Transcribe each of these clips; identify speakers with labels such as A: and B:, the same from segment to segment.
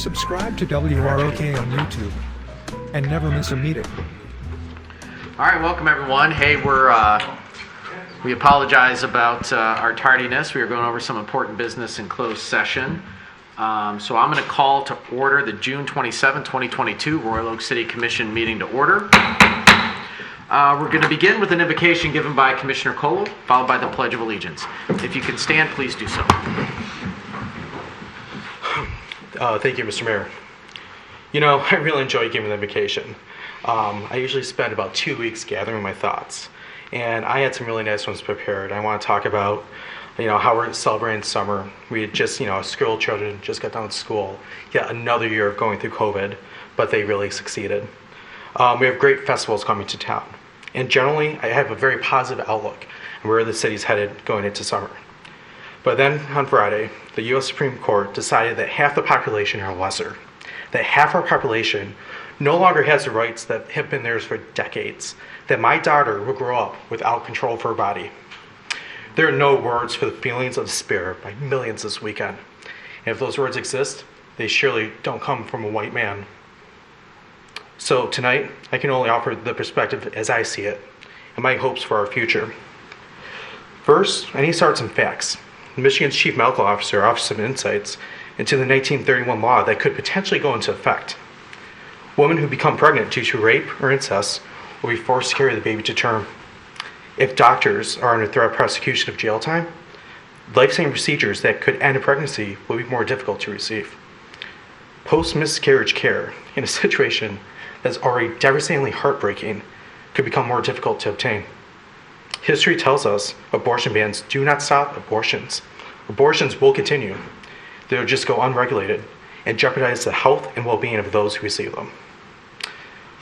A: Subscribe to WROK on YouTube and never miss a meeting.
B: All right, welcome everyone. Hey, we apologize about our tardiness. We were going over some important business in closed session. So I'm going to call to order the June 27, 2022 Royal Oak City Commission meeting to order. We're going to begin with an invocation given by Commissioner Colo, followed by the Pledge of Allegiance. If you can stand, please do so.
C: Thank you, Mr. Mayor. You know, I really enjoy giving the invocation. I usually spend about 2 weeks gathering my thoughts, and I had some really nice ones prepared. I want to talk about, how we're celebrating summer. We had just, school children just got done with school. Yet another year of going through COVID, but they really succeeded. We have great festivals coming to town, and generally, I have a very positive outlook on where the city's headed going into summer. But then on Friday, the U.S. Supreme Court decided that half the population are lesser, that half our population no longer has the rights that have been theirs for decades, that my daughter will grow up without control of her body. There are no words for the feelings of despair by millions this weekend. And if those words exist, they surely don't come from a white man. So tonight, I can only offer the perspective as I see it, and my hopes for our future. First, I need to start with some facts. Michigan's chief medical officer offers some insights into the 1931 law that could potentially go into effect. Women who become pregnant due to rape or incest will be forced to carry the baby to term. If doctors are under threat of prosecution of jail time, life-saving procedures that could end a pregnancy will be more difficult to receive. Post-miscarriage care in a situation that's already devastatingly heartbreaking could become more difficult to obtain. History tells us abortion bans do not stop abortions. Abortions will continue. They'll just go unregulated and jeopardize the health and well-being of those who receive them.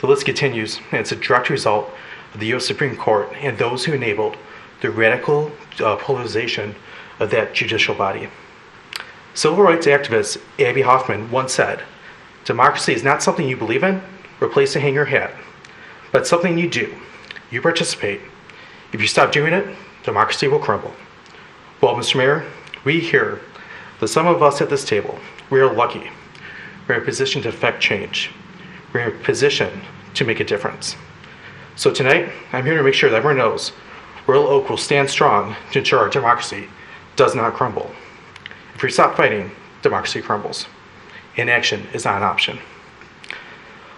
C: The list continues, and it's a direct result of the U.S. Supreme Court and those who enabled the radical polarization of that judicial body. Civil rights activist Abby Hoffman once said, "Democracy is not something you believe in or a place to hang your hat, but something you do. You participate. If you stop doing it, democracy will crumble." Well, Mr. Mayor, we here, the some of us at this table, we are lucky. We're in a position to affect change. We're in a position to make a difference. So tonight, I'm here to make sure that everyone knows Royal Oak will stand strong to ensure our democracy does not crumble. If we stop fighting, democracy crumbles. Inaction is not an option.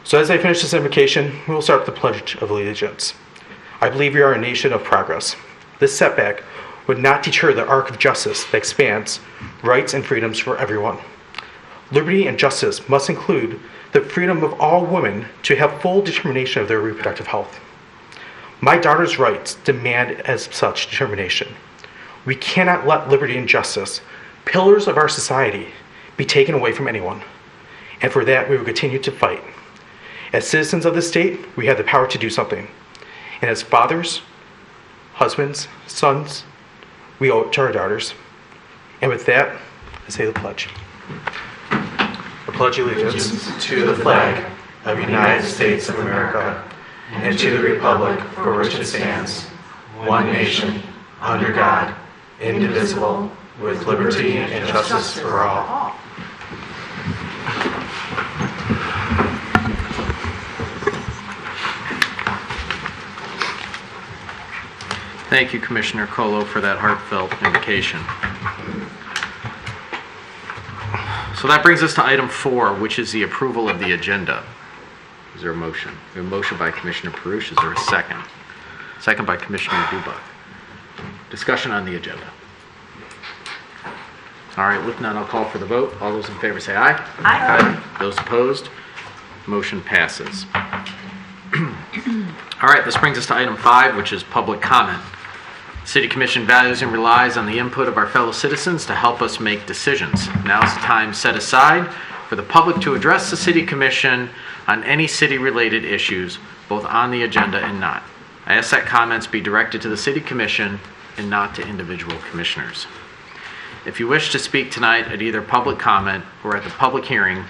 C: So as I finish this invocation, we will start with the Pledge of Allegiance. I believe we are a nation of progress. This setback would not deter the arc of justice that expands rights and freedoms for everyone. Liberty and justice must include the freedom of all women to have full determination of their reproductive health. My daughter's rights demand as such determination. We cannot let liberty and justice, pillars of our society, be taken away from anyone. And for that, we will continue to fight. As citizens of the state, we have the power to do something. And as fathers, husbands, sons, we owe it to our daughters. And with that, I say the pledge. I pledge allegiance to the flag of the United States of America and to the republic for which it stands, one nation, under God, indivisible, with liberty and justice for all.
B: Thank you, Commissioner Colo, for that heartfelt invocation. So that brings us to item 4, which is the approval of the agenda. Is there a motion? We have a motion by Commissioner Perush. Is there a second? Second by Commissioner Dubak. Discussion on the agenda. All right, with none, I'll call for the vote. All those in favor say aye.
D: Aye.
B: Those opposed? Motion passes. All right, this brings us to item 5, which is public comment. City Commission values and relies on the input of our fellow citizens to help us make decisions. Now is the time set aside for the public to address the City Commission on any city-related issues, both on the agenda and not. I ask that comments be directed to the City Commission and not to individual commissioners. If you wish to speak tonight at either public comment or at the public hearing,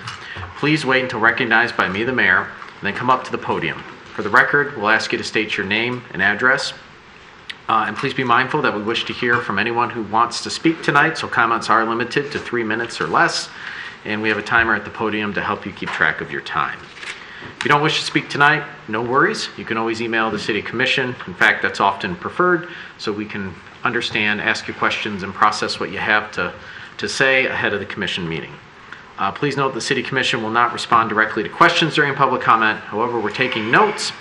B: please wait until recognized by me, the mayor, and then come up to the podium. For the record, we'll ask you to state your name and address. And please be mindful that we wish to hear from anyone who wants to speak tonight, so comments are limited to 3 minutes or less. and we have a timer at the podium to help you keep track of your time. If you don't wish to speak tonight, no worries. You can always email the City Commission. In fact, that's often preferred, so we can understand, ask you questions, and process what you have to say ahead of the Commission meeting. Please note the City Commission will not respond directly to questions during public comment. However, we're taking notes,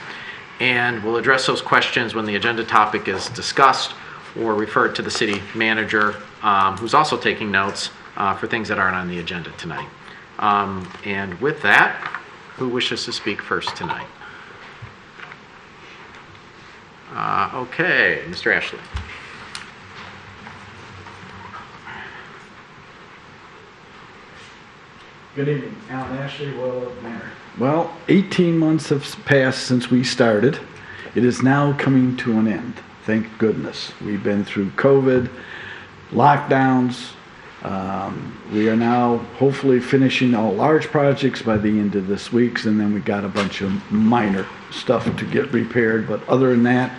B: and we'll address those questions when the agenda topic is discussed or referred to the City Manager, who's also taking notes for things that aren't on the agenda tonight. And with that, who wishes to speak first tonight? Okay, Mr. Ashley.
D: Good evening, Alan Ashley, Royal Oak Manor. Well, 18 months have passed since we started. It is now coming to an end, thank goodness. We've been through COVID, lockdowns. We are now hopefully finishing all large projects by the end of this week, and then we got a bunch of minor stuff to get repaired. But other than that,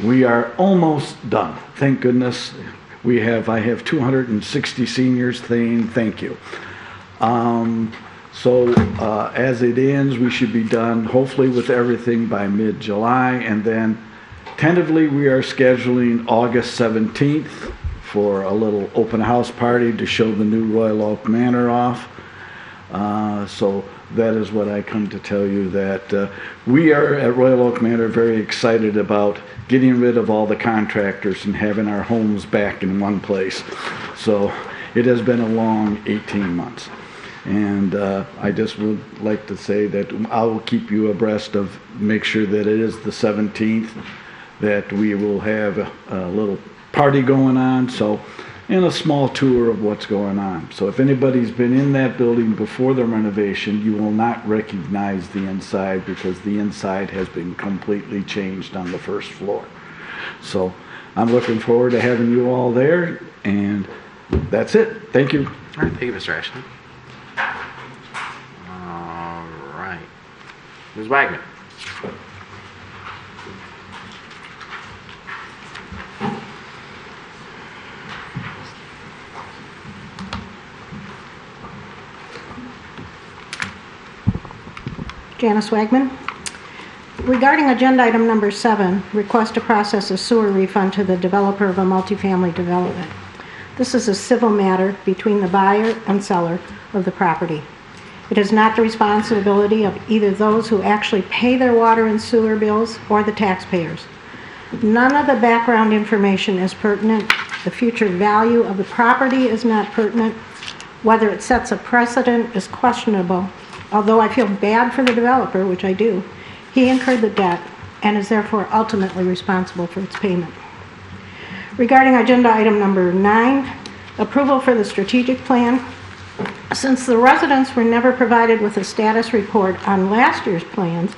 D: we are almost done, thank goodness. I have 260 seniors saying thank you. As it ends, we should be done hopefully with everything by mid-July, and then tentatively we are scheduling August 17th for a little open house party to show the new Royal Oak Manor off. So that is what I come to tell you, that we are at Royal Oak Manor very excited about getting rid of all the contractors and having our homes back in one place. So it has been a long 18 months. And I just would like to say that I will keep you abreast of, make sure that it is the 17th, that we will have a little party going on, and a small tour of what's going on. So if anybody's been in that building before the renovation, you will not recognize the inside, because the inside has been completely changed on the first floor. So I'm looking forward to having you all there, and that's it. Thank you.
B: All right, thank you, Mr. Ashley. All right. Ms. Wagner.
E: Janice Wagman. Regarding agenda item number 7, request to process a sewer refund to the developer of a multifamily development. This is a civil matter between the buyer and seller of the property. It is not the responsibility of either those who actually pay their water and sewer bills or the taxpayers. None of the background information is pertinent. The future value of the property is not pertinent. Whether it sets a precedent is questionable. Although I feel bad for the developer, which I do, he incurred the debt and is therefore ultimately responsible for its payment. Regarding agenda item number 9, approval for the strategic plan. Since the residents were never provided with a status report on last year's plans,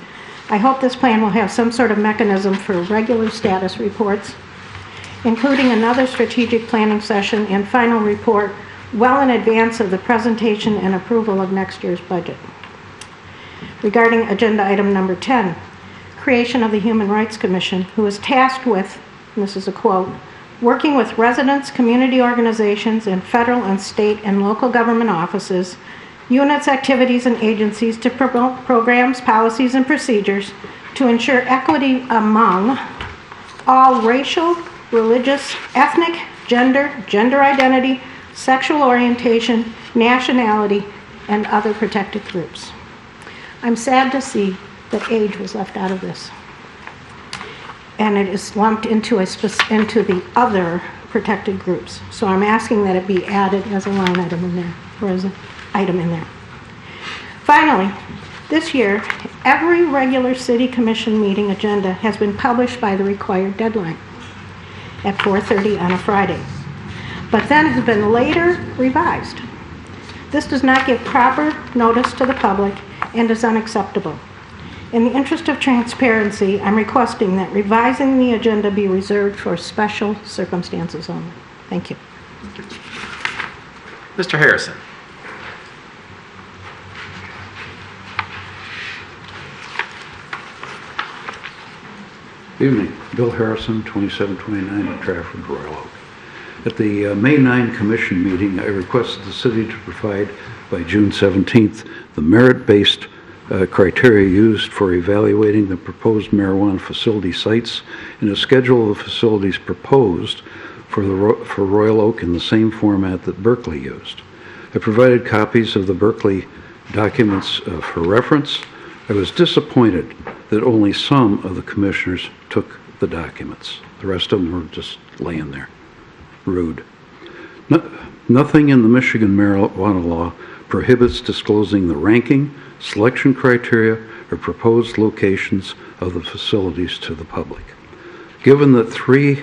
E: I hope this plan will have some sort of mechanism for regular status reports, including another strategic planning session and final report well in advance of the presentation and approval of next year's budget. Regarding agenda item number 10, creation of the Human Rights Commission, who is tasked with, and this is a quote, working with residents, community organizations, and federal and state and local government offices, units, activities, and agencies to promote programs, policies, and procedures to ensure equity among all racial, religious, ethnic, gender identity, sexual orientation, nationality, and other protected groups. I'm sad to see that age was left out of this, and it is lumped into the other protected groups. So I'm asking that it be added as a line item in there, or as an item in there. Finally, this year, every regular City Commission meeting agenda has been published by the required deadline at 4:30 on a Friday, but then has been later revised. This does not give proper notice to the public and is unacceptable. In the interest of transparency, I'm requesting that revising the agenda be reserved for special circumstances only. Thank you.
B: Mr. Harrison.
F: Evening. Bill Harrison, 2729 Trafford, Royal Oak. At the May 9 Commission meeting, I requested the city to provide by June 17th the merit-based criteria used for evaluating the proposed marijuana facility sites and a schedule of the facilities proposed for Royal Oak in the same format that Berkeley used. I provided copies of the Berkeley documents for reference. I was disappointed that only some of the commissioners took the documents. The rest of them were just laying there. Rude. Nothing in the Michigan marijuana law prohibits disclosing the ranking, selection criteria, or proposed locations of the facilities to the public. Given that 3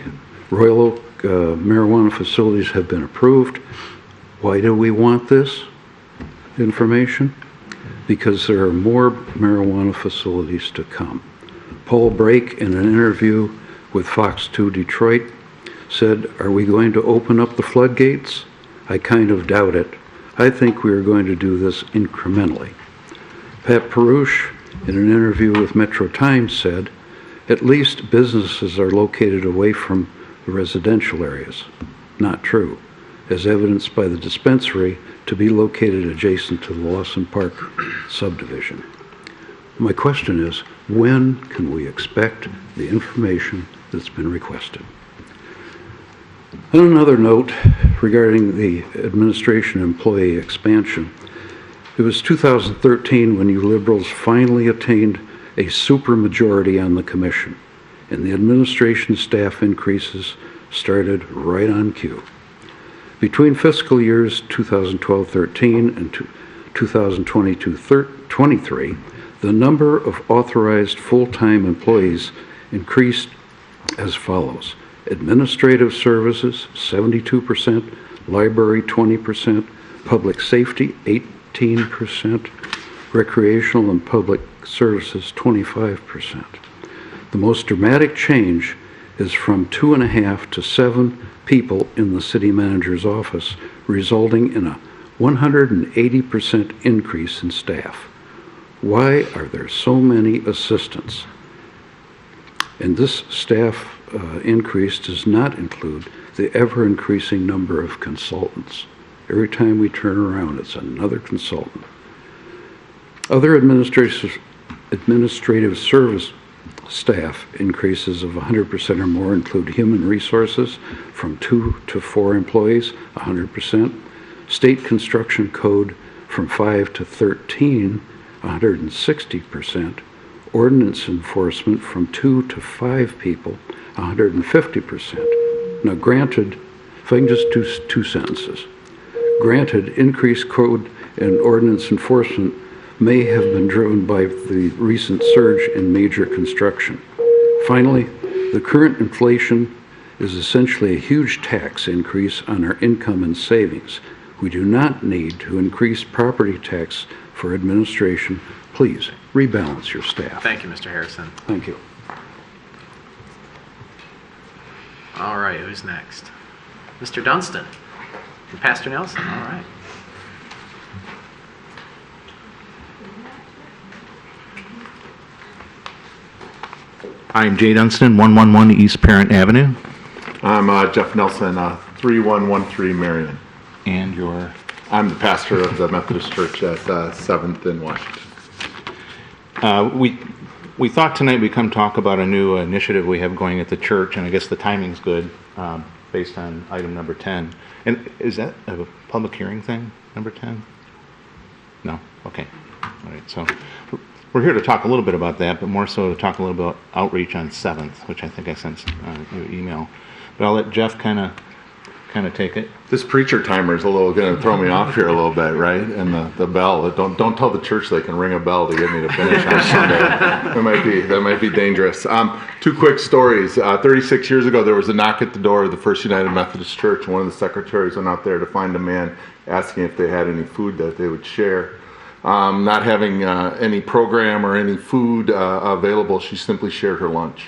F: Royal Oak marijuana facilities have been approved, why do we want this information? Because there are more marijuana facilities to come. Paul Brake, in an interview with Fox 2 Detroit, said, "Are we going to open up the floodgates? I kind of doubt it. I think we are going to do this incrementally." Pat Perush, in an interview with Metro Times, said, "At least businesses are located away from the residential areas." Not true, as evidenced by the dispensary to be located adjacent to the Lawson Park subdivision. My question is, when can we expect the information that's been requested? On another note regarding the administration employee expansion, it was 2013 when you liberals finally attained a supermajority on the commission, and the administration staff increases started right on cue. Between fiscal years 2012-13 and 2022-23, the number of authorized full-time employees increased as follows: administrative services 72%, library 20%, public safety 18%, recreational and public services 25%. The most dramatic change is from 2.5 to 7 people in the city manager's office, resulting in a 180% increase in staff. Why are there so many assistants? And this staff increase does not include the ever-increasing number of consultants. Every time we turn around, it's another consultant. Other administrative service staff increases of 100% or more include human resources from 2 to 4 employees, 100%, state construction code from 5 to 13, 160%, ordinance enforcement from 2 to 5 people, 150%. Now granted, if I can just do 2 sentences. Granted, increased code and ordinance enforcement may have been driven by the recent surge in major construction. Finally, the current inflation is essentially a huge tax increase on our income and savings. We do not need to increase property tax for administration. Please rebalance your staff.
B: Thank you, Mr. Harrison.
F: Thank you.
B: All right, who's next? Mr. Dunstan and Pastor Nelson. All right.
G: I'm Jay Dunstan, 111 East Parent Avenue.
H: I'm Jeff Nelson, 3113 Marion.
G: And you're?
H: I'm the pastor of the Methodist Church at 7th in Washington.
G: We thought tonight we'd come talk about a new initiative we have going at the church, and I guess the timing's good based on item number 10. And is that a public hearing thing, number 10? No? Okay. All right. So we're here to talk a little bit about that, but more so to talk a little bit about outreach on 7th, which I think I sent your email. But I'll let Jeff kind of take it.
H: This preacher timer is going to throw me off here a little bit, right? And the bell. Don't tell the church they can ring a bell to get me to finish on Sunday. That might be dangerous. 2 quick stories. 36 years ago, there was a knock at the door of the First United Methodist Church. One of the secretaries went out there to find a man asking if they had any food that they would share. Not having any program or any food available, she simply shared her lunch.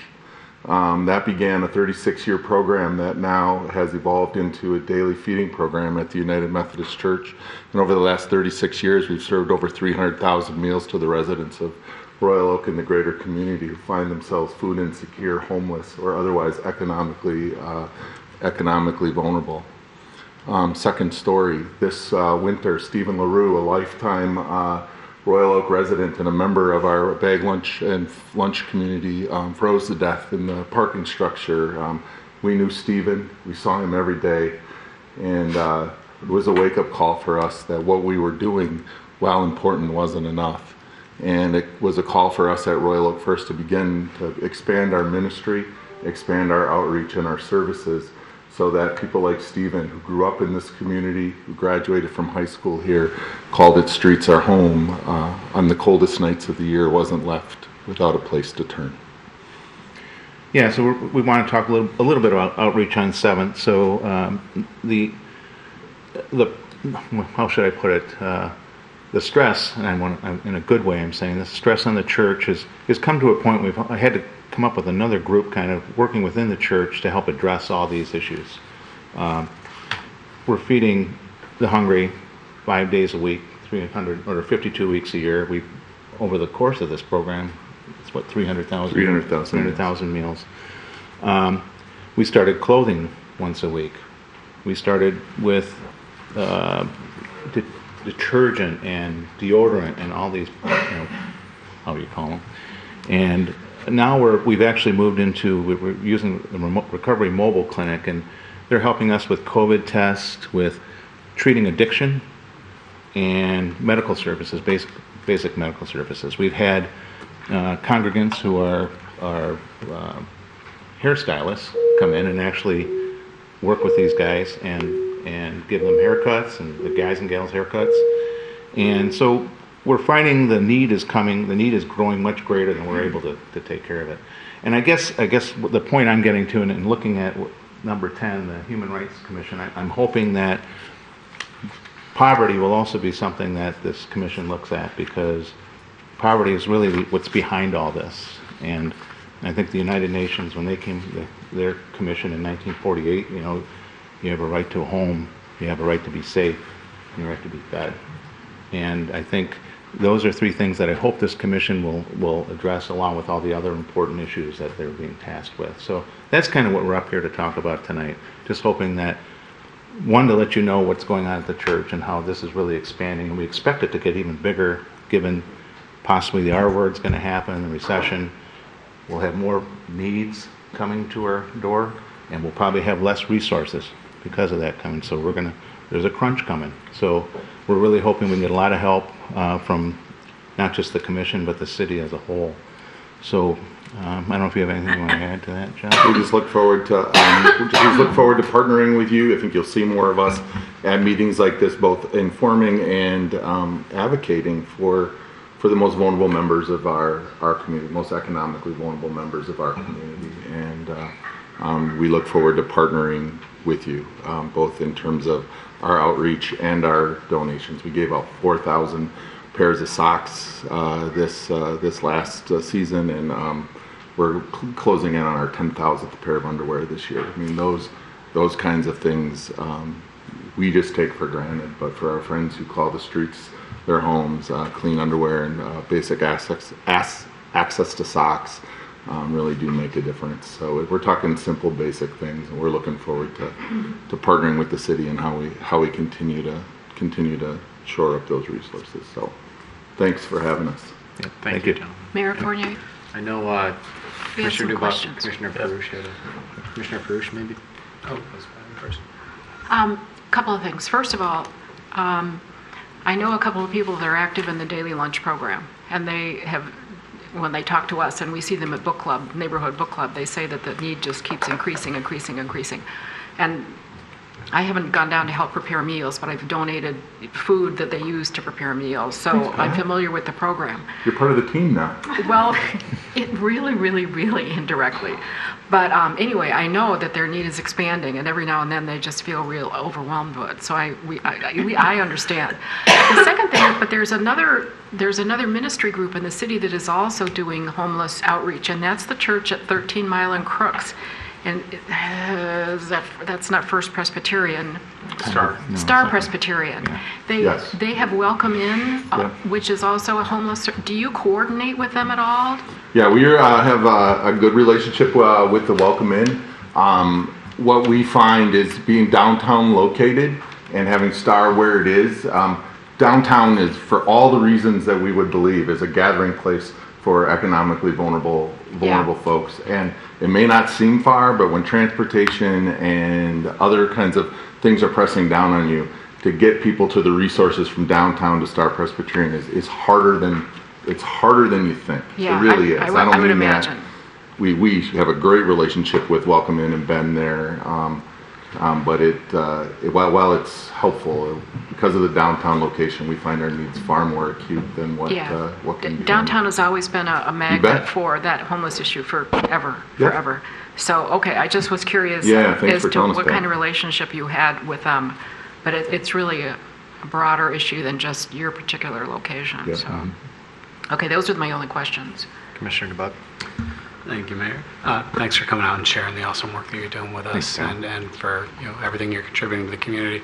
H: That began a 36-year program that now has evolved into a daily feeding program at the United Methodist Church. And over the last 36 years, we've served over 300,000 meals to the residents of Royal Oak and the greater community who find themselves food insecure, homeless, or otherwise economically economically vulnerable. Second story, this winter, Stephen LaRue, a lifetime Royal Oak resident and a member of our bag lunch and lunch community, froze to death in the parking structure. We knew Stephen, we saw him every day, and it was a wake-up call for us that what we were doing, while important, wasn't enough. And it was a call for us at Royal Oak First to begin to expand our ministry, expand our outreach and our services, so that people like Stephen, who grew up in this community, who graduated from high school here, called it streets our home, on the coldest nights of the year, wasn't left without a place to turn.
G: Yeah, so we want to talk a little bit about outreach on 7th. So the how should I put it? The stress, and I'm in a good way, I'm saying the stress on the church has come to a point I had to come up with another group kind of working within the church to help address all these issues. We're feeding the hungry 5 days a week, 300 or 52 weeks a year. We, over the course of this program, it's what, 300,000 meals. We started clothing once a week. We started with detergent and deodorant and all these, how you call them. And now we've actually moved into, we're using the remote recovery mobile clinic, and they're helping us with COVID tests, with treating addiction, and medical services, basic medical services. We've had congregants who are hairstylists come in and actually work with these guys and give them haircuts, and the guys and gals haircuts. And so we're finding the need is growing much greater than we're able to take care of it. And I guess the point I'm getting to, and looking at number 10, the Human Rights Commission, I'm hoping that poverty will also be something that this commission looks at, because poverty is really what's behind all this. And I think the United Nations, when they came to their commission in 1948, you have a right to a home, you have a right to be safe, and you have a right to be fed. And I think those are three things that I hope this commission will address, along with all the other important issues that they're being tasked with. So that's kind of what we're up here to talk about tonight. Just hoping that, one, to let you know what's going on at the church and how this is really expanding, and we expect it to get even bigger, given possibly the R word's going to happen, the recession. We'll have more needs coming to our door, and we'll probably have less resources because of that coming. So there's a crunch coming. So we're really hoping we can get a lot of help from not just the commission, but the city as a whole. So I don't know if you have anything you want to add to that, John.
H: We just look forward to partnering with you. I think you'll see more of us at meetings like this, both informing and advocating for the most vulnerable members of our community, most economically vulnerable members of our community. And we look forward to partnering with you, both in terms of our outreach and our donations. We gave out 4,000 pairs of socks this last season, and we're closing in on our 10,000th pair of underwear this year. I mean, those kinds of things we just take for granted, but for our friends who call the streets their homes, clean underwear and basic access to socks really do make a difference. So we're talking simple, basic things, and we're looking forward to partnering with the city and how we continue to shore up those resources. So thanks for having us.
B: Yeah, thank you, John.
I: Mayor Fournier?
B: I know
I: We have some
B: Commissioner Dubas,
I: questions.
B: Commissioner Perush, Commissioner Perush, maybe? Oh, that's fine first.
I: Couple of things. First of all, I know a couple of people that are active in the daily lunch program, and they have, when they talk to us and we see them at book club, neighborhood book club, they say that the need just keeps increasing. And I haven't gone down to help prepare meals, but I've donated food that they use to prepare meals. So I'm familiar with the program.
H: You're part of the team now.
I: Well, it really indirectly. But anyway, I know that their need is expanding, and every now and then they just feel real overwhelmed with it. So I understand. The second thing, but there's another ministry group in the city that is also doing homeless outreach, and that's the church at 13 Mile and Crooks. And that's not First Presbyterian. Star Presbyterian.
G: Yeah.
I: They have Welcome In, which is also a homeless. Do you coordinate with them at all?
H: Yeah, we have a good relationship with the Welcome In. what we find is being downtown located and having Star where it is, downtown is, for all the reasons that we would believe, is a gathering place for economically vulnerable folks. And it may not seem far, but when transportation and other kinds of things are pressing down on you, to get people to the resources from downtown to Star Presbyterian is harder than you think.
I: Yeah,
H: it really is.
I: I would
H: mean
I: imagine.
H: that. We have a great relationship with Welcome Inn and Ben there, but while it's helpful, because of the downtown location, we find our needs far more acute than what can be.
I: Downtown has always been a magnet for that homeless issue forever. So, okay, I just was curious as to what kind of relationship you had with them, but it's really a broader issue than just your particular location.
H: Yeah.
I: So, okay, those are my only questions.
B: Commissioner DeBuck.
J: Thank you, Mayor. Thanks for coming out and sharing the awesome work that you're doing with us and for everything you're contributing to the community.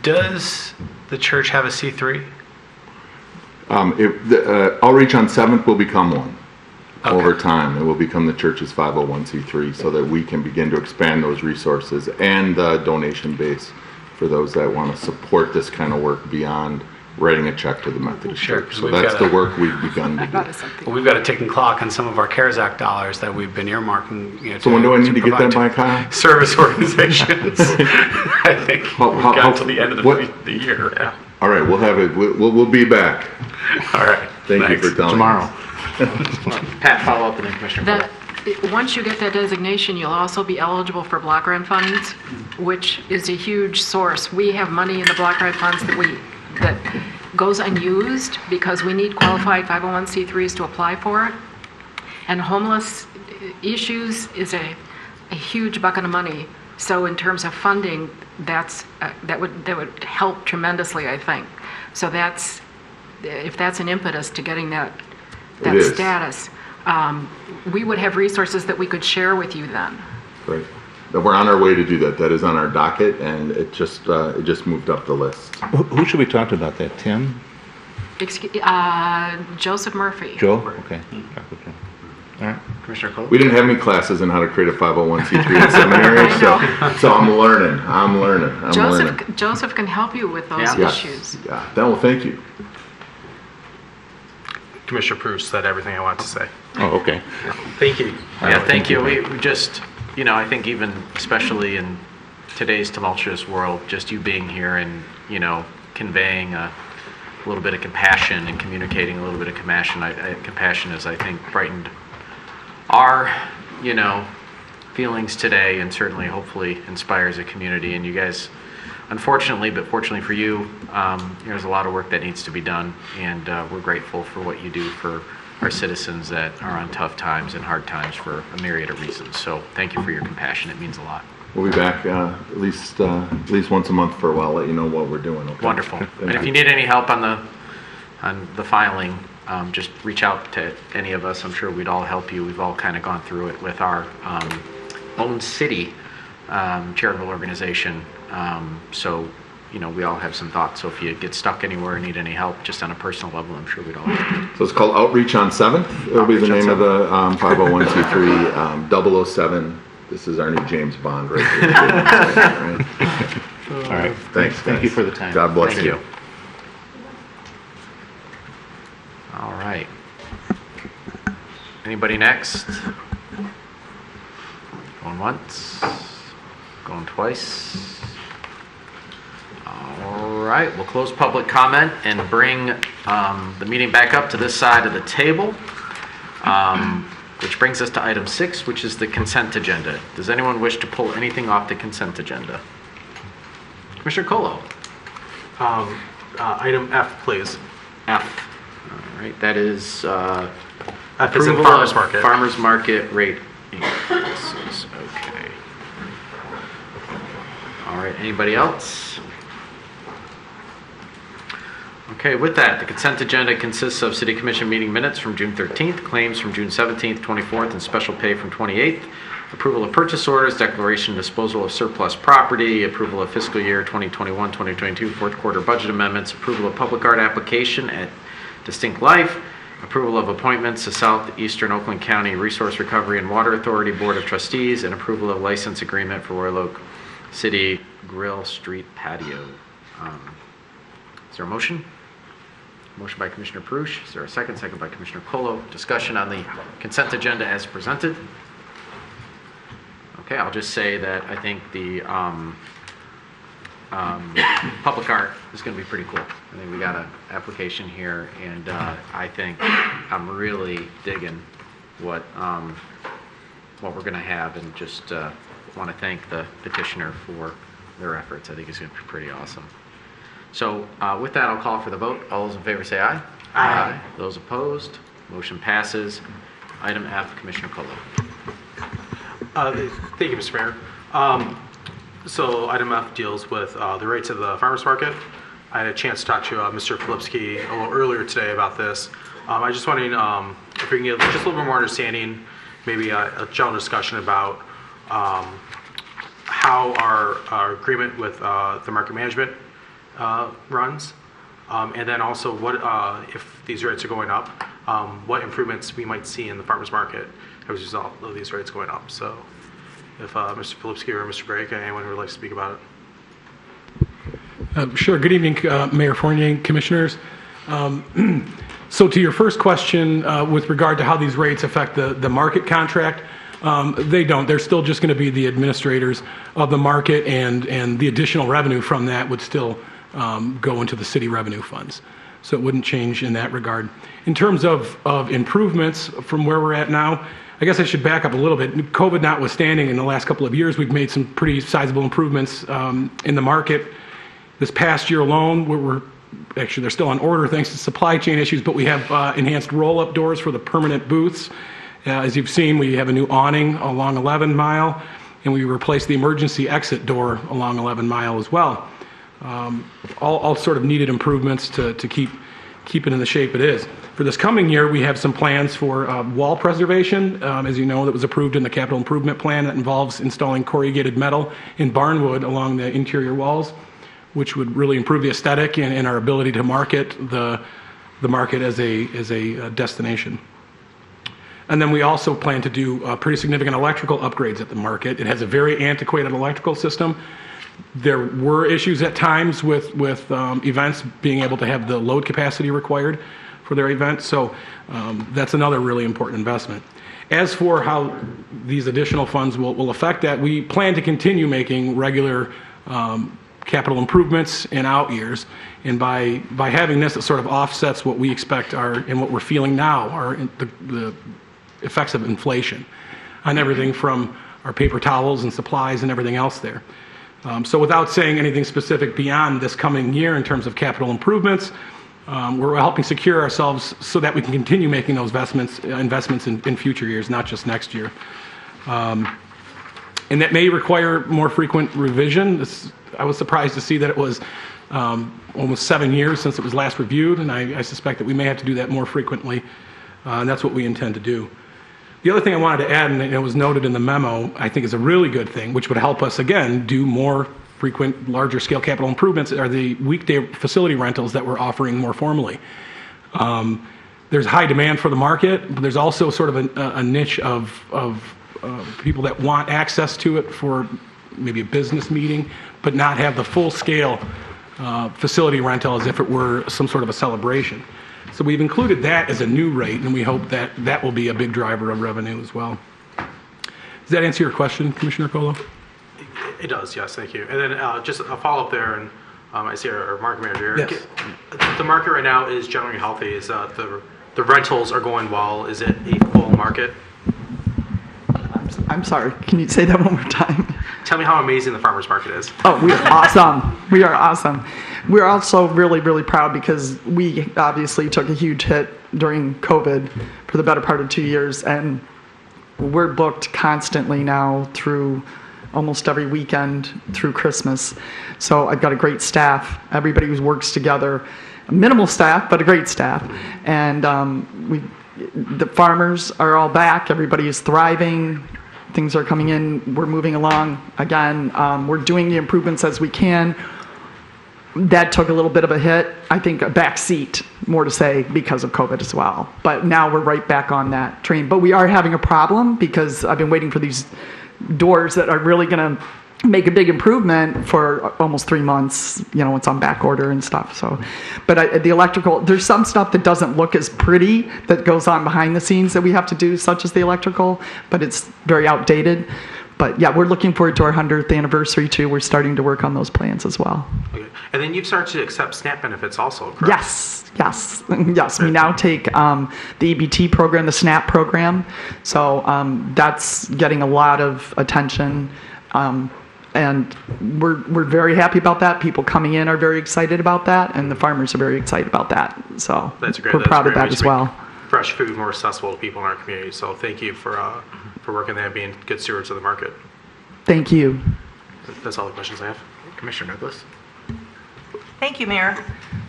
J: Does the church have a C3?
H: Outreach on 7th will become one.
J: Okay.
H: Over time, it will become the church's 501c3 so that we can begin to expand those resources and the donation base for those that want to support this kind of work beyond writing a check to the Methodist Church. So that's the work we've begun to do.
J: Well, we've got a ticking clock on some of our CARES Act dollars that we've been earmarking.
H: So when do I need to get that by, Kyle?
J: Service organizations. I think we've got until the end of the year. Yeah.
H: All right, we'll have it. We'll be back.
J: All right.
H: Thank you for telling
G: Tomorrow.
B: Pat, follow up, and then Commissioner Coyle.
I: Once you get that designation, you'll also be eligible for block grant funds, which is a huge source. We have money in the block grant funds that goes unused because we need qualified 501c3s to apply for it. And homeless issues is a huge bucket of money. So in terms of funding, that would help tremendously, I think. So if that's an impetus to getting that status, we would have resources that we could share with you then.
H: Right. We're on our way to do that. That is on our docket, and it just moved up the list.
G: Who should we talk to about that? Tim?
I: Joseph Murphy.
G: Joe? Okay. All right.
B: Commissioner Coyle.
H: We didn't have any classes on how to create a 501c3 in seminary, so I'm learning.
I: Joseph can help you with those issues.
H: Yeah. Well, thank you.
C: Commissioner Pruce said everything I wanted to say.
G: Oh, okay.
C: Thank you.
B: Yeah, thank you. We just, I think even especially in today's tumultuous world, just you being here and, conveying a little bit of compassion and communicating a little bit of compassion has, I think, brightened our, feelings today and certainly hopefully inspires a community. And you guys, unfortunately, but fortunately for you, there's a lot of work that needs to be done, and we're grateful for what you do for our citizens that are on tough times and hard times for a myriad of reasons. So thank you for your compassion. It means a lot.
H: We'll be back at least once a month for a while, let you know what we're doing. Okay?
B: Wonderful. And if you need any help on the filing, just reach out to any of us. I'm sure we'd all help you. We've all kind of gone through it with our own city charitable organization. So, we all have some thoughts. So if you get stuck anywhere or need any help, just on a personal level, I'm sure we'd all help you.
H: So it's called Outreach on 7th. It'll be the name of the 501c3 007. This is our new James Bond right here.
G: All right.
H: Thanks.
G: Thank you for the time.
H: God bless
B: Thank
H: you.
B: you. All right. Anybody next? Going once? Going twice? All right, we'll close public comment and bring the meeting back up to this side of the table, which brings us to item 6, which is the consent agenda. Does anyone wish to pull anything off the consent agenda? Commissioner Colo.
C: Item F, please.
B: F. All right, that is
C: F is in
B: approval
C: farmer's
B: of
C: market.
B: farmer's market rate increases. Okay. All right, anybody else? Okay, with that, the consent agenda consists of City Commission meeting minutes from June 13th, claims from June 17th, 24th, and special pay from 28th, approval of purchase orders, declaration and disposal of surplus property, approval of fiscal year 2021-2022 fourth quarter budget amendments, approval of public art application at Distinct Life, approval of appointments to Southeastern Oakland County Resource Recovery and Water Authority Board of Trustees, and approval of license agreement for Royal Oak City Grill Street Patio. Is there a motion? Motion by Commissioner Perush. Is there a second? Second by Commissioner Colo. Discussion on the consent agenda as presented. Okay, I'll just say that I think the public art is going to be pretty cool. I think we got an application here, and I think I'm really digging what we're going to have, and just want to thank the petitioner for their efforts. I think it's going to be pretty awesome. So with that, I'll call for the vote. All those in favor say aye. Aye. Those opposed, motion passes. Item F, Commissioner Colo.
C: Thank you, Mr. Mayor. So item F deals with the rates of the farmers market. I had a chance to talk to Mr. Filipski a little earlier today about this. I just wondering if we can get just a little bit more understanding, maybe a general discussion about how our agreement with the market management runs, and then also what if these rates are going up, what improvements we might see in the farmers market as a result of these rates going up. So if Mr. Filipski or Mr. Brake, anyone who would like to speak about it.
K: Sure. Good evening, Mayor Fournier, Commissioners. So to your first question with regard to how these rates affect the market contract, they don't. They're still just going to be the administrators of the market, and the additional revenue from that would still go into the city revenue funds. So it wouldn't change in that regard. In terms of improvements from where we're at now, I guess I should back up a little bit. COVID notwithstanding, in the last couple of years, we've made some pretty sizable improvements in the market. This past year alone, we're actually, they're still on order thanks to supply chain issues, but we have enhanced roll-up doors for the permanent booths. As you've seen, we have a new awning along 11 Mile, and we replaced the emergency exit door along 11 Mile as well. All sort of needed improvements to keep it in the shape it is. For this coming year, we have some plans for wall preservation. As you know, that was approved in the capital improvement plan that involves installing corrugated metal in barnwood along the interior walls, which would really improve the aesthetic and our ability to market the market as a destination. And then we also plan to do pretty significant electrical upgrades at the market. It has a very antiquated electrical system. There were issues at times with events being able to have the load capacity required for their events, so that's another really important investment. As for how these additional funds will affect that, we plan to continue making regular capital improvements in out years, and by having this, it sort of offsets what we expect are, and what we're feeling now, are the effects of inflation on everything from our paper towels and supplies and everything else there. So without saying anything specific beyond this coming year in terms of capital improvements, we're helping secure ourselves so that we can continue making those investments in future years, not just next year. And that may require more frequent revision. I was surprised to see that it was almost 7 years since it was last reviewed, and I suspect that we may have to do that more frequently, and that's what we intend to do. The other thing I wanted to add, and it was noted in the memo, I think is a really good thing, which would help us, again, do more frequent, larger scale capital improvements, are the weekday facility rentals that we're offering more formally. There's high demand for the market, but there's also sort of a niche of people that want access to it for maybe a business meeting, but not have the full scale facility rental as if it were some sort of a celebration. So we've included that as a new rate, and we hope that that will be a big driver of revenue as well. Does that answer your question, Commissioner Colo?
C: It does, yes, thank you. And then just a follow-up there, and I see our market manager.
K: Yes.
C: The market right now is generally healthy. Is the rentals are going well? Is it a full market?
L: I'm sorry, can you say that one more time?
C: Tell me how amazing the farmers market is.
L: Oh, we are awesome. We are awesome. We're also really, really proud because we obviously took a huge hit during COVID for the better part of 2 years, and we're booked constantly now through almost every weekend through Christmas. So I've got a great staff. Everybody who works together, minimal staff, but a great staff. And the farmers are all back. Everybody is thriving. Things are coming in. We're moving along again. We're doing the improvements as we can. that took a little bit of a hit. I think a back seat, more to say, because of COVID as well. But now we're right back on that train. But we are having a problem because I've been waiting for these doors that are really going to make a big improvement for almost 3 months. It's on back order and stuff. So, but the electrical, there's some stuff that doesn't look as pretty that goes on behind the scenes that we have to do, such as the electrical, but it's very outdated. But yeah, we're looking forward to our 100th anniversary too. We're starting to work on those plans as well.
C: Okay. And then you've started to accept SNAP benefits also, correct?
L: Yes. We now take the EBT program, the SNAP program. So that's getting a lot of attention. And we're very happy about that. People coming in are very excited about that, and the farmers are very excited about that. So
C: That's great.
L: we're proud of that as well.
C: Fresh food more accessible to people in our community. So thank you for working that, being good stewards of the market.
L: Thank you.
C: That's all the questions I have.
B: Commissioner Douglas?
M: Thank you, Mayor.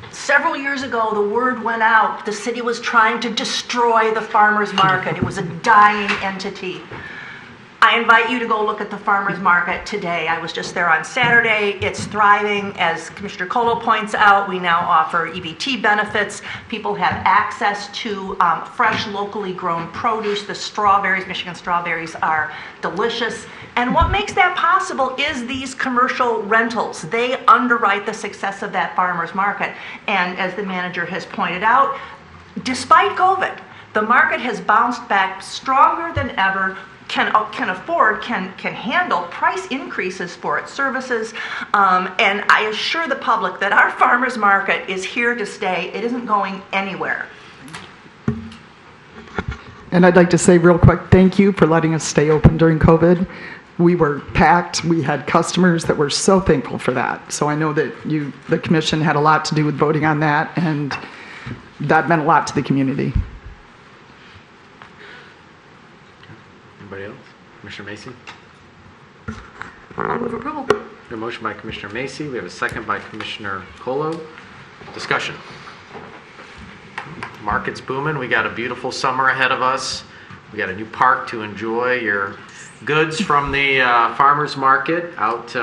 M: Several years ago, the word went out the city was trying to destroy the farmers market. It was a dying entity. I invite you to go look at the farmers market today. I was just there on Saturday. It's thriving. As Commissioner Colo points out, we now offer EBT benefits. People have access to fresh, locally grown produce. The strawberries, Michigan strawberries, are delicious. And what makes that possible is these commercial rentals. They underwrite the success of that farmers market. And as the manager has pointed out, despite COVID, the market has bounced back stronger than ever, can handle price increases for its services. And I assure the public that our farmers market is here to stay. It isn't going anywhere.
L: And I'd like to say real quick, thank you for letting us stay open during COVID. We were packed. We had customers that were so thankful for that. So I know that the commission had a lot to do with voting on that, and that meant a lot to the community.
B: Anybody else? Commissioner Macy?
M: I move approval.
B: A motion by Commissioner Macy. We have a second by Commissioner Colo. Discussion. Market's booming. We got a beautiful summer ahead of us. We got a new park to enjoy your goods from the farmer's market out,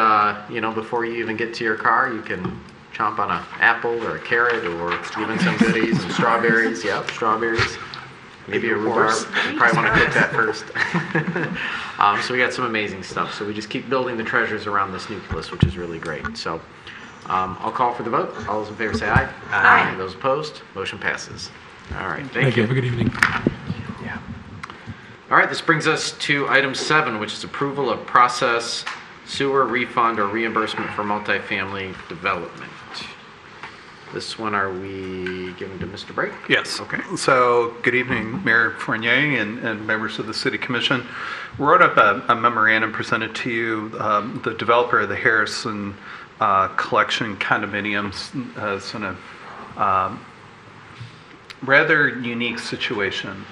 B: before you even get to your car. You can chomp on an apple or a carrot or even some goodies and strawberries. Yep, strawberries. Maybe a rhubarb. You probably want to cook that first. So we got some amazing stuff. So we just keep building the treasures around this nucleus, which is really great. So I'll call for the vote. All those in favor say aye.
M: Aye.
B: Those opposed, motion passes. All right,
K: Thank you. Have a good evening.
B: Yeah. All right, this brings us to item 7, which is approval of process sewer refund or reimbursement for multifamily development. This one, are we giving to Mr. Brake?
N: Yes.
B: Okay.
N: So, good evening, Mayor Fournier and members of the City Commission. We wrote up a memorandum presented to you. The developer of the Harrison Collection condominiums is in a rather unique situation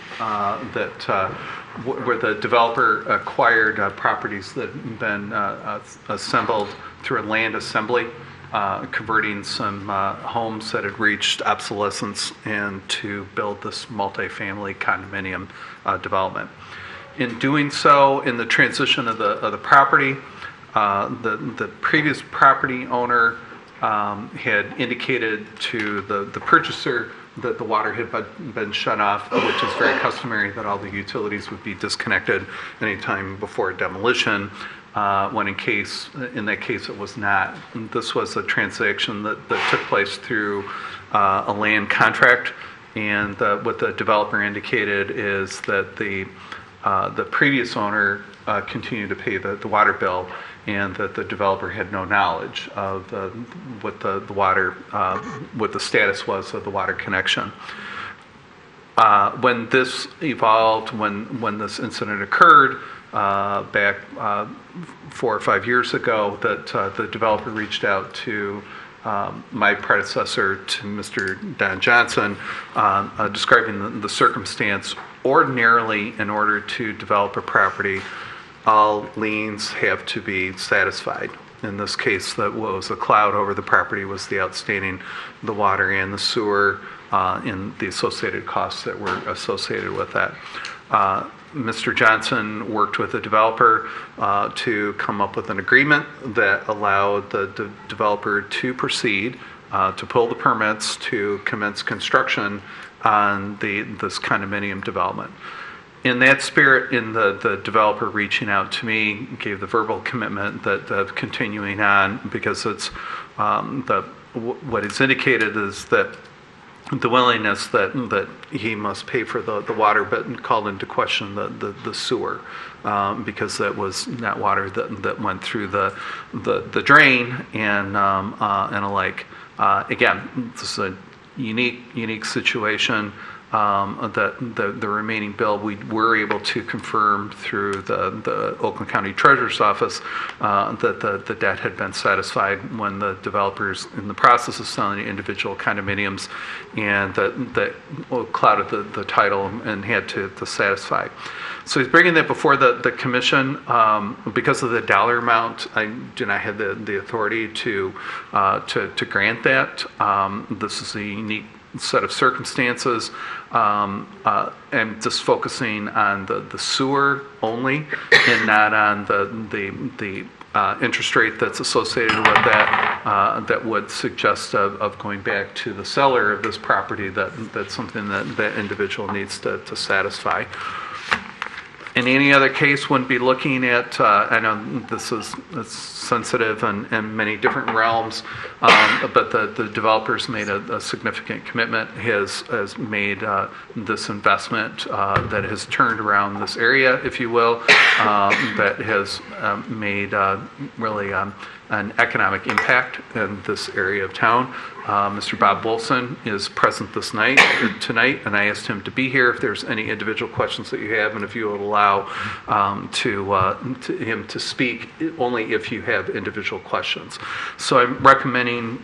N: where the developer acquired properties that had been assembled through a land assembly. Converting some homes that had reached obsolescence and to build this multifamily condominium development. In doing so, in the transition of the property, the previous property owner had indicated to the purchaser that the water had been shut off, which is very customary that all the utilities would be disconnected anytime before demolition. When in that case it was not. And this was a transaction that took place through a land contract, and what the developer indicated is that the previous owner continued to pay the water bill, and that the developer had no knowledge of what the status was of the water connection. When this evolved, when this incident occurred, back 4 or 5 years ago, that the developer reached out to my predecessor, to Mr. Don Johnson, describing the circumstance. Ordinarily, in order to develop a property, all liens have to be satisfied. In this case, what was a cloud over the property was the outstanding, the water and the sewer, and the associated costs that were associated with that. Mr. Johnson worked with the developer to come up with an agreement that allowed the developer to proceed to pull the permits to commence construction on this condominium development. In that spirit, in the developer reaching out to me, gave the verbal commitment that of continuing on, because it's what is indicated is that the willingness that he must pay for the water, but called into question the sewer, because that was not water that went through the drain and alike. Again, this is a unique situation. That the remaining bill, we were able to confirm through the Oakland County Treasurer's Office that the debt had been satisfied when the developers in the process of selling the individual condominiums, and that clouded the title and had to satisfy. So he's bringing that before the commission. Because of the dollar amount, I do not have the authority to grant that. This is a unique set of circumstances. I'm just focusing on the sewer only, and not on the interest rate that's associated with that. That would suggest of going back to the seller of this property. That's something that individual needs to satisfy. In any other case, wouldn't be looking at, I know this is sensitive in many different realms, but the developer's made a significant commitment, has made this investment that has turned around this area, if you will, that has made really an economic impact in this area of town. Mr. Bob Wilson is present tonight, and I asked him to be here if there's any individual questions that you have, and if you would allow to him to speak only if you have individual questions. So I'm recommending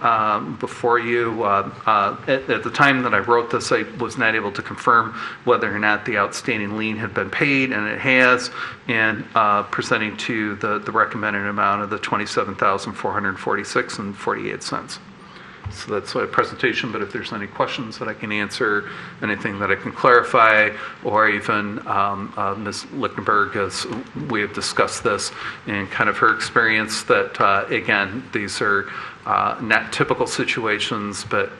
N: before you, at the time that I wrote this, I was not able to confirm whether or not the outstanding lien had been paid, and it has, and presenting to the recommended amount of the $27,446.48. So that's a presentation, but if there's any questions that I can answer, anything that I can clarify, or even Ms. Lichtenberg, as we have discussed this, and kind of her experience that, again, these are not typical situations, but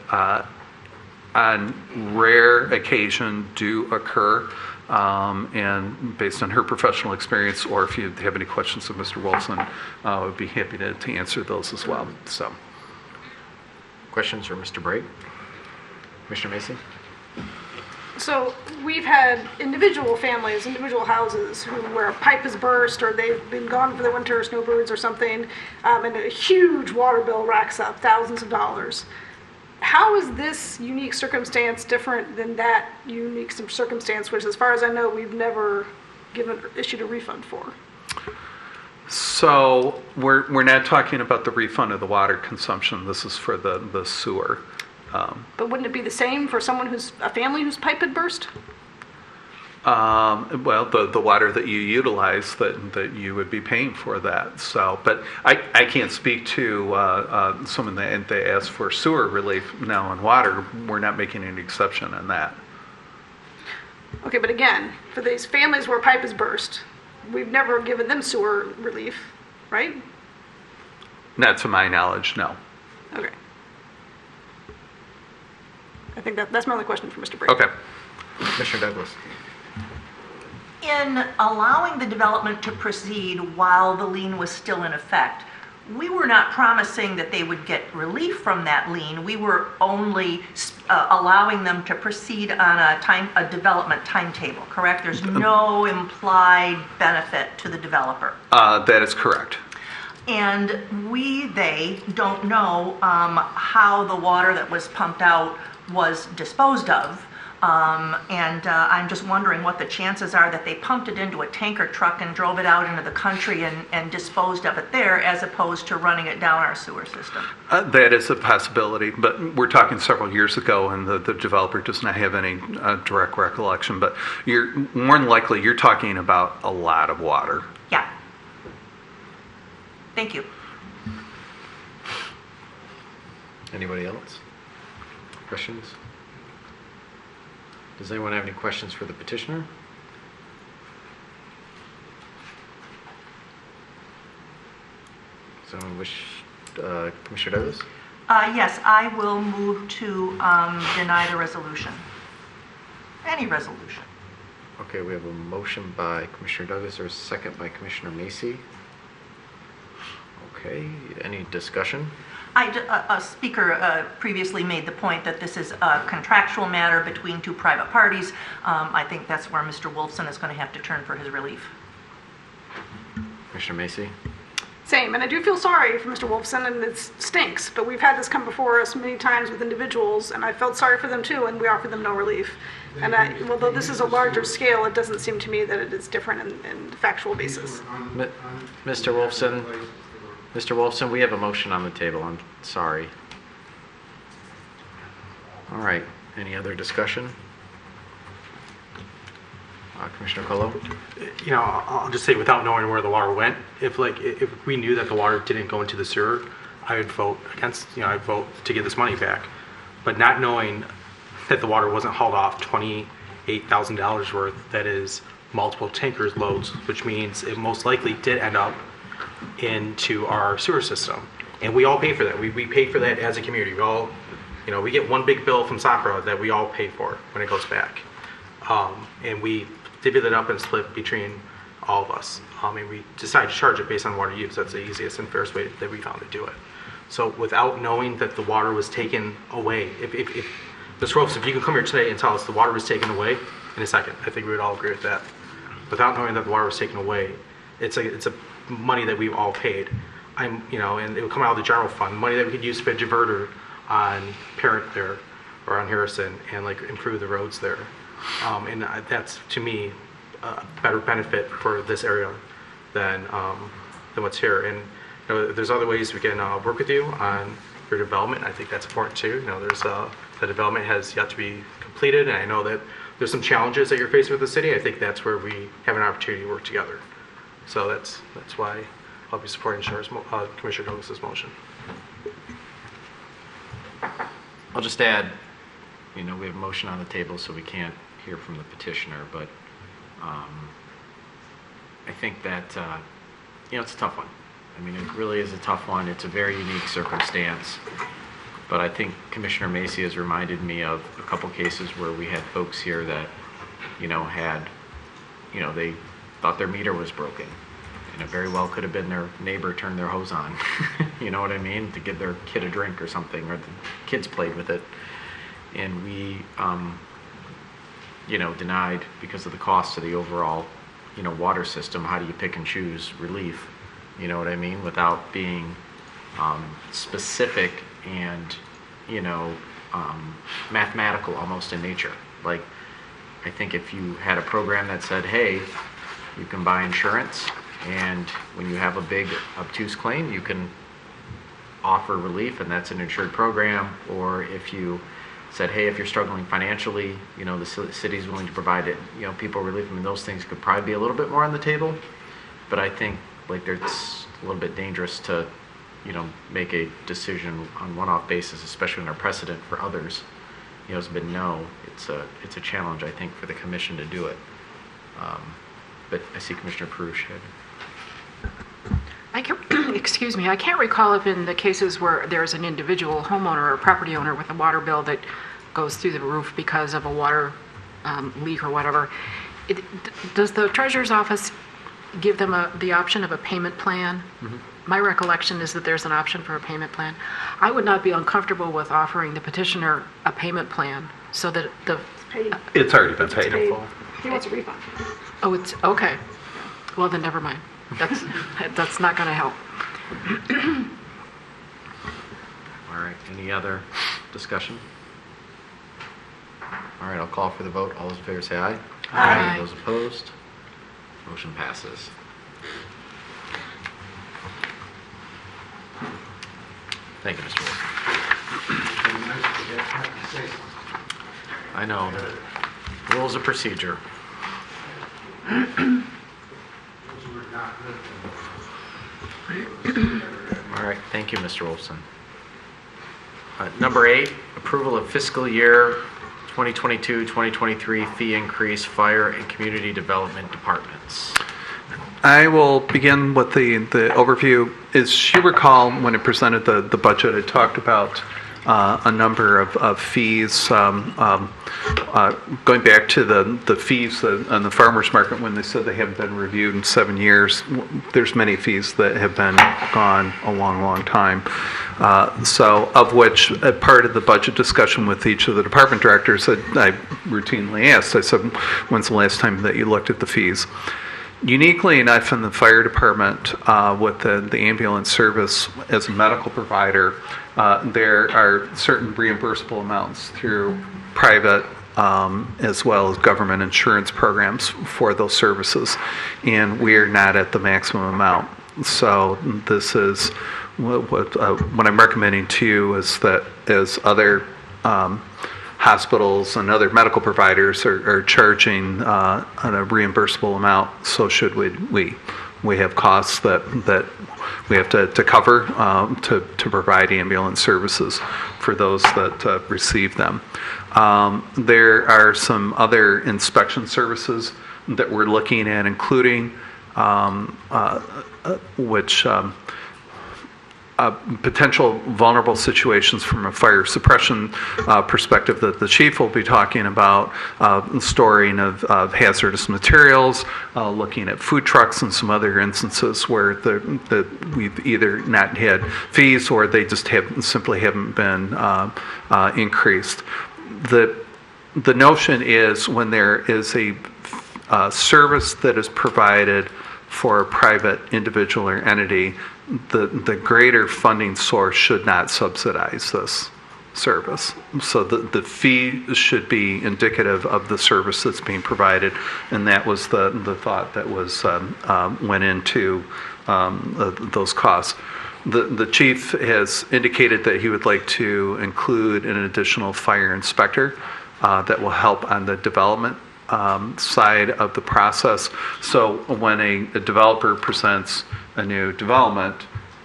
N: on rare occasion do occur. And based on her professional experience, or if you have any questions of Mr. Wilson, I would be happy to answer those as well. So.
B: Questions for Mr. Brake? Commissioner Mason?
O: So we've had individual families, individual houses where a pipe has burst, or they've been gone for the winter, snowbirds or something, and a huge water bill racks up thousands of dollars. How is this unique circumstance different than that unique circumstance, which, as far as I know, we've never issued a refund for?
N: So we're not talking about the refund of the water consumption. This is for the sewer.
O: But wouldn't it be the same for someone a family whose pipe had burst?
N: Well, the water that you utilize, that you would be paying for that. So, but I can't speak to someone that they asked for sewer relief now on water. We're not making any exception on that.
O: Okay, but again, for these families where a pipe has burst, we've never given them sewer relief, right?
N: Not to my knowledge, no.
O: Okay. I think that's my only question for Mr. Brake.
N: Okay.
B: Commissioner Douglas.
M: In allowing the development to proceed while the lien was still in effect, we were not promising that they would get relief from that lien. We were only allowing them to proceed on a development timetable, correct? There's no implied benefit to the developer.
N: That is correct.
M: And they don't know how the water that was pumped out was disposed of. I'm just wondering what the chances are that they pumped it into a tanker truck and drove it out into the country and disposed of it there, as opposed to running it down our sewer system.
N: That is a possibility, but we're talking several years ago, and the developer does not have any direct recollection. But more than likely, you're talking about a lot of water.
M: Yeah. Thank you.
B: Anybody else? Questions? Does anyone have any questions for the petitioner? Someone wish, Commissioner Douglas?
M: Yes, I will move to deny the resolution. Any resolution.
B: Okay, we have a motion by Commissioner Douglas, or a second by Commissioner Macy. Okay, any discussion?
M: A speaker previously made the point that this is a contractual matter between two private parties. I think that's where Mr. Wolfson is going to have to turn for his relief.
B: Commissioner Macy?
O: Same, and I do feel sorry for Mr. Wolfson, and it stinks, but we've had this come before us many times with individuals, and I felt sorry for them too, and we offered them no relief. And although this is a larger scale, it doesn't seem to me that it is different in factual basis.
B: Mr. Wolfson, we have a motion on the table. I'm sorry. All right, any other discussion? Commissioner Colo?
C: You know, I'll just say, without knowing where the water went, if we knew that the water didn't go into the sewer, I would vote against, I'd vote to get this money back. But not knowing that the water wasn't hauled off $28,000 worth, that is multiple tankers loads, which means it most likely did end up into our sewer system. And we all pay for that. We pay for that as a community. We all, we get one big bill from Sacra that we all pay for when it goes back. And we divvy that up and split between all of us. And we decide to charge it based on water use. That's the easiest and fairest way that we found to do it. So without knowing that the water was taken away, if Ms. Rolfs, if you can come here today and tell us the water was taken away in a second, I think we would all agree with that. Without knowing that the water was taken away, it's a money that we've all paid. And it would come out of the general fund, money that we could use for a diverter on Parent there or on Harrison and improve the roads there. And that's, to me, a better benefit for this area than what's here. And there's other ways we can work with you on your development. I think that's important too. There's the development has yet to be completed, and I know that there's some challenges that you're facing with the city. I think that's where we have an opportunity to work together. So that's why I'll be supporting Commissioner Douglas's motion.
B: I'll just add, we have a motion on the table, so we can't hear from the petitioner, but I think that, it's a tough one. I mean, it really is a tough one. It's a very unique circumstance. But I think Commissioner Macy has reminded me of a couple cases where we had folks here that, they thought their meter was broken. And it very well could have been their neighbor turned their hose on, you know what I mean, to give their kid a drink or something, or the kids played with it. And we, denied because of the cost of the overall, water system. How do you pick and choose relief, you know what I mean, without being specific and, mathematical almost in nature. Like, I think if you had a program that said, hey, you can buy insurance, and when you have a big obtuse claim, you can offer relief, and that's an insured program. Or if you said, hey, if you're struggling financially, the city's willing to provide it, people relief. I mean, those things could probably be a little bit more on the table. But I think it's a little bit dangerous to, make a decision on one-off basis, especially when our precedent for others, has been no. It's a challenge, I think, for the commission to do it. But I see Commissioner Perush had.
I: Excuse me, I can't recall if in the cases where there's an individual homeowner or property owner with a water bill that goes through the roof because of a water leak or whatever, does the treasurer's office give them the option of a payment plan? Mm-hmm. My recollection is that there's an option for a payment plan. I would not be uncomfortable with offering the petitioner a payment plan so that
N: it's already been paid in full.
O: He wants a refund.
I: Oh, it's okay. Well, then never mind. That's not going to help.
B: All right. Any other discussion? All right. I'll call for the vote. All those in favor say aye.
I: Aye.
B: Those opposed? Motion passes. Thank you, Mr. Wilson. I know. Rules of procedure. All right, thank you, Mr. Wolfson. Number 8, approval of fiscal year 2022-2023 fee increase, fire and community development departments.
N: I will begin with the overview. As you recall, when I presented the budget, I talked about a number of fees, going back to the fees on the farmers market when they said they haven't been reviewed in 7 years. There's many fees that have been gone a long, long time. So of which part of the budget discussion with each of the department directors that I routinely asked, I said, when's the last time that you looked at the fees? Uniquely enough, in the fire department, with the ambulance service as a medical provider, there are certain reimbursable amounts through private as well as government insurance programs for those services, and we are not at the maximum amount. So this is what I'm recommending to you is that as other hospitals and other medical providers are charging on a reimbursable amount, so should we. We have costs that we have to cover to provide ambulance services for those that receive them. There are some other inspection services that we're looking at, including which potential vulnerable situations from a fire suppression perspective that the chief will be talking about, storing of hazardous materials, looking at food trucks and some other instances where we've either not had fees or they just simply haven't been increased. The notion is when there is a service that is provided for a private individual or entity, the greater funding source should not subsidize this service. So the fee should be indicative of the service that's being provided, and that was the thought that was went into those costs. The chief has indicated that he would like to include an additional fire inspector that will help on the development side of the process. So when a developer presents a new development,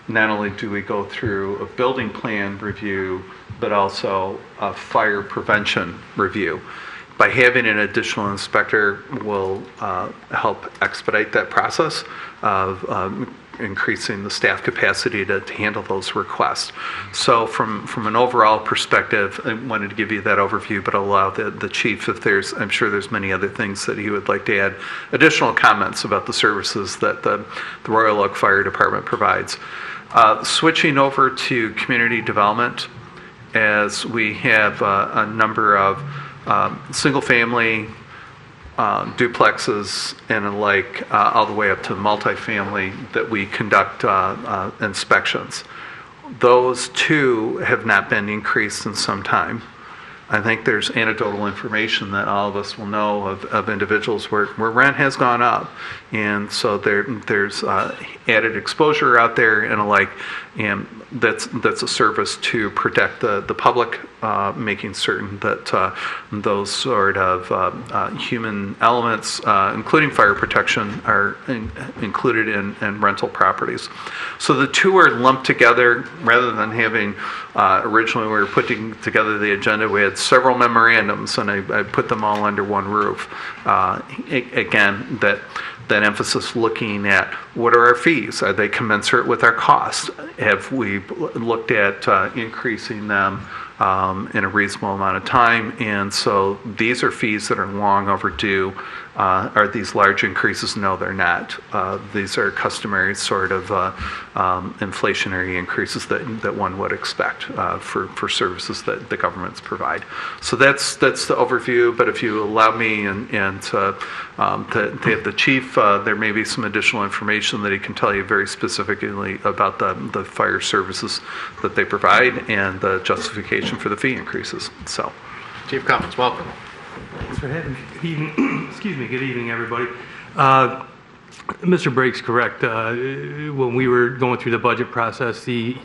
N: not only do we go through a building plan review, but also a fire prevention review. By having an additional inspector will help expedite that process of increasing the staff capacity to handle those requests. So from an overall perspective, I wanted to give you that overview, but I'll allow the chief, if I'm sure there's many other things that he would like to add, additional comments about the services that the Royal Oak Fire Department provides. Switching over to community development, as we have a number of single-family duplexes and the like, all the way up to multifamily that we conduct inspections. Those too have not been increased in some time. I think there's anecdotal information that all of us will know of individuals where rent has gone up, and so there's added exposure out there and alike, and that's a service to protect the public, making certain that those sort of human elements, including fire protection, are included in rental properties. So the two are lumped together rather than having, originally we were putting together the agenda, we had several memorandums and I put them all under one roof. Again, that emphasis looking at what are our fees? Are they commensurate with our costs? Have we looked at increasing them in a reasonable amount of time? And so these are fees that are long overdue. Are these large increases? No, they're not. These are customary sort of inflationary increases that one would expect for services that the governments provide. So that's the overview. But if you allow me and to have the chief, there may be some additional information that he can tell you very specifically about the fire services that they provide and the justification for the fee increases. So,
B: Chief Cummins, welcome.
P: Thanks for having me. Good evening. Excuse me. Good evening, everybody. Mr. Brake's correct. When we were going through the budget process, he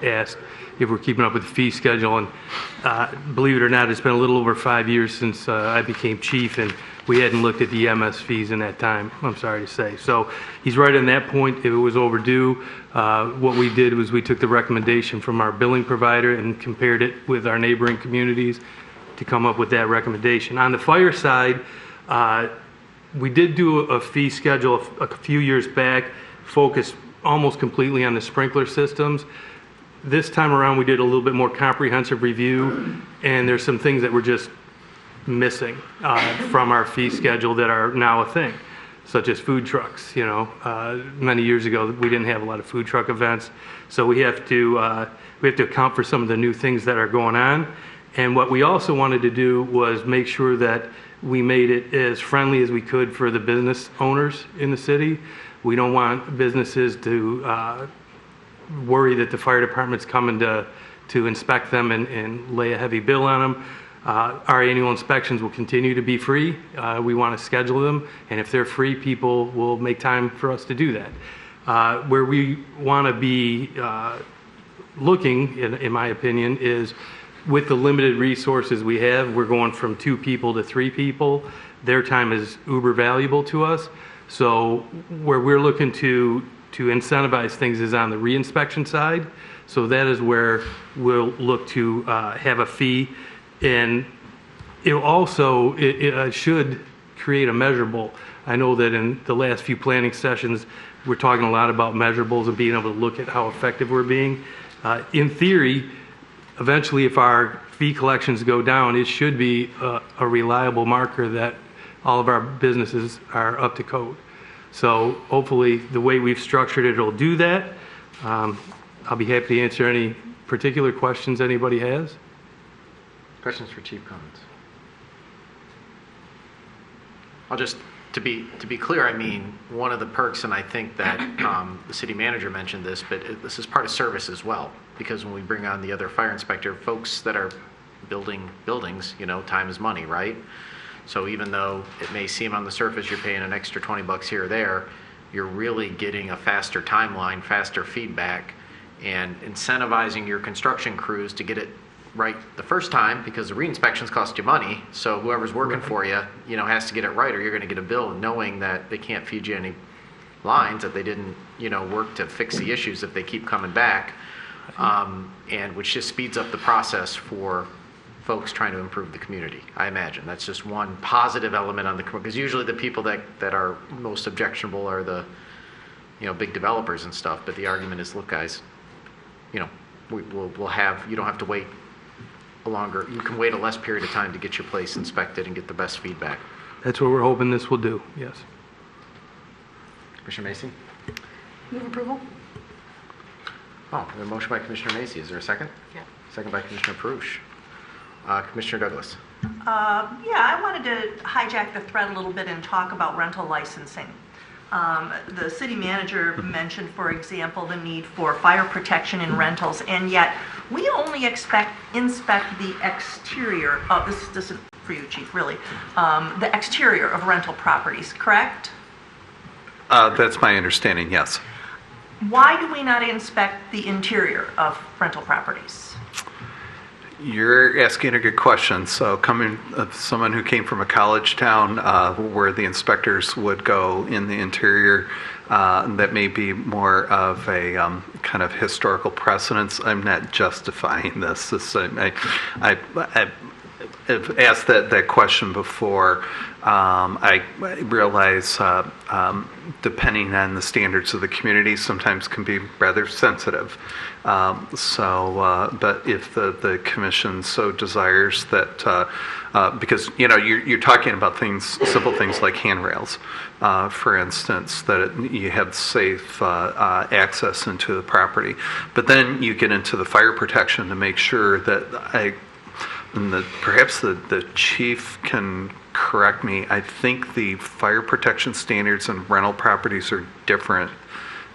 P: asked if we're keeping up with the fee schedule, and believe it or not, it's been a little over 5 years since I became chief, and we hadn't looked at the MS fees in that time, I'm sorry to say. So he's right on that point. It was overdue. What we did was we took the recommendation from our billing provider and compared it with our neighboring communities to come up with that recommendation. On the fire side, We did do a fee schedule a few years back, focused almost completely on the sprinkler systems. This time around, we did a little bit more comprehensive review, and there's some things that were just missing from our fee schedule that are now a thing, such as food trucks. Many years ago, we didn't have a lot of food truck events, so we have to account for some of the new things that are going on. And what we also wanted to do was make sure that we made it as friendly as we could for the business owners in the city. We don't want businesses to worry that the fire department's coming to inspect them and lay a heavy bill on them. Our annual inspections will continue to be free. We want to schedule them, and if they're free, people will make time for us to do that. Where we want to be looking, in my opinion, is with the limited resources we have. We're going from 2 people to 3 people. Their time is uber valuable to us. So where we're looking to incentivize things is on the reinspection side. So that is where we'll look to have a fee. And it should create a measurable. I know that in the last few planning sessions, we're talking a lot about measurables and being able to look at how effective we're being. In theory, eventually, if our fee collections go down, it should be a reliable marker that all of our businesses are up to code. So hopefully, the way we've structured it will do that. I'll be happy to answer any particular questions anybody has.
B: Questions for Chief Cummins? I'll just, to be clear, I mean, one of the perks, and I think that the city manager mentioned this, but this is part of service as well, because when we bring on the other fire inspector, folks that are building buildings, time is money, right? So even though it may seem on the surface you're paying an extra $20 here or there, you're really getting a faster timeline, faster feedback, and incentivizing your construction crews to get it right the first time, because the re-inspections cost you money. So whoever's working for you, has to get it right, or you're going to get a bill knowing that they can't feed you any lines, that they didn't, work to fix the issues if they keep coming back, and which just speeds up the process for folks trying to improve the community. I imagine that's just one positive element on the, because usually the people that are most objectionable are the, big developers and stuff. But the argument is, look, guys, we'll have, you don't have to wait longer. You can wait a less period of time to get your place inspected and get the best feedback.
P: That's what we're hoping this will do, yes.
B: Commissioner Macy?
O: Move approval.
B: Oh, a motion by Commissioner Macy. Is there a second?
O: Yeah.
B: Second by Commissioner Perush. Commissioner Douglas.
M: I wanted to hijack the thread a little bit and talk about rental licensing. The city manager mentioned, for example, the need for fire protection in rentals, and yet we only inspect the exterior of, this is for you, Chief, really, the exterior of rental properties, correct?
N: That's my understanding, yes.
M: Why do we not inspect the interior of rental properties?
N: You're asking a good question. So coming someone who came from a college town where the inspectors would go in the interior, that may be more of a kind of historical precedence. I'm not justifying this. I've asked that question before. I realize depending on the standards of the community, sometimes can be rather sensitive. But if the commission so desires that, because you're talking about simple things like handrails, for instance, that you have safe access into the property. But then you get into the fire protection to make sure that perhaps the chief can correct me. I think the fire protection standards in rental properties are different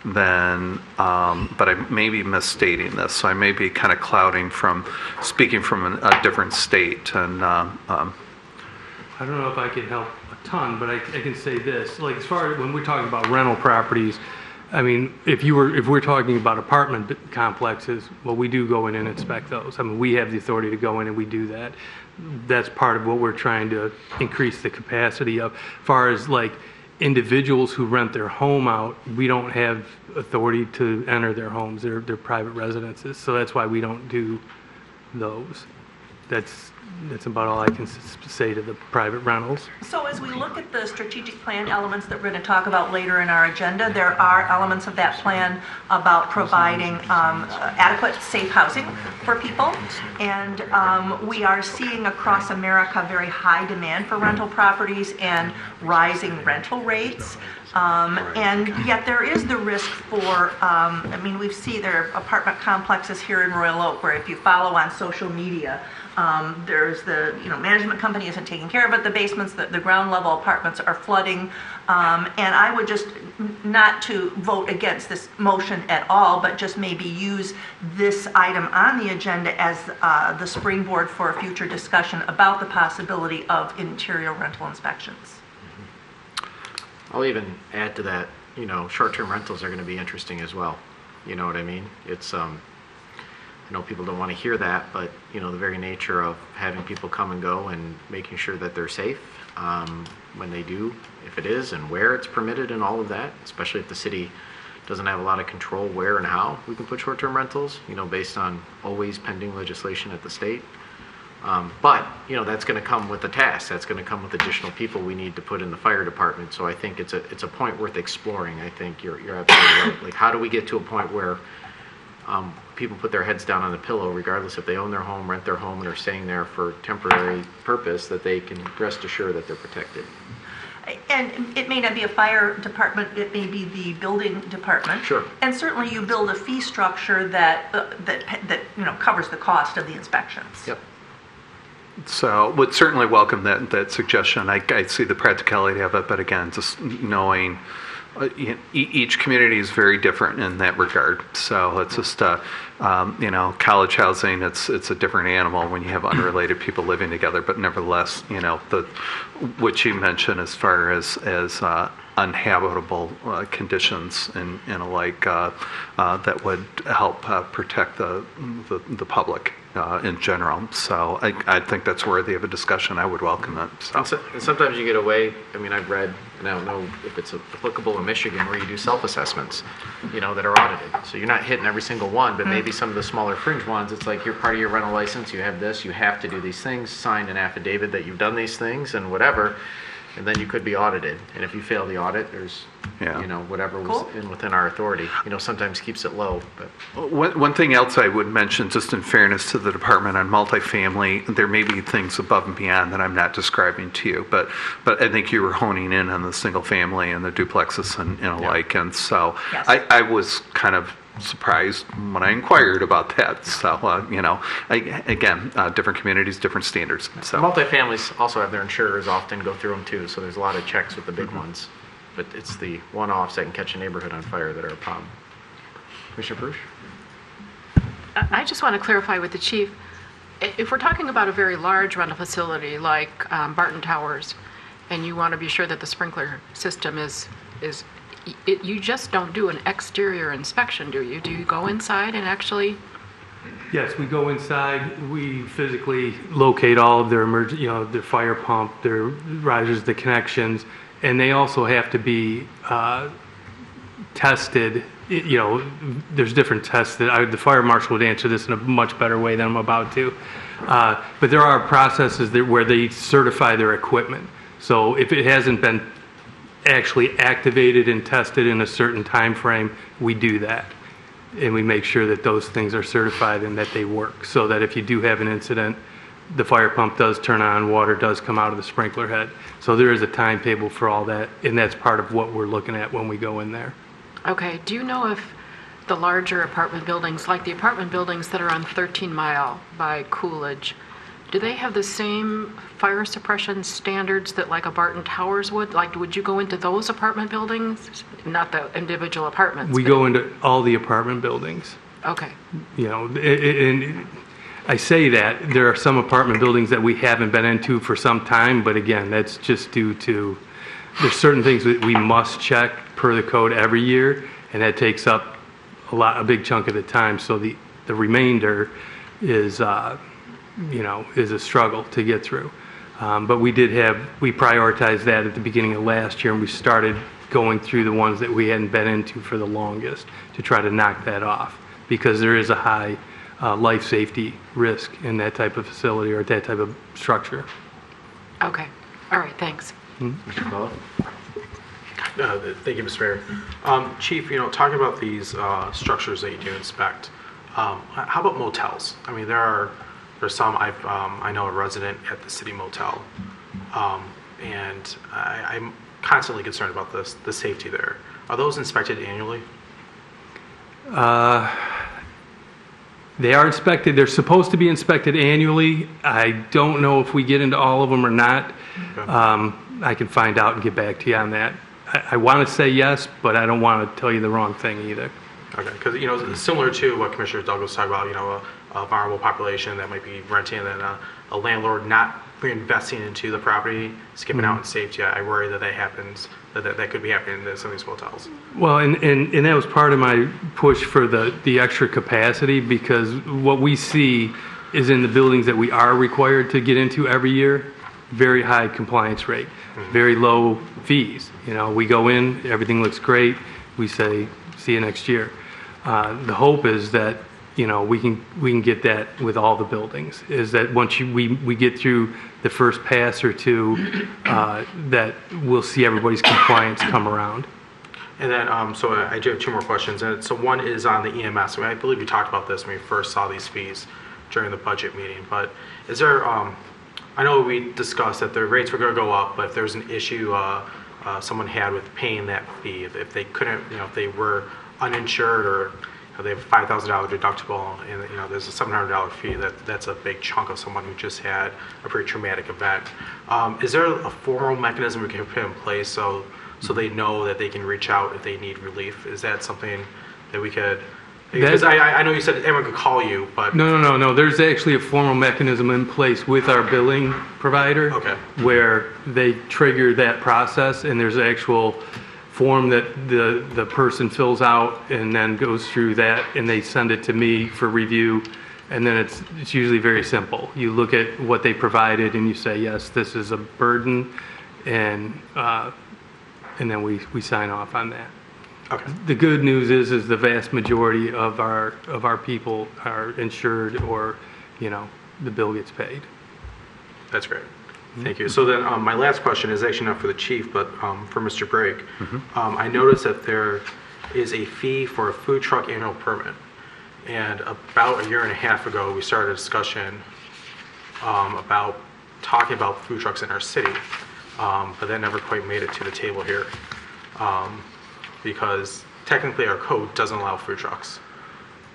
N: than, but I may be misstating this, so I may be kind of speaking from a different state. And
P: I don't know if I can help a ton, but I can say this: like, as far as when we're talking about rental properties, I mean, if we're talking about apartment complexes, well, we do go in and inspect those. I mean, we have the authority to go in and we do that. That's part of what we're trying to increase the capacity of. As far as like individuals who rent their home out, we don't have authority to enter their homes. They're private residences, so that's why we don't do those. that's about all I can say to the private rentals.
M: So as we look at the strategic plan elements that we're going to talk about later in our agenda, there are elements of that plan about providing adequate, safe housing for people. And we are seeing across America very high demand for rental properties and rising rental rates. And yet there is the risk for, we see there are apartment complexes here in Royal Oak where if you follow on social media, there's the management company isn't taking care of it. The basements, the ground level apartments are flooding. And I would just not to vote against this motion at all, but just maybe use this item on the agenda as the springboard for a future discussion about the possibility of interior rental inspections.
B: I'll even add to that, short-term rentals are going to be interesting as well. You know what I mean? It's, I know people don't want to hear that, but, the very nature of having people come and go and making sure that they're safe when they do, if it is, and where it's permitted and all of that, especially if the city doesn't have a lot of control where and how we can put short-term rentals, based on always pending legislation at the state. But that's going to come with a task. That's going to come with additional people we need to put in the fire department. So I think it's a point worth exploring. I think you're absolutely right. Like, how do we get to a point where people put their heads down on the pillow, regardless if they own their home, rent their home, and are staying there for temporary purpose, that they can rest assured that they're protected.
M: And it may not be a fire department, it may be the building department.
B: Sure.
M: And certainly you build a fee structure that covers the cost of the inspections.
B: Yep.
N: So would certainly welcome that suggestion. I see the practicality of it, but again, just knowing each community is very different in that regard. So it's just, college housing, it's a different animal when you have unrelated people living together, but nevertheless, what you mentioned as far as uninhabitable conditions and alike that would help protect the public in general. So I think that's worthy of a discussion. I would welcome it. So.
B: And sometimes you get away. I've read, and I don't know if it's applicable in Michigan, where you do self-assessments, that are audited. So you're not hitting every single one, but maybe some of the smaller fringe ones, it's like you're part of your rental license, you have this, you have to do these things, sign an affidavit that you've done these things and whatever, and then you could be audited. And if you fail the audit, there's, whatever was within our authority, sometimes keeps it low. But
N: one thing else I would mention, just in fairness to the department on multifamily, there may be things above and beyond that I'm not describing to you, but I think you were honing in on the single family and the duplexes and alike, and so yes. I was kind of surprised when I inquired about that. So, again, different communities, different standards. So
B: multifamilies also have their insurers often go through them too, so there's a lot of checks with the big ones. But it's the one-offs that can catch a neighborhood on fire that are a problem. Commissioner Bruce?
I: I just want to clarify with the chief, if we're talking about a very large rental facility like Barton Towers, and you want to be sure that the sprinkler system you just don't do an exterior inspection, do you? Do you go inside and actually?
P: Yes, we go inside. We physically locate all of their their fire pump, their risers, the connections, and they also have to be tested. There's different tests that the fire marshal would answer this in a much better way than I'm about to. But there are processes where they certify their equipment. So if it hasn't been actually activated and tested in a certain time frame, we do that. And we make sure that those things are certified and that they work, so that if you do have an incident, the fire pump does turn on, water does come out of the sprinkler head. So there is a timetable for all that, and that's part of what we're looking at when we go in there.
I: Okay, do you know if the larger apartment buildings, like the apartment buildings that are on 13 Mile by Coolidge, do they have the same fire suppression standards that like a Barton Towers would? Like, would you go into those apartment buildings? Not the individual apartments.
P: We go into all the apartment buildings.
I: Okay.
P: And I say that there are some apartment buildings that we haven't been into for some time, but again, that's just due to, there's certain things that we must check per the code every year, and that takes up a big chunk of the time. So the remainder is is a struggle to get through. But we prioritized that at the beginning of last year, and we started going through the ones that we hadn't been into for the longest to try to knock that off, because there is a high life safety risk in that type of facility or that type of structure.
I: Okay. All right, thanks.
B: Mr. Queller?
C: Thank you, Mr. Mayor. Chief, talking about these structures that you do inspect, how about motels? I mean, there's some, I know a resident at the city motel, and I'm constantly concerned about the safety there. Are those inspected annually?
P: They are inspected. They're supposed to be inspected annually. I don't know if we get into all of them or not.
C: Okay.
P: I can find out and get back to you on that. I want to say yes, but I don't want to tell you the wrong thing either.
C: Okay, because similar to what Commissioner Douglas talked about, a vulnerable population that might be renting, and then a landlord not reinvesting into the property, skipping out in safety. I worry that happens. That could be happening in some of these hotels.
P: Well, and that was part of my push for the extra capacity, because what we see is in the buildings that we are required to get into every year, very high compliance rate, very low fees. We go in, everything looks great, we say, see you next year. The hope is that we can get that with all the buildings, is that once we get through the first pass or two, that we'll see everybody's compliance come around.
C: And then, so I do have two more questions. And so one is on the EMS. I believe we talked about this when we first saw these fees during the budget meeting. But is there, I know we discussed that the rates were going to go up, but if there's an issue someone had with paying that fee, if they couldn't, if they were uninsured or they have a $5,000 deductible, and there's a $700 fee. That's a big chunk of someone who just had a pretty traumatic event. Is there a formal mechanism we can put in place so they know that they can reach out if they need relief? Is that something that we could? Because I know you said everyone could call you, but
P: No. There's actually a formal mechanism in place with our billing provider, where they trigger that process, and there's an actual form that the person fills out and then goes through that, and they send it to me for review, and then it's usually very simple. You look at what they provided and you say, yes, this is a burden, and then we sign off on that.
C: Okay.
P: The good news is the vast majority of our people are insured, or the bill gets paid.
C: That's great. Thank you. So then my last question is actually not for the chief, but for Mr. Brake. I noticed that there is a fee for a food truck annual permit. And about a year and a half ago, we started a discussion about talking about food trucks in our city, but that never quite made it to the table here, because technically our code doesn't allow food trucks.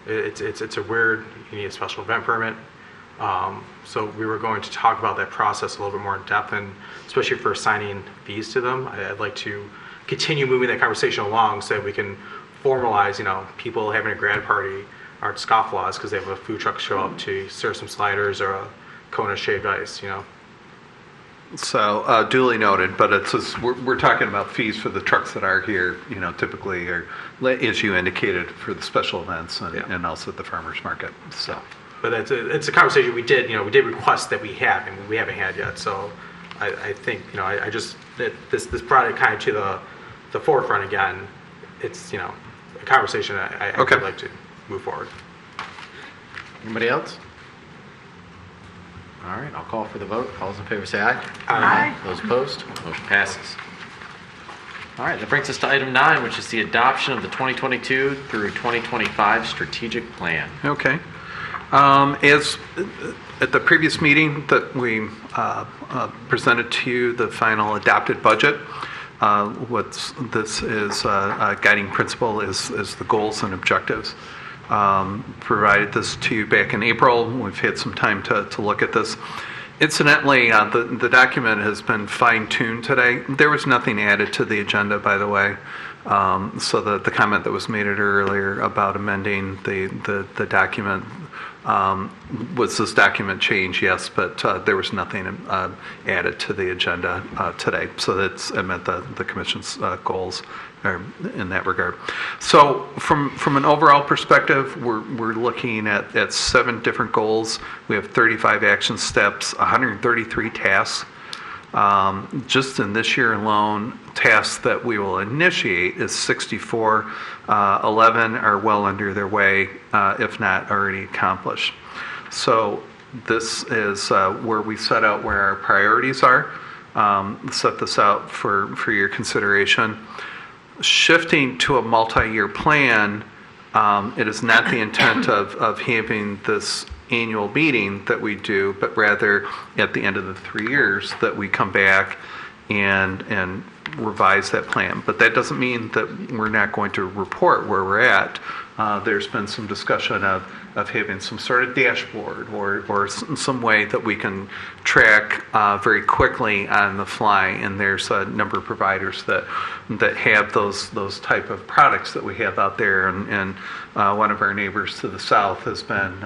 C: It's a weird, you need a special event permit. So we were going to talk about that process a little bit more in depth, and especially for assigning fees to them. I'd like to continue moving that conversation along so that we can formalize, people having a grad party aren't scofflaws because they have a food truck show up to serve some sliders or a cone of shaved ice,
N: So duly noted, but it's just, we're talking about fees for the trucks that are here, typically, or as you indicated, for the special events and also at the farmers market. So.
C: But it's a conversation we did request that we have, and we haven't had yet. So I think, I just, this brought it kind of to the forefront again. It's, a conversation I would like to move forward.
B: Anybody else? All right, I'll call for the vote. All those in favor say aye.
M: Aye.
B: Those opposed, motion passes. All right, that brings us to item 9, which is the adoption of the 2022 through 2025 strategic plan.
N: Okay. As at the previous meeting that we presented to you the final adopted budget, this is guiding principle is the goals and objectives. Provided this to you back in April. We've had some time to look at this. Incidentally, the document has been fine-tuned today. There was nothing added to the agenda, by the way. So the comment that was made earlier about amending the document, was this document change? Yes, but there was nothing added to the agenda today. So that's met the commission's goals in that regard. So from an overall perspective, we're looking at 7 different goals. We have 35 action steps, 133 tasks. Just in this year alone, tasks that we will initiate is 64. 11 are well under their way, if not already accomplished. So this is where we set out where our priorities are. Set this out for your consideration. Shifting to a multi-year plan, it is not the intent of having this annual meeting that we do, but rather at the end of the 3 years that we come back and revise that plan. But that doesn't mean that we're not going to report where we're at. There's been some discussion of having some sort of dashboard or some way that we can track very quickly on the fly. And there's a number of providers that have those type of products that we have out there. And one of our neighbors to the south has been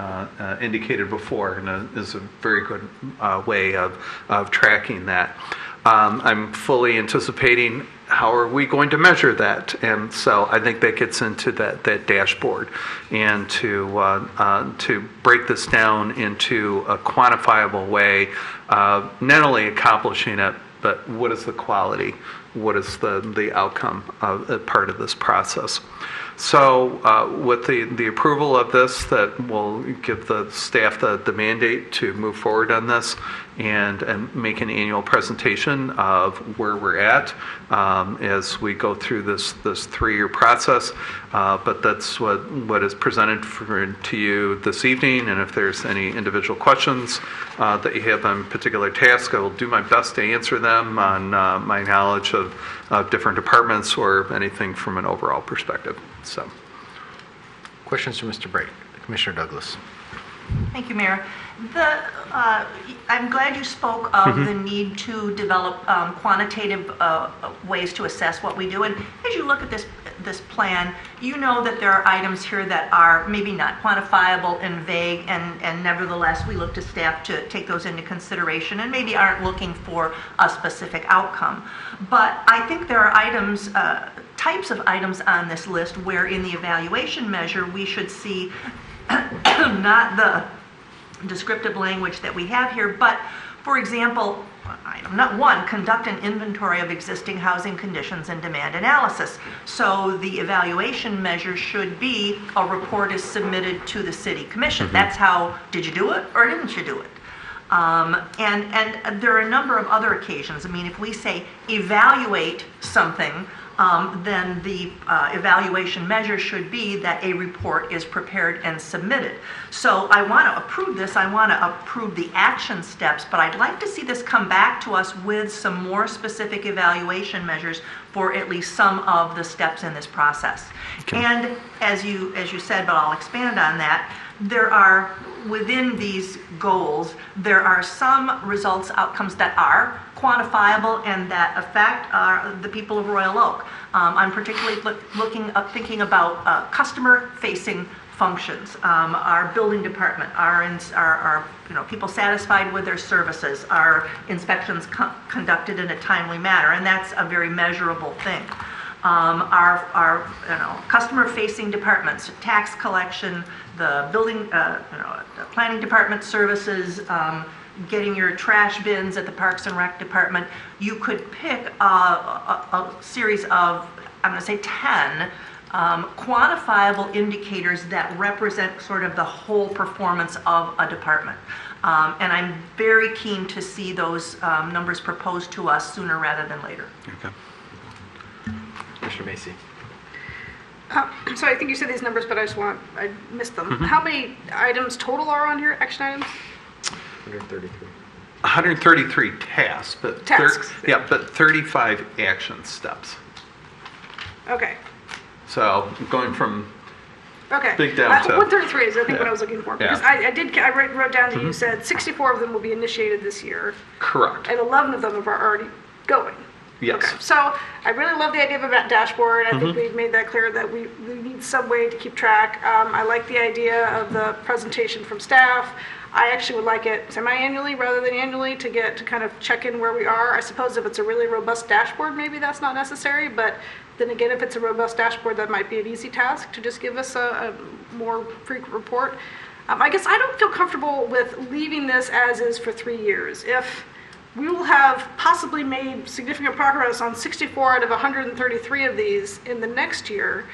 N: indicated before and is a very good way of tracking that. I'm fully anticipating how are we going to measure that, and so I think that gets into that dashboard, and to break this down into a quantifiable way, not only accomplishing it, but what is the quality, what is the outcome of part of this process. So with the approval of this, that will give the staff the mandate to move forward on this and make an annual presentation of where we're at as we go through this 3-year process. But that's what is presented to you this evening. And if there's any individual questions that you have on particular tasks, I will do my best to answer them on my knowledge of different departments or anything from an overall perspective. So,
B: questions for Mr. Brake. Commissioner Douglas.
M: Thank you, Mayor. I'm glad you spoke of the need to develop quantitative ways to assess what we do. And as you look at this plan, you know that there are items here that are maybe not quantifiable and vague, and nevertheless we look to staff to take those into consideration and maybe aren't looking for a specific outcome. But I think there are items, types of items on this list where in the evaluation measure we should see not the descriptive language that we have here, but for example, item not 1, conduct an inventory of existing housing conditions and demand analysis. So the evaluation measure should be a report is submitted to the City Commission. That's how, did you do it or didn't you do it? And there are a number of other occasions. I mean, if we say evaluate something, then the evaluation measure should be that a report is prepared and submitted. So I want to approve this. I want to approve the action steps, but I'd like to see this come back to us with some more specific evaluation measures for at least some of the steps in this process. Okay. And as you said, but I'll expand on that, there are, within these goals, there are some results, outcomes that are quantifiable and that affect the people of Royal Oak. I'm particularly thinking about customer-facing functions, our building department, our people satisfied with their services, our inspections conducted in a timely manner, and that's a very measurable thing. Our customer-facing departments, tax collection, the building, the planning department services, getting your trash bins at the Parks and Rec department. You could pick a series of, I'm going to say 10 quantifiable indicators that represent sort of the whole performance of a department. And I'm very keen to see those numbers proposed to us sooner rather than later.
B: Okay. Mr. Macy.
O: So I think you said these numbers, but I missed them. How many items total are on here, action items?
B: 133.
N: 133 tasks, but
O: tasks.
N: But 35 action steps.
O: Okay.
N: So going from
O: okay.
N: big down to
O: 133 is I think what I was looking for, because I wrote down that you said 64 of them will be initiated this year.
N: Correct.
O: And 11 of them are already going.
N: Yes.
O: Okay. So I really love the idea of a dashboard. I think we've made that clear that we need some way to keep track. I like the idea of the presentation from staff. I actually would like it semi-annually rather than annually to kind of check in where we are. I suppose if it's a really robust dashboard, maybe that's not necessary. But then again, if it's a robust dashboard, that might be an easy task to just give us a more frequent report. I guess I don't feel comfortable with leaving this as is for 3 years. If we will have possibly made significant progress on 64 out of 133 of these in the next year,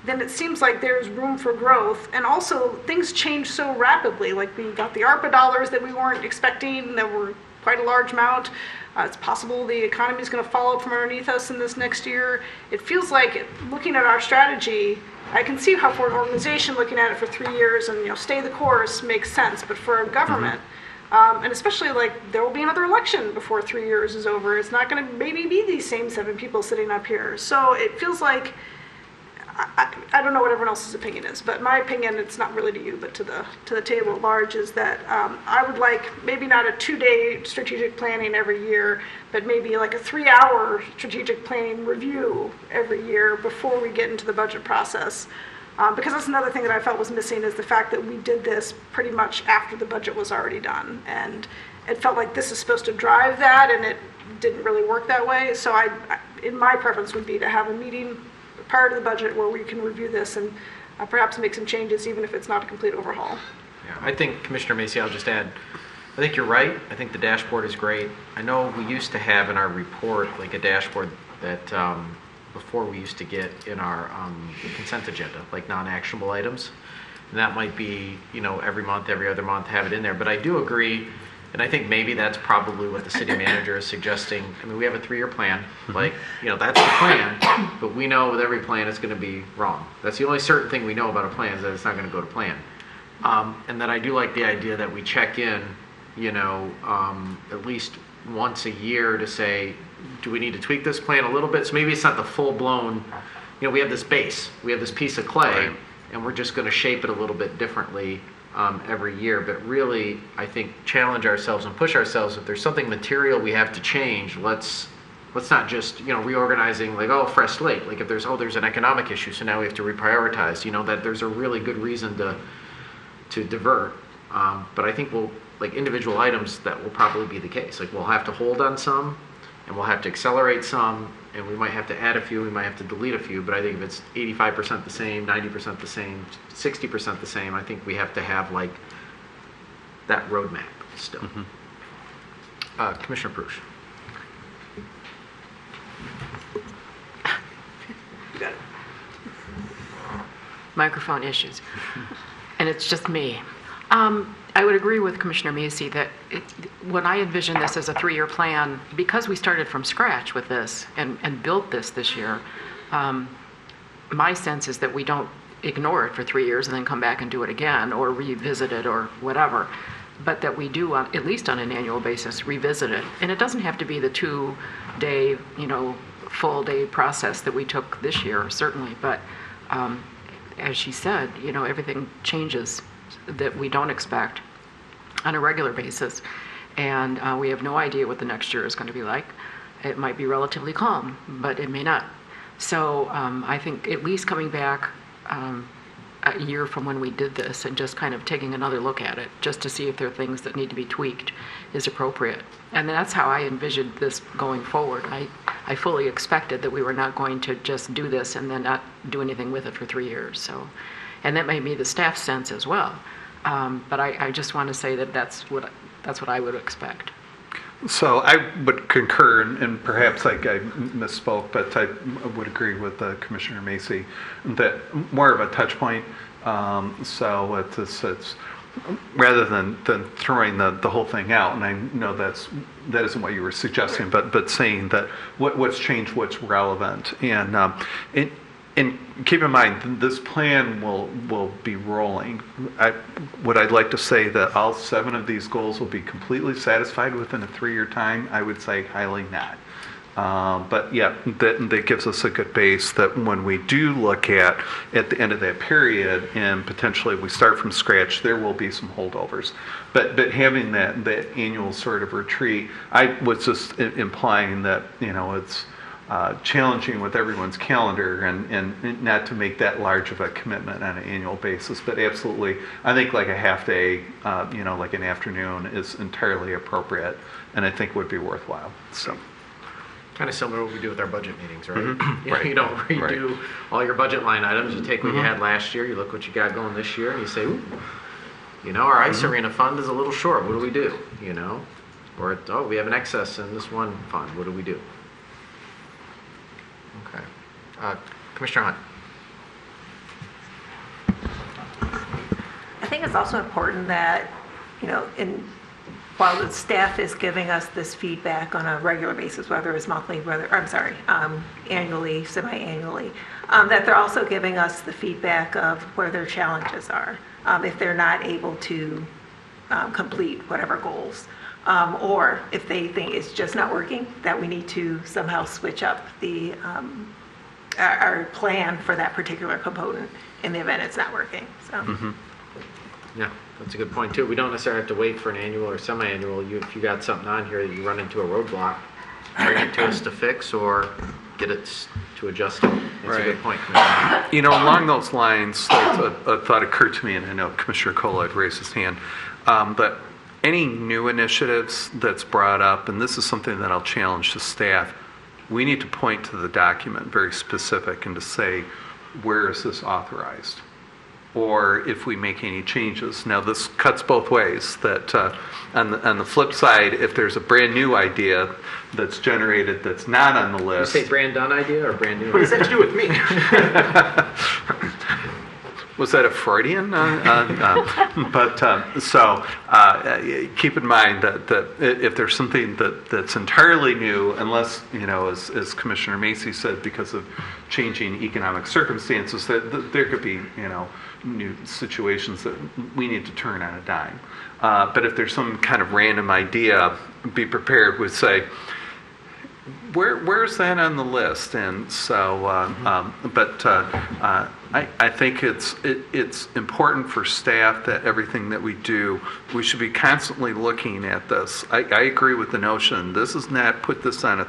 O: then it seems like there's room for growth. And also, things change so rapidly. Like, we got the ARPA dollars that we weren't expecting, that were quite a large amount. It's possible the economy is going to fall out from underneath us in this next year. It feels like, looking at our strategy, I can see how for an organization looking at it for 3 years and stay the course makes sense. But for a government, and especially, like, there will be another election before 3 years is over. It's not going to maybe be these same 7 people sitting up here. So it feels like, I don't know what everyone else's opinion is, but my opinion, it's not really to you, but to the table at large, is that I would like maybe not a 2-day strategic planning every year, but maybe like a 3-hour strategic planning review every year before we get into the budget process. Because that's another thing that I felt was missing, is the fact that we did this pretty much after the budget was already done. And it felt like this is supposed to drive that, and it didn't really work that way. So in my preference would be to have a meeting prior to the budget where we can review this and perhaps make some changes, even if it's not a complete overhaul.
B: Yeah, I think, Commissioner Macy, I'll just add, I think you're right. I think the dashboard is great. I know we used to have in our report like a dashboard that before we used to get in our consent agenda, like non-actionable items. And that might be, every month, every other month, have it in there. But I do agree, and I think maybe that's probably what the city manager is suggesting. I mean, we have a 3-year plan. Like, that's the plan, but we know with every plan it's going to be wrong. That's the only certain thing we know about a plan, is that it's not going to go to plan. And then I do like the idea that we check in, at least once a year to say, do we need to tweak this plan a little bit? So maybe it's not the full-blown, we have this base, we have this piece of clay, and we're just going to shape it a little bit differently every year. But really, I think, challenge ourselves and push ourselves. If there's something material we have to change, let's not just reorganizing like, fresh slate. Like, if there's an economic issue, so now we have to reprioritize. That there's a really good reason to divert. But I think individual items, that will probably be the case. Like, we'll have to hold on some, and we'll have to accelerate some, and we might have to add a few, we might have to delete a few. But I think if it's 85% the same, 90% the same, 60% the same, I think we have to have that roadmap still. Commissioner Prush.
O: You got it.
I: Microphone issues. And it's just me. I would agree with Commissioner Macy that when I envision this as a 3-year plan, because we started from scratch with this and built this year, my sense is that we don't ignore it for 3 years and then come back and do it again or revisit it or whatever, but that we do, at least on an annual basis, revisit it. And it doesn't have to be the 2-day, full-day process that we took this year, certainly, but as she said, everything changes that we don't expect on a regular basis, and we have no idea what the next year is going to be like. It might be relatively calm, but it may not. So I think at least coming back a year from when we did this and just kind of taking another look at it, just to see if there are things that need to be tweaked, is appropriate. And that's how I envisioned this going forward. I fully expected that we were not going to just do this and then not do anything with it for 3 years. So, and that may be the staff's sense as well. But I just want to say that that's what I would expect.
N: So I would concur, and perhaps I misspoke, but I would agree with Commissioner Macy that more of a touch point. So it's rather than throwing the whole thing out, and I know that isn't what you were suggesting, but saying that what's changed, what's relevant, and keep in mind, this plan will be rolling. Would I like to say that all 7 of these goals will be completely satisfied within a 3-year time? I would say highly not. But yeah, that gives us a good base that when we do look at the end of that period and potentially we start from scratch, there will be some holdovers. But having that annual sort of retreat, I was just implying that, it's challenging with everyone's calendar and not to make that large of a commitment on an annual basis. But absolutely, I think like a half day, like an afternoon is entirely appropriate and I think would be worthwhile. So.
B: Kind of similar to what we do with our budget meetings, right?
N: Mm-hmm. Right.
B: You redo all your budget line items, you take what you had last year, you look what you got going this year, and you say, ooh, our ice arena fund is a little short, what do we do, Or, oh, we have an excess in this one fund, what do we do? Okay. Commissioner Hunt.
Q: I think it's also important that, while the staff is giving us this feedback on a regular basis, whether it's monthly, annually, semi-annually, that they're also giving us the feedback of where their challenges are, if they're not able to complete whatever goals. Or if they think it's just not working, that we need to somehow switch up our plan for that particular component in the event it's not working. So.
B: Yeah, that's a good point too. We don't necessarily have to wait for an annual or semi-annual. If you got something on here that you run into a roadblock, bring it to us to fix or get it to adjust it. That's a good point, Commissioner.
N: Along those lines, a thought occurred to me, and I know Commissioner Kola had raised his hand, but any new initiatives that's brought up, and this is something that I'll challenge the staff, we need to point to the document very specific and to say, where is this authorized? Or if we make any changes. Now this cuts both ways, that on the flip side, if there's a brand new idea that's generated that's not on the list.
B: You say brand done idea or brand new?
C: What does that have to do with me?
N: Was that a Freudian? Keep in mind that if there's something that's entirely new, unless, as Commissioner Macy said, because of changing economic circumstances, that there could be, new situations that we need to turn on a dime. But if there's some kind of random idea, be prepared with, say, where's that on the list? And so, I think it's important for staff that everything that we do, we should be constantly looking at this. I agree with the notion. This is not put this on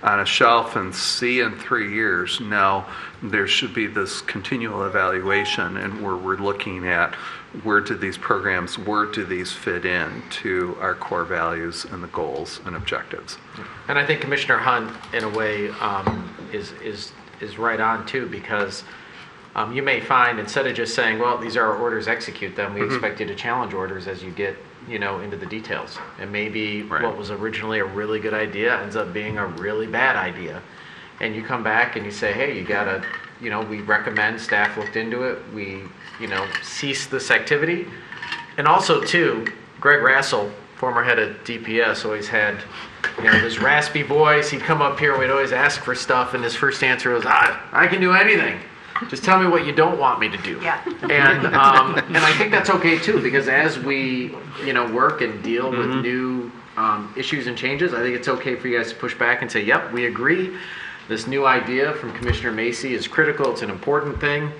N: a shelf and see in 3 years. No, there should be this continual evaluation, and where we're looking at where do these fit in to our core values and the goals and objectives.
B: And I think Commissioner Hunt, in a way, is right on too, because you may find, instead of just saying, well, these are our orders, execute them, we expect you to challenge orders as you get into the details. And maybe what was originally a really good idea ends up being a really bad idea. And you come back and you say, hey, you gotta, we recommend, staff looked into it, we, cease this activity. And also too, Greg Rassel, former head of DPS, always had, this raspy voice. He'd come up here and we'd always ask for stuff, and his first answer was, I can do anything. Just tell me what you don't want me to do.
Q: Yeah.
B: And I think that's okay too, because as we work and deal with new issues and changes, I think it's okay for you guys to push back and say, yep, we agree. This new idea from Commissioner Macy is critical. It's an important thing.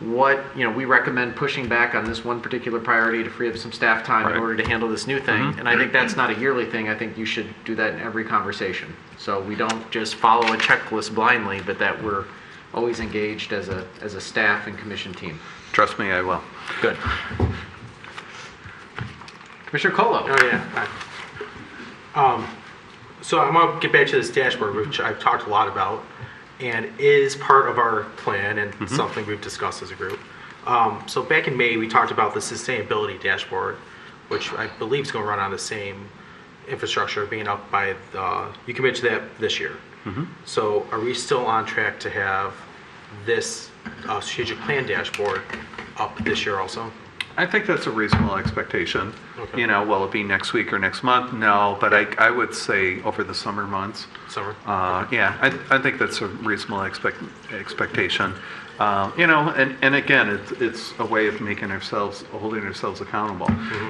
B: We recommend pushing back on this one particular priority to free up some staff time in order to handle this new thing. And I think that's not a yearly thing. I think you should do that in every conversation. So we don't just follow a checklist blindly, but that we're always engaged as a staff and commission team.
N: Trust me, I will.
B: Good. Commissioner Colo.
C: Oh, yeah. So I'm going to get back to this dashboard, which I've talked a lot about, and is part of our plan and something we've discussed as a group. So back in May, we talked about the sustainability dashboard, which I believe is going to run on the same infrastructure being up by you committed to that this year. So are we still on track to have this strategic plan dashboard up this year also?
N: I think that's a reasonable expectation.
C: Okay.
N: Will it be next week or next month? No, but I would say over the summer months.
C: Summer?
N: Yeah, I think that's a reasonable expectation. And again, it's a way of holding ourselves accountable.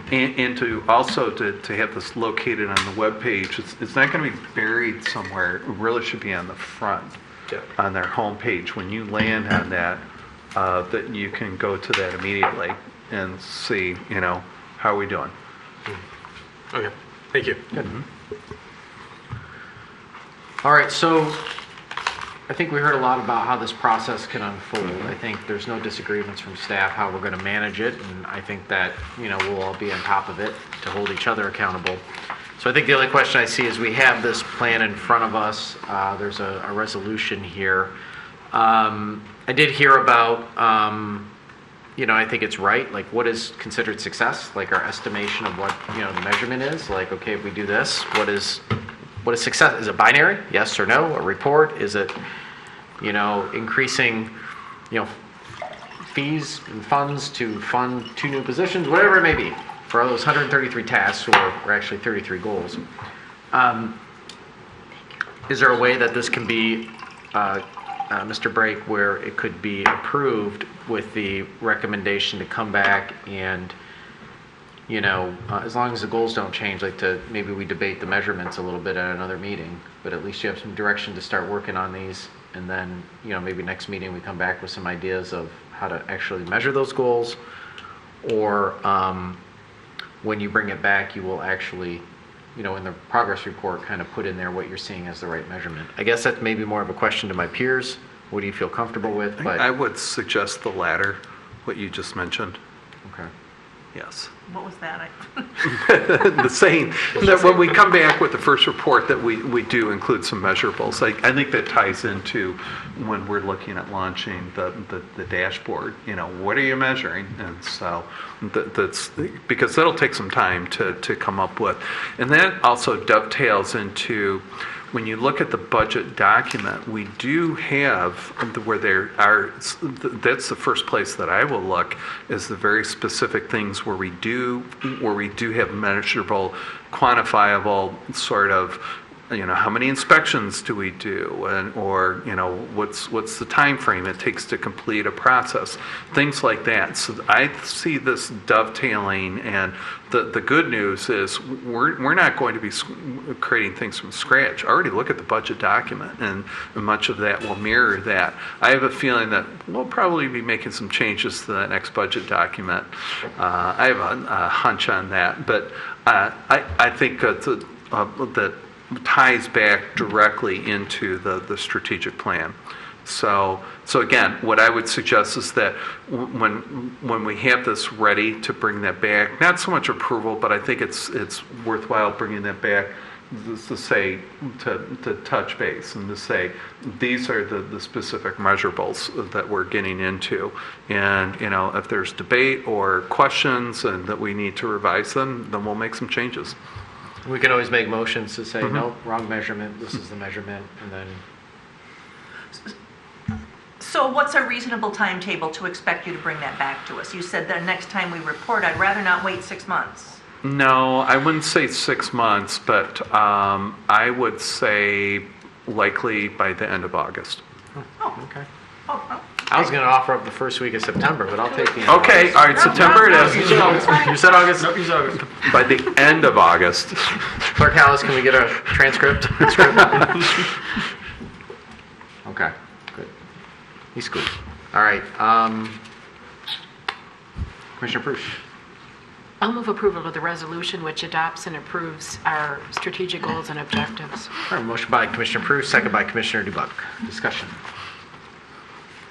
N: And to also to have this located on the web page, it's not going to be buried somewhere. It really should be on the front, on their home page. When you land on that, that you can go to that immediately and see, how are we doing?
C: Okay, thank you.
B: Good. All right, so I think we heard a lot about how this process can unfold. I think there's no disagreements from staff how we're going to manage it, and I think that we'll all be on top of it to hold each other accountable. So I think the only question I see is we have this plan in front of us. There's a resolution here. I did hear about I think it's right. Like, what is considered success? Like our estimation of what, the measurement is. Like, okay, if we do this, what is success? Is it binary? Yes or no? A report? Is it, increasing, fees and funds to fund 2 new positions, whatever it may be, for those 133 tasks or actually 33 goals. Is there a way that this can be, Mr. Brake, where it could be approved with the recommendation to come back and, as long as the goals don't change, maybe we debate the measurements a little bit at another meeting, but at least you have some direction to start working on these, and then, maybe next meeting we come back with some ideas of how to actually measure those goals, or when you bring it back, you will actually, in the progress report, kind of put in there what you're seeing as the right measurement. I guess that's maybe more of a question to my peers. What do you feel comfortable with? But
N: I would suggest the latter, what you just mentioned.
B: Okay.
N: Yes.
M: What was that?
N: The saying that when we come back with the first report that we do include some measurables. I think that ties into when we're looking at launching the dashboard. What are you measuring? And so that's because that'll take some time to come up with. And that also dovetails into when you look at the budget document, we do have where there are, that's the first place that I will look, is the very specific things where we do have measurable, quantifiable sort of, how many inspections do we do, or what's the time frame it takes to complete a process, things like that. So I see this dovetailing, and the good news is we're not going to be creating things from scratch. Already look at the budget document, and much of that will mirror that. I have a feeling that we'll probably be making some changes to that next budget document. I have a hunch on that, but I think that ties back directly into the strategic plan. So again, what I would suggest is that when we have this ready to bring that back, not so much approval, but I think it's worthwhile bringing that back to say, to touch base and to say, these are the specific measurables that we're getting into. And, if there's debate or questions and that we need to revise them, then we'll make some changes.
B: We can always make motions to say, no, wrong measurement, this is the measurement, and then...
M: So what's a reasonable timetable to expect you to bring that back to us? You said that next time we report, I'd rather not wait 6 months.
N: No, I wouldn't say 6 months, but I would say likely by the end of August.
B: Oh, okay. I was going to offer up the first week of September, but I'll take the end.
N: Okay, all right, September it is.
B: You said August?
N: Nope, you said August. By the end of August.
B: Clerk Hallis, can we get a transcript? Okay, good. He's good. All right. Commissioner Prush.
I: I'll move approval of the resolution which adopts and approves our strategic goals and objectives.
B: All right, motion by Commissioner Prush, second by Commissioner DuBuck. Discussion.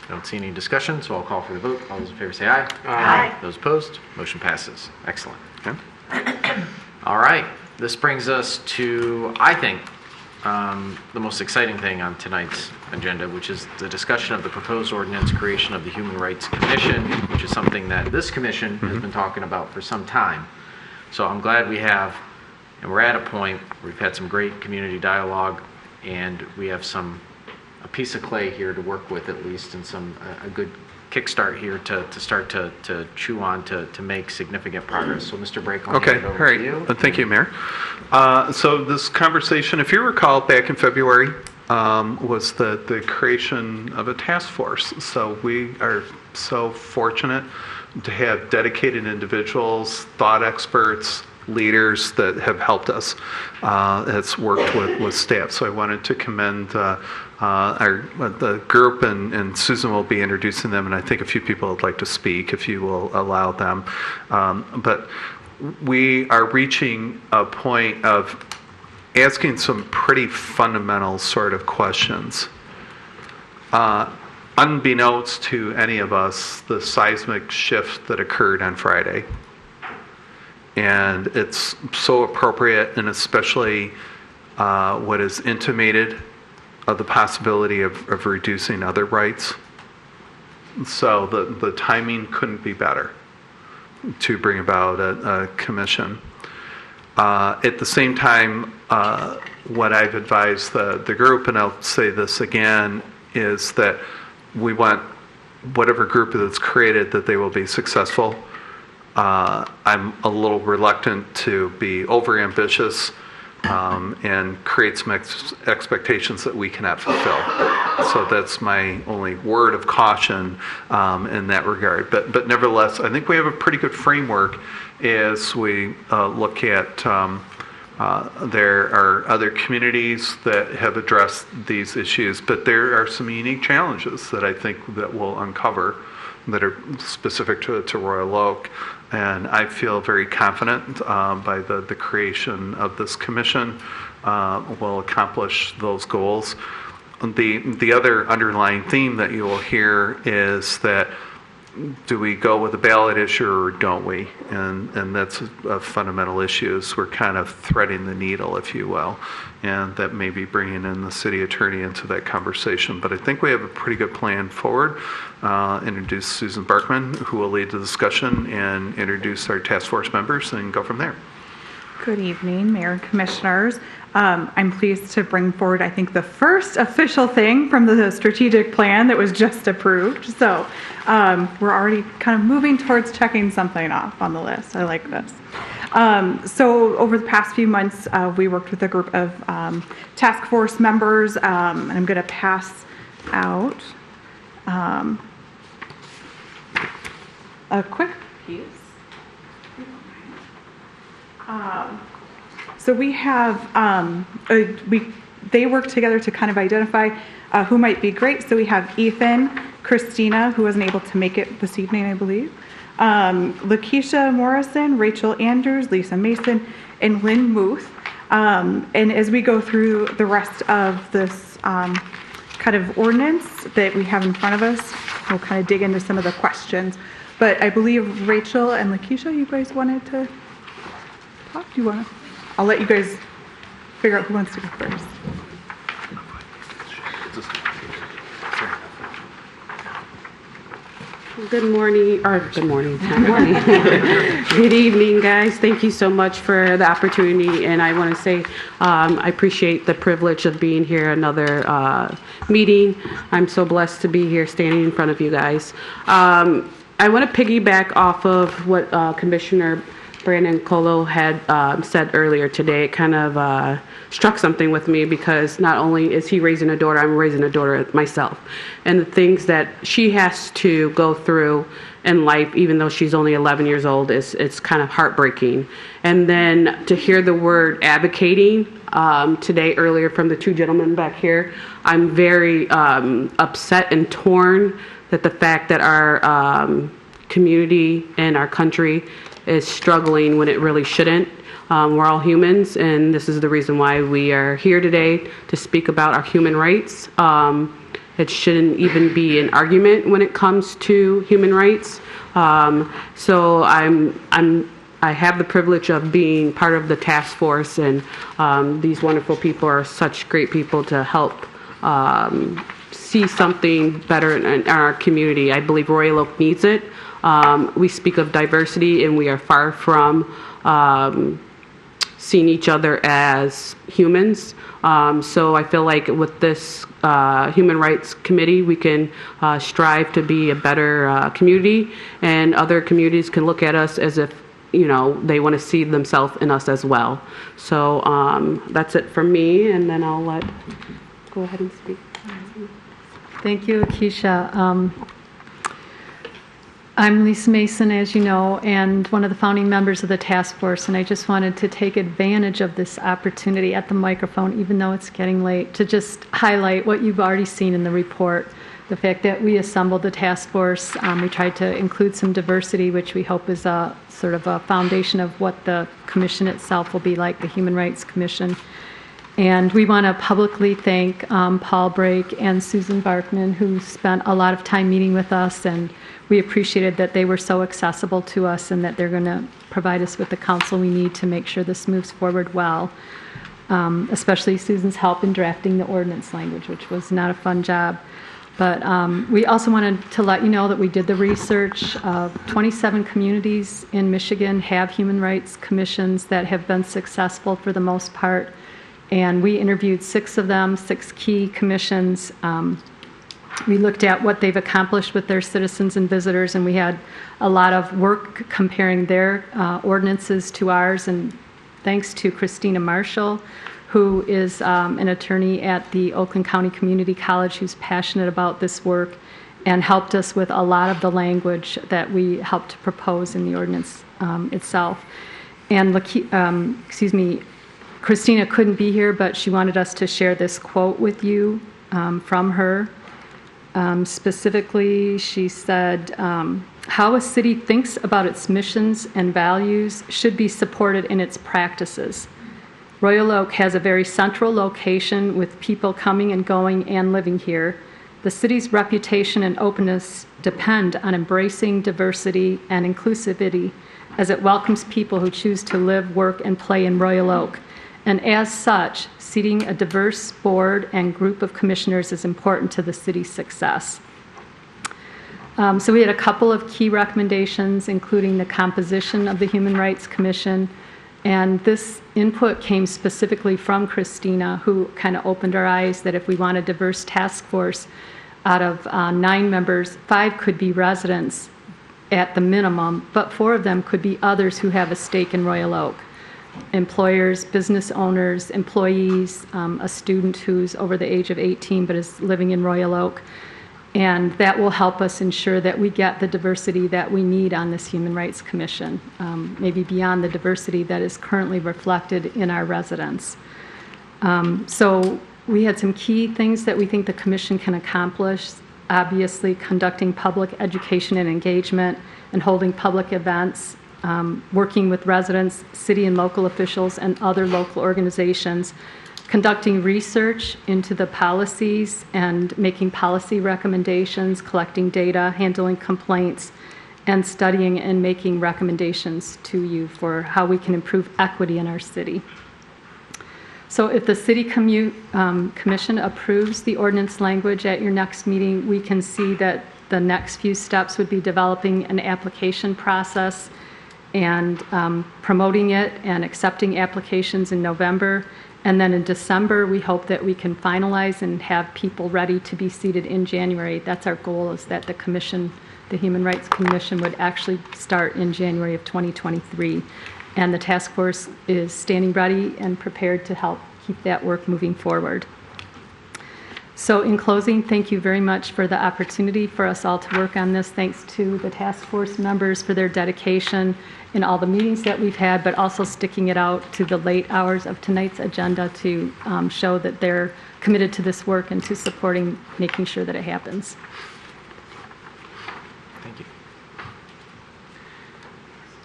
B: I don't see any discussion, so I'll call for the vote. All those in favor say aye.
M: Aye.
B: Those opposed, motion passes. Excellent. Okay. All right, this brings us to, I think, the most exciting thing on tonight's agenda, which is the discussion of the proposed ordinance creation of the Human Rights Commission, which is something that this commission has been talking about for some time. So I'm glad we have, and we're at a point where we've had some great community dialogue, and we have a piece of clay here to work with at least, and a good kickstart here to start to chew on to make significant progress. So Mr. Brake, I'll hand it over to you.
N: Thank you, Mayor. So this conversation, if you recall, back in February, was the creation of a task force. So we are so fortunate to have dedicated individuals, thought experts, leaders that have helped us. That's worked with staff. So I wanted to commend the group, and Susan will be introducing them, and I think a few people would like to speak if you will allow them. But we are reaching a point of asking some pretty fundamental sort of questions. Unbeknownst to any of us, the seismic shift that occurred on Friday. And it's so appropriate, and especially what is intimated of the possibility of reducing other rights. So the timing couldn't be better to bring about a commission. At the same time, what I've advised the group, and I'll say this again, is that we want whatever group that's created, that they will be successful. I'm a little reluctant to be overambitious and create some expectations that we cannot fulfill. So that's my only word of caution in that regard. But nevertheless, I think we have a pretty good framework as we look at there are other communities that have addressed these issues, but there are some unique challenges that I think that we'll uncover that are specific to Royal Oak. And I feel very confident by the creation of this commission will accomplish those goals. The other underlying theme that you will hear is that do we go with a ballot issue or don't we? And that's a fundamental issue, is we're kind of threading the needle, if you will, and that may be bringing in the city attorney into that conversation. But I think we have a pretty good plan forward. Introduce Susan Barkman, who will lead the discussion, and introduce our task force members, and go from there.
R: Good evening, Mayor and Commissioners. I'm pleased to bring forward, I think, the first official thing from the strategic plan that was just approved. So we're already kind of moving towards checking something off on the list. I like this. So over the past few months, we worked with a group of task force members, and I'm going to pass out a quick piece. So we have, they work together to kind of identify who might be great. So we have Ethan, Christina, who wasn't able to make it this evening, I believe, Lakeisha Morrison, Rachel Andrews, Lisa Mason, and Lynn Muth. And as we go through the rest of this kind of ordinance that we have in front of us, we'll kind of dig into some of the questions. But I believe Rachel and Lakeisha, you guys wanted to talk? Do you want to? I'll let you guys figure out who wants to go first.
S: Good morning. Good evening, guys. Thank you so much for the opportunity. And I want to say I appreciate the privilege of being here, another meeting. I'm so blessed to be here standing in front of you guys. I want to piggyback off of what Commissioner Brandon Colo had said earlier today. It kind of struck something with me, because not only is he raising a daughter, I'm raising a daughter myself. And the things that she has to go through in life, even though she's only 11 years old, it's kind of heartbreaking. And then to hear the word advocating today earlier from the two gentlemen back here, I'm very upset and torn that the fact that our community and our country is struggling when it really shouldn't. We're all humans, and this is the reason why we are here today, to speak about our human rights. It shouldn't even be an argument when it comes to human rights. So I have the privilege of being part of the task force, and these wonderful people are such great people to help see something better in our community. I believe Royal Oak needs it. We speak of diversity, and we are far from seeing each other as humans. So I feel like with this Human Rights Committee, we can strive to be a better community, and other communities can look at us as if, you know, they want to see themselves in us as well. So that's it from me, and then I'll go ahead and speak.
T: Thank you, Keisha. I'm Lisa Mason, as you know, and one of the founding members of the task force, and I just wanted to take advantage of this opportunity at the microphone, even though it's getting late, to just highlight what you've already seen in the report. The fact that we assembled the task force, we tried to include some diversity, which we hope is a sort of a foundation of what the commission itself will be like, the Human Rights Commission. And we want to publicly thank Paul Brake and Susan Barkman, who spent a lot of time meeting with us, and we appreciated that they were so accessible to us and that they're going to provide us with the counsel we need to make sure this moves forward well, especially Susan's help in drafting the ordinance language, which was not a fun job. But we also wanted to let you know that we did the research. 27 communities in Michigan have human rights commissions that have been successful for the most part. And we interviewed 6 of them, 6 key commissions. We looked at what they've accomplished with their citizens and visitors, and we had a lot of work comparing their ordinances to ours. And thanks to Christina Marshall, who is an attorney at the Oakland County Community College, who's passionate about this work and helped us with a lot of the language that we helped to propose in the ordinance itself. And Christina couldn't be here, but she wanted us to share this quote with you from her. Specifically, she said, how a city thinks about its missions and values should be supported in its practices. Royal Oak has a very central location with people coming and going and living here. The city's reputation and openness depend on embracing diversity and inclusivity as it welcomes people who choose to live, work, and play in Royal Oak. And as such, seating a diverse board and group of commissioners is important to the city's success. So we had a couple of key recommendations, including the composition of the Human Rights Commission. And this input came specifically from Christina, who kind of opened our eyes that if we want a diverse task force, out of 9 members, 5 could be residents at the minimum, but 4 of them could be others who have a stake in Royal Oak. Employers, business owners, employees, a student who's over the age of 18 but is living in Royal Oak. And that will help us ensure that we get the diversity that we need on this Human Rights Commission, maybe beyond the diversity that is currently reflected in our residents. So we had some key things that we think the commission can accomplish. Obviously, conducting public education and engagement and holding public events, working with residents, city and local officials, and other local organizations, conducting research into the policies and making policy recommendations, collecting data, handling complaints, and studying and making recommendations to you for how we can improve equity in our city. So if the City Commission approves the ordinance language at your next meeting, we can see that the next few steps would be developing an application process and promoting it and accepting applications in November. And then in December, we hope that we can finalize and have people ready to be seated in January. That's our goal, is that the commission, the Human Rights Commission, would actually start in January of 2023. And the task force is standing ready and prepared to help keep that work moving forward. So in closing, thank you very much for the opportunity for us all to work on this. Thanks to the task force members for their dedication in all the meetings that we've had, but also sticking it out to the late hours of tonight's agenda to show that they're committed to this work and to supporting making sure that it happens.
B: Thank you.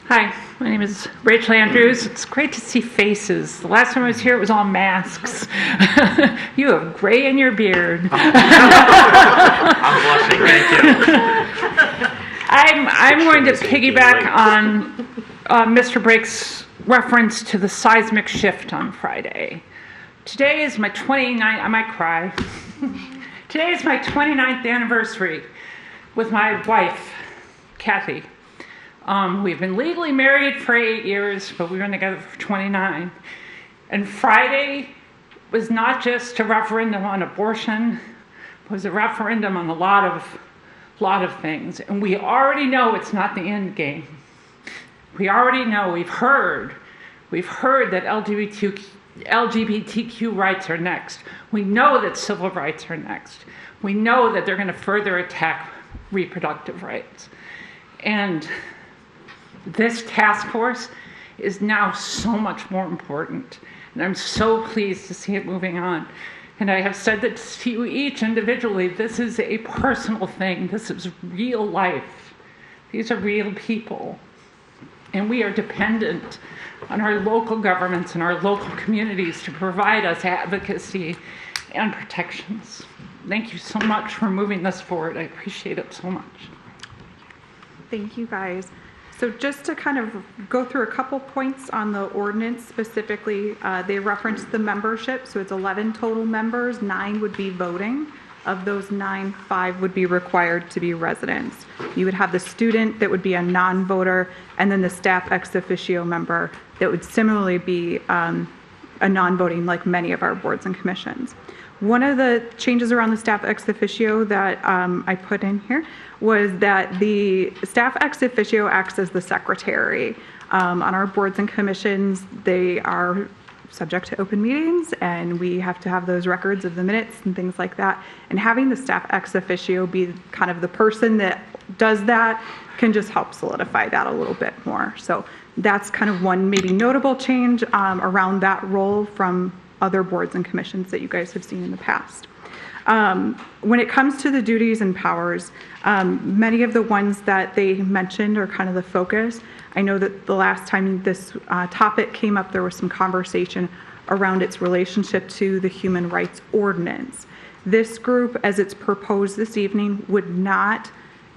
U: Hi, my name is Rachel Andrews. It's great to see faces. The last time I was here, it was all masks. You have gray in your beard.
B: I'm blushing, thank you.
U: I'm going to piggyback on Mr. Brake's reference to the seismic shift on Friday. Today is my 29th, I might cry. Today is my 29th anniversary with my wife, Kathy. We've been legally married for 8 years, but we've been together for 29. And Friday was not just a referendum on abortion, it was a referendum on a lot of things. And we already know it's not the end game. We already know, we've heard that LGBTQ rights are next. We know that civil rights are next. We know that they're going to further attack reproductive rights. And this task force is now so much more important. And I'm so pleased to see it moving on. And I have said that to you each individually, this is a personal thing. This is real life. These are real people. And we are dependent on our local governments and our local communities to provide us advocacy and protections. Thank you so much for moving this forward. I appreciate it so much.
R: Thank you, guys. So just to kind of go through a couple points on the ordinance specifically, they referenced the membership. So it's 11 total members, 9 would be voting. Of those 9, 5 would be required to be residents. You would have the student that would be a non-voter, and then the staff ex officio member that would similarly be a non-voting, like many of our boards and commissions. One of the changes around the staff ex officio that I put in here was that the staff ex officio acts as the secretary. On our boards and commissions, they are subject to open meetings, and we have to have those records of the minutes and things like that. And having the staff ex officio be kind of the person that does that can just help solidify that a little bit more. So that's kind of one maybe notable change around that role from other boards and commissions that you guys have seen in the past. When it comes to the duties and powers, many of the ones that they mentioned are kind of the focus. I know that the last time this topic came up, there was some conversation around its relationship to the Human Rights Ordinance. This group, as it's proposed this evening, would not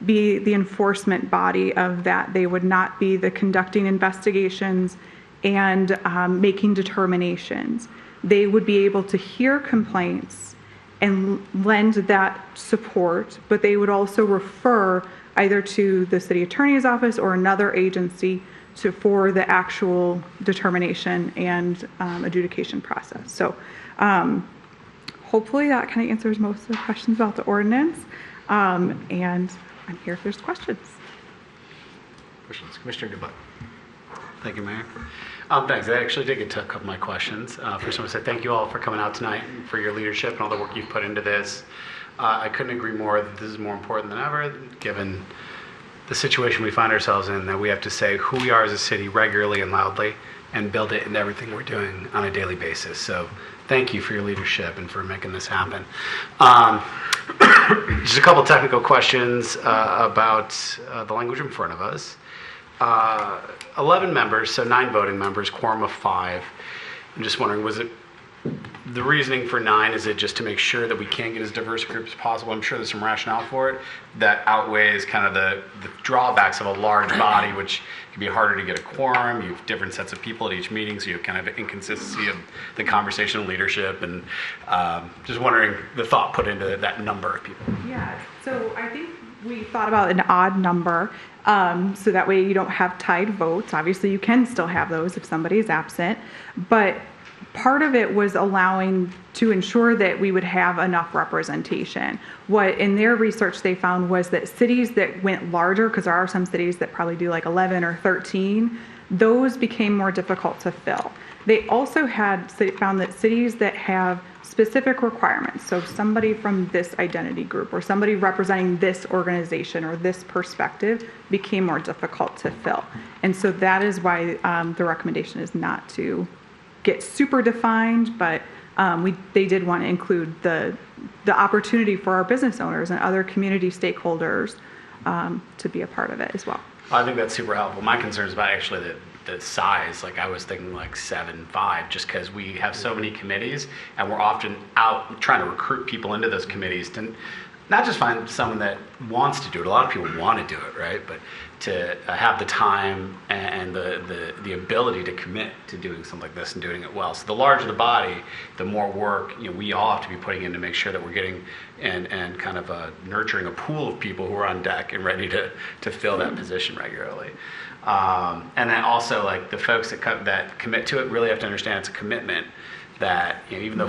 R: be the enforcement body of that. They would not be the conducting investigations and making determinations. They would be able to hear complaints and lend that support, but they would also refer either to the city attorney's office or another agency for the actual determination and adjudication process. So hopefully that kind of answers most of the questions about the ordinance. And I'm here if there's questions.
B: Questions? Commissioner Goodbutt.
J: Thank you, Mayor. Thanks. I actually did get to a couple of my questions. First, I want to say thank you all for coming out tonight and for your leadership and all the work you've put into this. I couldn't agree more that this is more important than ever, given the situation we find ourselves in, that we have to say who we are as a city regularly and loudly and build it in everything we're doing on a daily basis. So thank you for your leadership and for making this happen. Just a couple technical questions about the language in front of us. 11 members, so 9 voting members, quorum of 5. I'm just wondering, was it the reasoning for 9? Is it just to make sure that we can get as diverse a group as possible? I'm sure there's some rationale for it that outweighs kind of the drawbacks of a large body, which can be harder to get a quorum. You have different sets of people at each meeting, so you have kind of inconsistency of the conversation and leadership. And just wondering the thought put into that number of people.
R: Yeah, so I think we thought about an odd number, so that way you don't have tied votes. Obviously, you can still have those if somebody is absent, but part of it was allowing to ensure that we would have enough representation. What in their research they found was that cities that went larger, because there are some cities that probably do like 11 or 13, those became more difficult to fill. They also found that cities that have specific requirements, so somebody from this identity group or somebody representing this organization or this perspective, became more difficult to fill. And so that is why the recommendation is not to get super defined, but they did want to include the opportunity for our business owners and other community stakeholders to be a part of it as well.
J: I think that's super helpful. My concern is about actually the size. Like I was thinking like 7, 5, just because we have so many committees and we're often out trying to recruit people into those committees to not just find someone that wants to do it. A lot of people want to do it, right? But to have the time and the ability to commit to doing something like this and doing it well. So the larger the body, the more work we all have to be putting in to make sure that we're getting and kind of nurturing a pool of people who are on deck and ready to fill that position regularly. And then also like the folks that commit to it really have to understand it's a commitment. That even though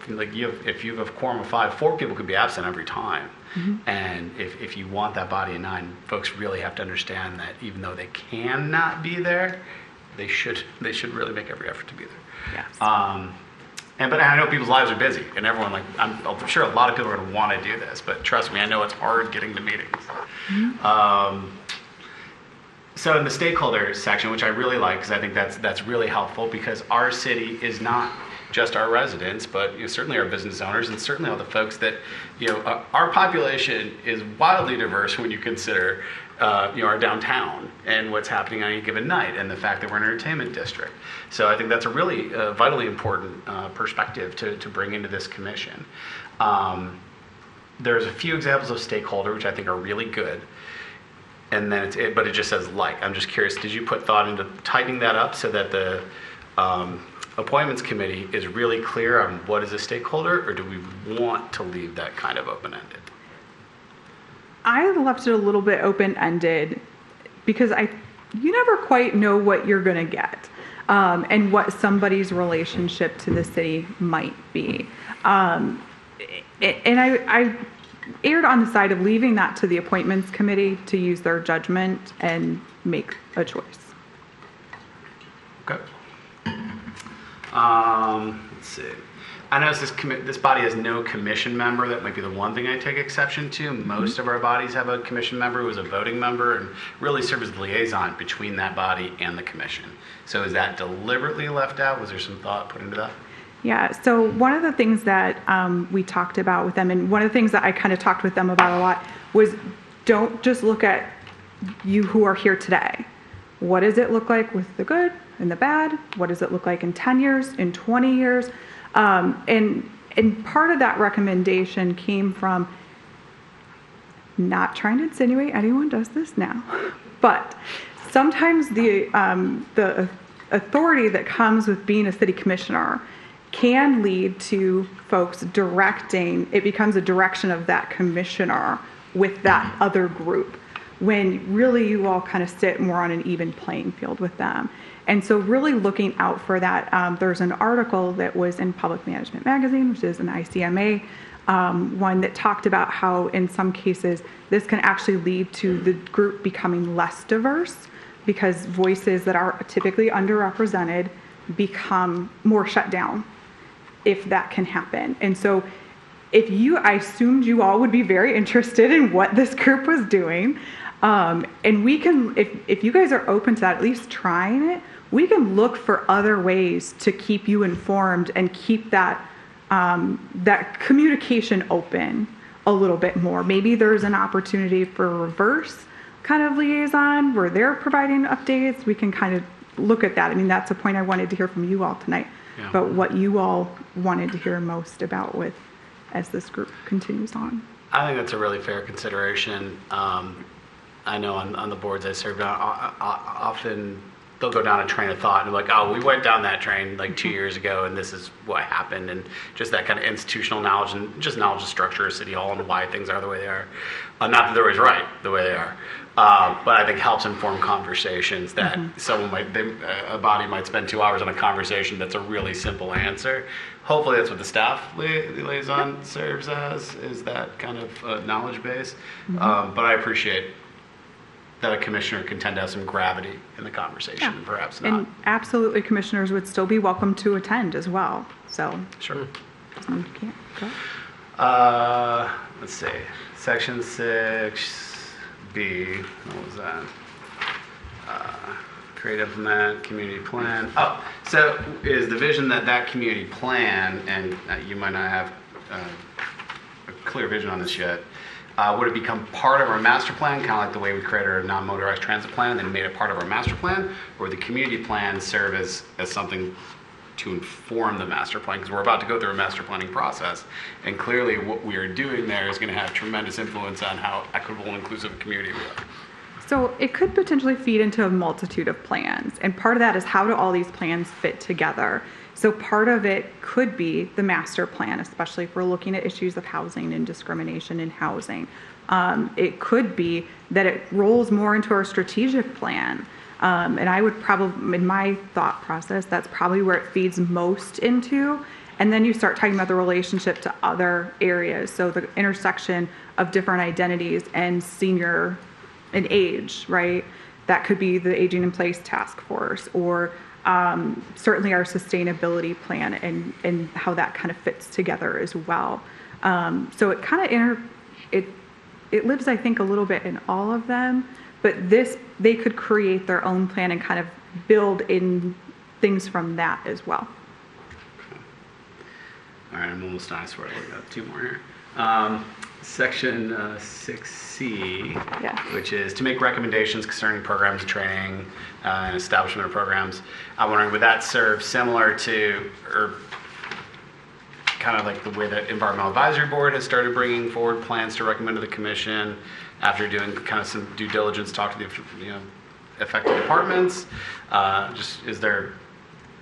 J: if you have a quorum of 5, 4 people could be absent every time. Mm-hmm. And if you want that body of 9, folks really have to understand that even though they cannot be there, they should really make every effort to be there.
R: Yes.
J: But I know people's lives are busy, and everyone I'm sure a lot of people are going to want to do this, but trust me, I know it's hard getting to meetings. Mm-hmm. So in the stakeholders section, which I really like, because I think that's really helpful, because our city is not just our residents, but certainly our business owners and certainly all the folks that, our population is wildly diverse when you consider, our downtown and what's happening on any given night and the fact that we're an entertainment district. So I think that's a really vitally important perspective to bring into this commission. There's a few examples of stakeholder, which I think are really good. And then but it just says like. I'm just curious, did you put thought into tightening that up so that the appointments committee is really clear on what is a stakeholder, or do we want to leave that kind of open-ended?
R: I left it a little bit open-ended because you never quite know what you're going to get and what somebody's relationship to the city might be. And I erred on the side of leaving that to the appointments committee to use their judgment and make a choice.
J: Okay. Let's see. I notice this body has no commission member. That might be the one thing I take exception to. Most of our bodies have a commission member who is a voting member and really serves as the liaison between that body and the commission. So is that deliberately left out? Was there some thought put into that?
R: Yeah, so one of the things that we talked about with them, and one of the things that I kind of talked with them about a lot, was don't just look at you who are here today. What does it look like with the good and the bad? What does it look like in 10 years, in 20 years? And part of that recommendation came from, not trying to insinuate anyone does this now, but sometimes the authority that comes with being a city commissioner can lead to folks directing, it becomes a direction of that commissioner with that other group, when really you all kind of sit more on an even playing field with them. And so really looking out for that, there's an article that was in Public Management Magazine, which is an ICMA, one that talked about how in some cases this can actually lead to the group becoming less diverse because voices that are typically underrepresented become more shut down, if that can happen. And so I assumed you all would be very interested in what this group was doing. And we can, if you guys are open to that, at least trying it, we can look for other ways to keep you informed and keep that that communication open a little bit more. Maybe there's an opportunity for a reverse kind of liaison where they're providing updates. We can kind of look at that. I mean, that's a point I wanted to hear from you all tonight,
J: Yeah.
R: but what you all wanted to hear most about as this group continues on.
J: I think that's a really fair consideration. I know on the boards I served on, often they'll go down a train of thought and be like, oh, we went down that train like 2 years ago and this is what happened, and just that kind of institutional knowledge and just knowledge of structure of City Hall and why things are the way they are. Not that they're always right the way they are, but I think helps inform conversations that a body might spend 2 hours on a conversation that's a really simple answer. Hopefully that's what the staff liaison serves as, is that kind of knowledge base. But I appreciate that a commissioner can tend to have some gravity in the conversation, and perhaps not.
R: And absolutely, commissioners would still be welcome to attend as well. So
J: sure.
R: You can't go.
J: Let's see. Section 6B. What was that? Create, implement, community plan. Oh, so is the vision that community plan, and you might not have a clear vision on this yet, would it become part of our master plan, kind of like the way we created our non-motorized transit plan and made it part of our master plan? Or would the community plan serve as something to inform the master plan? Because we're about to go through a master planning process, and clearly what we are doing there is going to have tremendous influence on how equitable and inclusive a community we are.
R: So it could potentially feed into a multitude of plans. And part of that is, how do all these plans fit together? So part of it could be the master plan, especially if we're looking at issues of housing and discrimination in housing. It could be that it rolls more into our strategic plan. And I would probably, in my thought process, that's probably where it feeds most into. And then you start talking about the relationship to other areas. So the intersection of different identities and senior and age, right? That could be the Aging in Place Task Force, or certainly our sustainability plan and how that kind of fits together as well. So it kind of it lives, I think, a little bit in all of them, but they could create their own plan and kind of build in things from that as well.
J: All right, I'm almost done. I swear I've got 2 more here. Section 6C, which is to make recommendations concerning programs and training and establishment of programs. I'm wondering, would that serve similar to, or kind of like the way that Environmental Advisory Board has started bringing forward plans to recommend to the commission after doing kind of some due diligence, talk to the affected departments? Just is there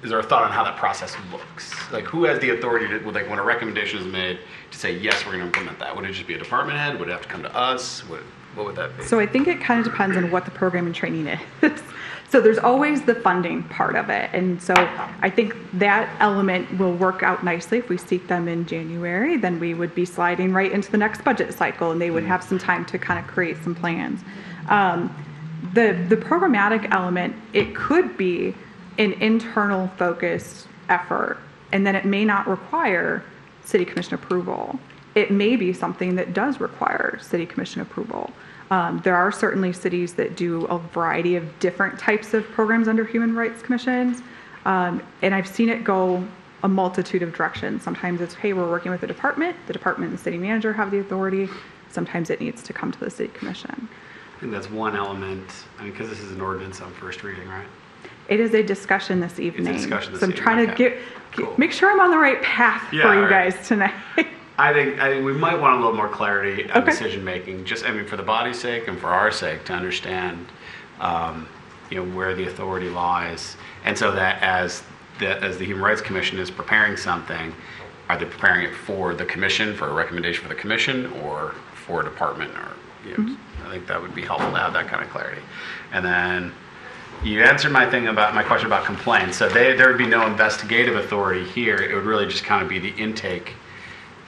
J: is there a thought on how that process looks? Like, who has the authority to, like, when a recommendation is made, to say, yes, we're going to implement that? Would it just be a department head? Would it have to come to us? What would that be?
R: So I think it kind of depends on what the program and training is. So there's always the funding part of it. And so I think that element will work out nicely. If we seek them in January, then we would be sliding right into the next budget cycle, and they would have some time to kind of create some plans. The programmatic element, it could be an internal focused effort, and then it may not require city commission approval. It may be something that does require city commission approval. There are certainly cities that do a variety of different types of programs under human rights commissions, and I've seen it go a multitude of directions. Sometimes it's, hey, we're working with the department and the city manager have the authority. Sometimes it needs to come to the city commission.
J: I think that's one element, I mean, because this is an ordinance on first reading, right?
R: It is a discussion this evening.
J: It's a discussion this
R: so I'm
J: evening,
R: trying
J: okay.
R: to make sure I'm on the right path
J: Yeah,
R: for you
J: all right.
R: guys tonight.
J: I think we might want a little more clarity on decision making. Just, I mean, for the body's sake and for our sake, to understand, where the authority lies, and so that as the Human Rights Commission is preparing something, are they preparing it for the commission, for a recommendation for the commission, or for a department? Or I think that would be helpful to have that kind of clarity. And then you answered my question about complaints. So there would be no investigative authority here. It would really just kind of be the intake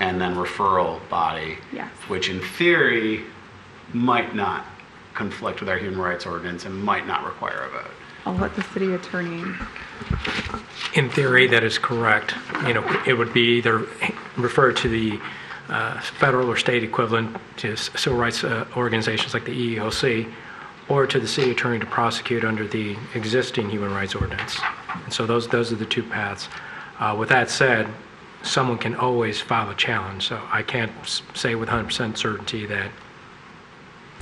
J: and then referral body,
R: yes.
J: Which in theory might not conflict with our human rights ordinance and might not require a vote.
R: I'll let the city attorney.
A: In theory, that is correct. It would be either referred to the federal or state equivalent to civil rights organizations like the EEOC, or to the city attorney to prosecute under the existing human rights ordinance. And so those are the two paths. With that said, someone can always file a challenge. So I can't say with 100% certainty that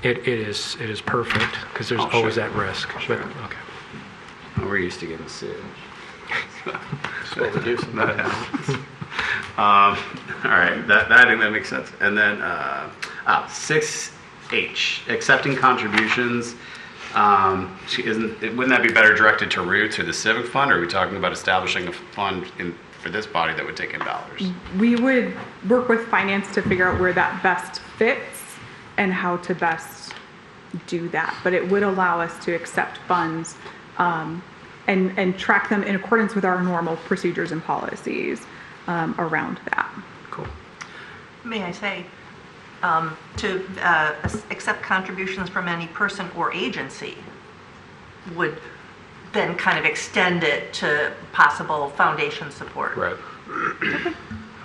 A: it is perfect, because there's always that risk.
J: Sure.
A: But, okay.
J: Well, we're used to getting sued.
B: That's what we do sometimes.
J: All right, I think that makes sense. And then 6H, accepting contributions. Wouldn't that be better directed to Roots or the Civic Fund, or are we talking about establishing a fund for this body that would take in dollars?
R: We would work with finance to figure out where that best fits and how to best do that. But it would allow us to accept funds and track them in accordance with our normal procedures and policies around that.
J: Cool.
M: May I say, to accept contributions from any person or agency would then kind of extend it to possible foundation support.
J: Right.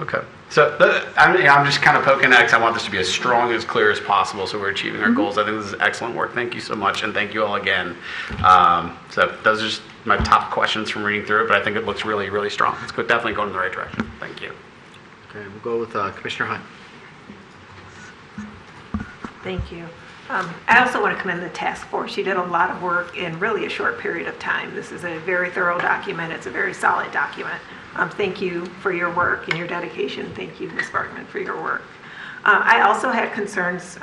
J: Okay. So I'm just kind of poking at, because I want this to be as strong, as clear as possible, so we're achieving our goals. I think this is excellent work. Thank you so much, and thank you all again. So those are just my top questions from reading through it, but I think it looks really, really strong. It's definitely going in the right direction. Thank you.
B: Okay, we'll go with Commissioner Hunt.
Q: Thank you. I also want to commend the task force. You did a lot of work in really a short period of time. This is a very thorough document. It's a very solid document. Thank you for your work and your dedication. Thank you, Ms. Bartman, for your work. I also had concerns,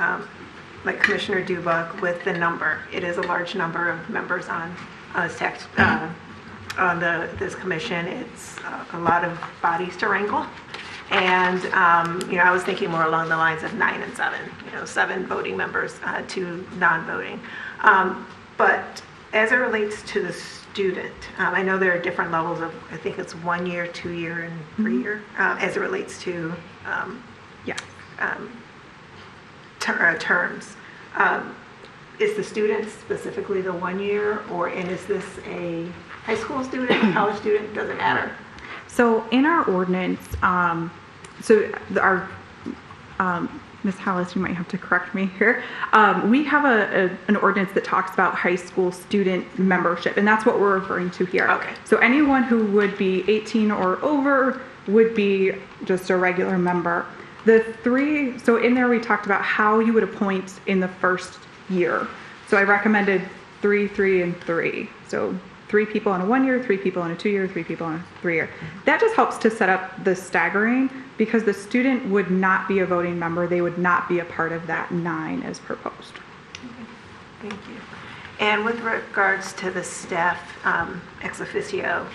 Q: like Commissioner Dubuck, with the number. It is a large number of members on this commission. It's a lot of bodies to wrangle. And, I was thinking more along the lines of 9 and 7, 7 voting members, 2 non-voting. But as it relates to the student, I know there are different levels of, I think it's 1 year, 2 year, and 3 year, as it relates to terms. Is the student specifically the 1 year, and is this a high school student, college student? Doesn't matter.
R: So in our ordinance, Ms. Hollis, you might have to correct me here. We have an ordinance that talks about high school student membership, and that's what we're referring to here.
Q: Okay.
R: So anyone who would be 18 or over would be just a regular member. So in there we talked about how you would appoint in the first year. So I recommended 3, 3, and 3. So 3 people in a 1 year, 3 people in a 2 year, 3 people in a 3 year. That just helps to set up the staggering, because the student would not be a voting member. They would not be a part of that 9 as proposed.
Q: Thank you. And with regards to the staff ex officio,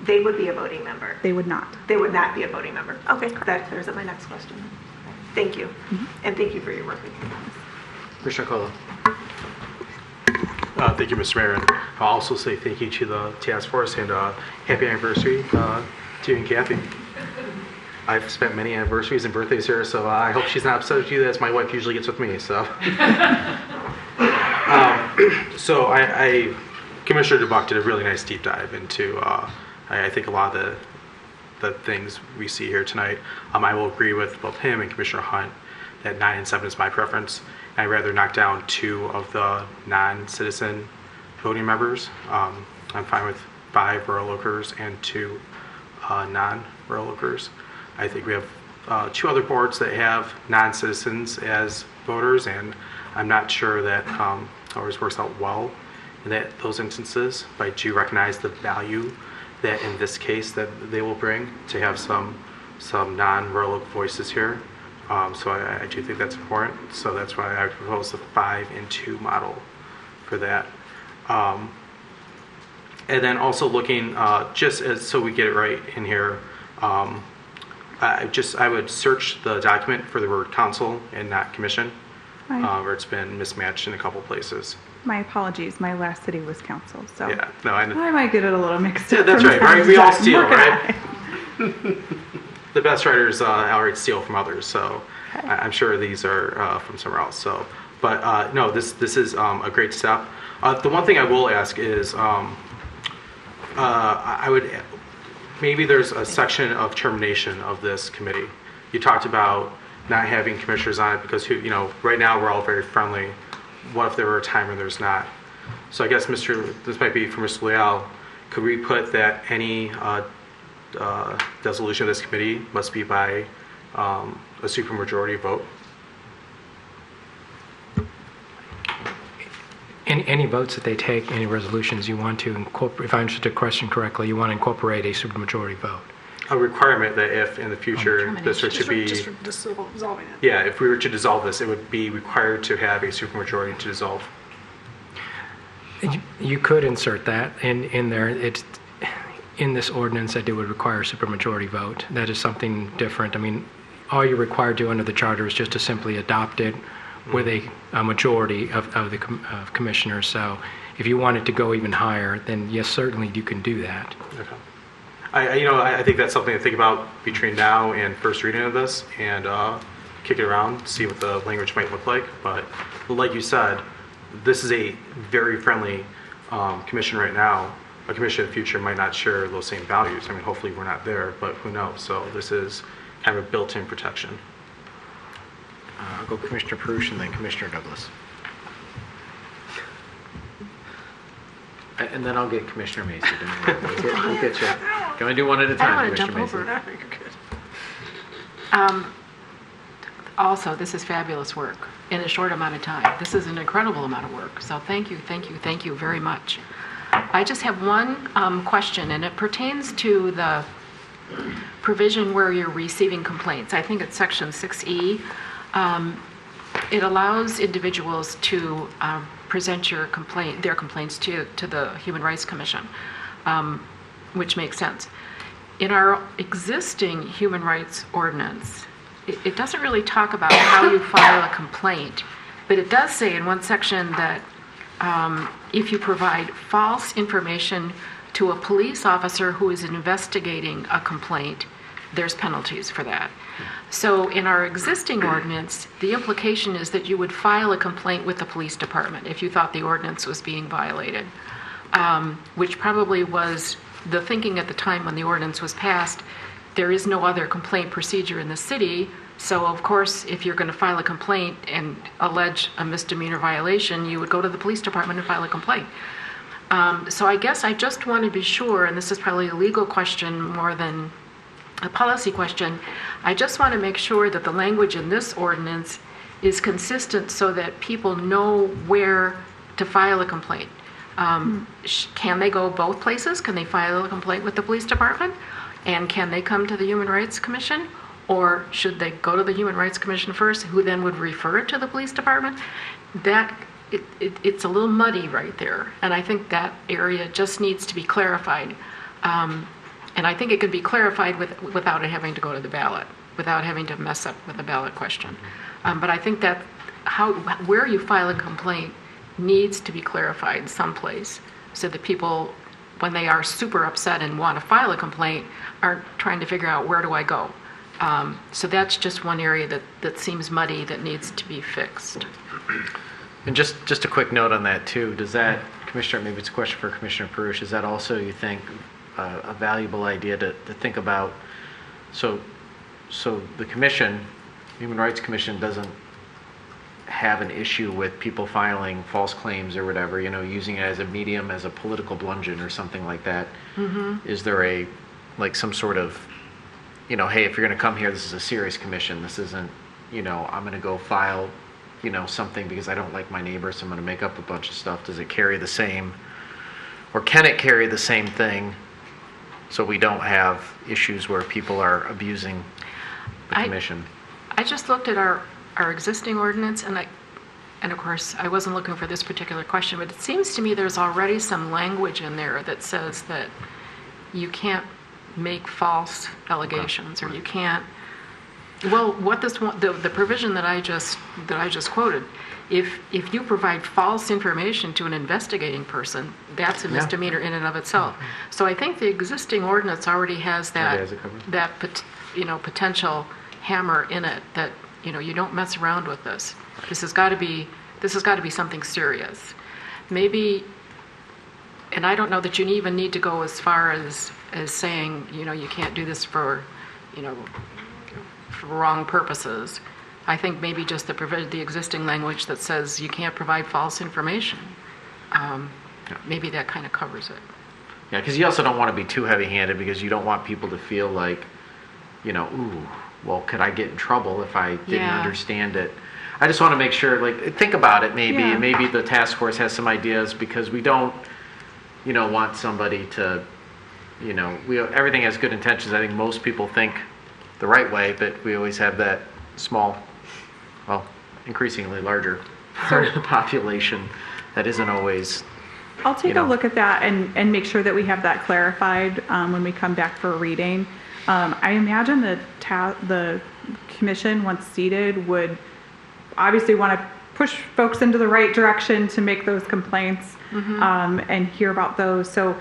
Q: they would be a voting member.
R: They would not.
Q: They would not be a voting member. Okay, that clears up my next question. Thank you. And thank you for your work.
B: Commissioner Colo.
C: Thank you, Mr. Mayor. And I'll also say thank you to the task force and happy anniversary to you and Kathy. I've spent many anniversaries and birthdays here, so I hope she's not upset with you as my wife usually gets with me. So, Commissioner DeBuck did a really nice deep dive into, I think, a lot of the things we see here tonight. I will agree with both him and Commissioner Hunt that 9 and 7 is my preference. I'd rather knock down 2 of the non-citizen voting members. I'm fine with 5 rural workers and 2 non-rural workers. I think we have 2 other boards that have non-citizens as voters, and I'm not sure that ours works out well in those instances, but I do recognize the value that in this case that they will bring to have some non-rural voices here. So I do think that's important. So that's why I propose the 5 and 2 model for that. And then also looking, just as so we get it right in here, I would search the document for the word council and not commission, where it's been mismatched in a couple places.
R: My apologies. My last city was council, so
C: yeah, no, I
R: might get it a little mixed up.
C: Yeah, that's right. Right, we all steal, right? The best writers outright steal from others, so okay. I'm sure these are from somewhere else. So, but no, this is a great step. The one thing I will ask is, I would maybe there's a section of termination of this committee. You talked about not having commissioners on it because right now we're all very friendly. What if there were a time when there's not? So I guess this might be for Mr. Leal. Could we put that any dissolution of this committee must be by a supermajority vote?
A: Any votes that they take, any resolutions you want to incorporate, if I understood the question correctly, you want to incorporate a supermajority vote?
C: A requirement that if in the future this should be
O: just dissolving it.
C: Yeah, if we were to dissolve this, it would be required to have a supermajority to dissolve.
A: You could insert that in there. It's in this ordinance that it would require a supermajority vote. That is something different. I mean, all you're required to under the charter is just to simply adopt it with a majority of the commissioners. So if you wanted to go even higher, then yes, certainly you can do that.
C: Okay. I think that's something to think about between now and first reading of this, and kick it around, see what the language might look like. But like you said, this is a very friendly commission right now. A commission in the future might not share those same values. I mean, hopefully we're not there, but who knows? So this is kind of a built-in protection.
B: I'll go Commissioner Perush and then Commissioner Douglas. And then I'll get Commissioner Macy. We'll get you. Can I do one at a time, Commissioner Macy?
I: Also, this is fabulous work in a short amount of time. This is an incredible amount of work. So thank you very much. I just have one question, and it pertains to the provision where you're receiving complaints. I think it's section 6E. It allows individuals to present their complaints to the Human Rights Commission, which makes sense. In our existing human rights ordinance, it doesn't really talk about how you file a complaint, but it does say in one section that if you provide false information to a police officer who is investigating a complaint, there's penalties for that. So in our existing ordinance, the implication is that you would file a complaint with the police department if you thought the ordinance was being violated, which probably was the thinking at the time when the ordinance was passed. There is no other complaint procedure in the city, so of course if you're going to file a complaint and allege a misdemeanor violation, you would go to the police department and file a complaint. So I guess I just want to be sure, and this is probably a legal question more than a policy question, I just want to make sure that the language in this ordinance is consistent so that people know where to file a complaint. Can they go both places? Can they file a complaint with the police department? And can they come to the Human Rights Commission? Or should they go to the Human Rights Commission first, who then would refer it to the police department? It's a little muddy right there. And I think that area just needs to be clarified. And I think it could be clarified without it having to go to the ballot, without having to mess up with a ballot question. But I think that where you file a complaint needs to be clarified someplace so that people, when they are super upset and want to file a complaint, aren't trying to figure out where do I go. So that's just one area that seems muddy that needs to be fixed.
B: And just a quick note on that too, does that, Commissioner, maybe it's a question for Commissioner Perush, is that also, you think, a valuable idea to think about? So the commission, Human Rights Commission, doesn't have an issue with people filing false claims or whatever, using it as a medium, as a political bludgeon or something like that.
I: Mm-hmm.
B: Is there some sort of, hey, if you're going to come here, this is a serious commission. This isn't, I'm going to go file, something because I don't like my neighbor, so I'm going to make up a bunch of stuff. Does it carry the same, or can it carry the same thing, so we don't have issues where people are abusing the commission?
I: I just looked at our existing ordinance, and of course, I wasn't looking for this particular question, but it seems to me there's already some language in there that says that you can't make false allegations, or you can't. Well, what this one, the provision that I just quoted, if you provide false information to an investigating person, that's a misdemeanor in and of itself. So I think the existing ordinance already has that potential hammer in it that you don't mess around with this. This has got to be something serious. Maybe, and I don't know that you even need to go as far as saying you can't do this for wrong purposes. I think maybe just the existing language that says you can't provide false information. Maybe that kind of covers it.
B: Yeah, because you also don't want to be too heavy-handed, because you don't want people to feel like, ooh, well, could I get in trouble if I didn't understand it? I just want to make sure, think about it maybe, and maybe the task force has some ideas, because we don't, want somebody to, everything has good intentions. I think most people think the right way, but we always have that small, increasingly larger part of the population that isn't always.
R: I'll take a look at that and make sure that we have that clarified when we come back for reading. I imagine the commission, once seated, would obviously want to push folks into the right direction to make those complaints and hear about those. So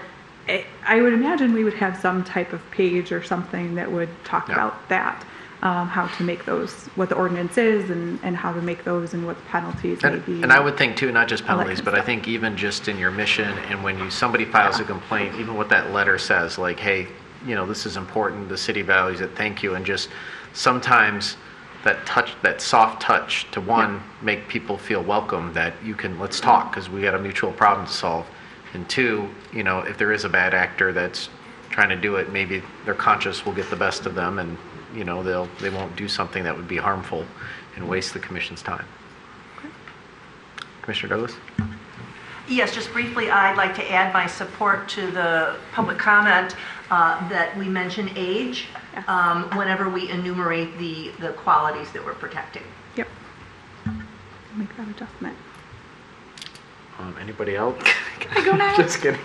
R: I would imagine we would have some type of page or something that would talk about that, how to make those, what the ordinance is, and how to make those, and what the penalties may be.
B: And I would think too, not just penalties, but I think even just in your mission, and when somebody files a complaint, even what that letter says, like, hey, this is important, the city values it, thank you, and just sometimes that soft touch to make people feel welcome, that let's talk, because we got a mutual problem to solve. And two, if there is a bad actor that's trying to do it, maybe their conscience will get the best of them, and they won't do something that would be harmful and waste the commission's time. Okay. Commissioner Douglas?
M: Yes, just briefly, I'd like to add my support to the public comment that we mention age whenever we enumerate the qualities that we're protecting.
R: Yep. Make that adjustment.
B: Anybody else?
O: Can I go now?
B: Just kidding.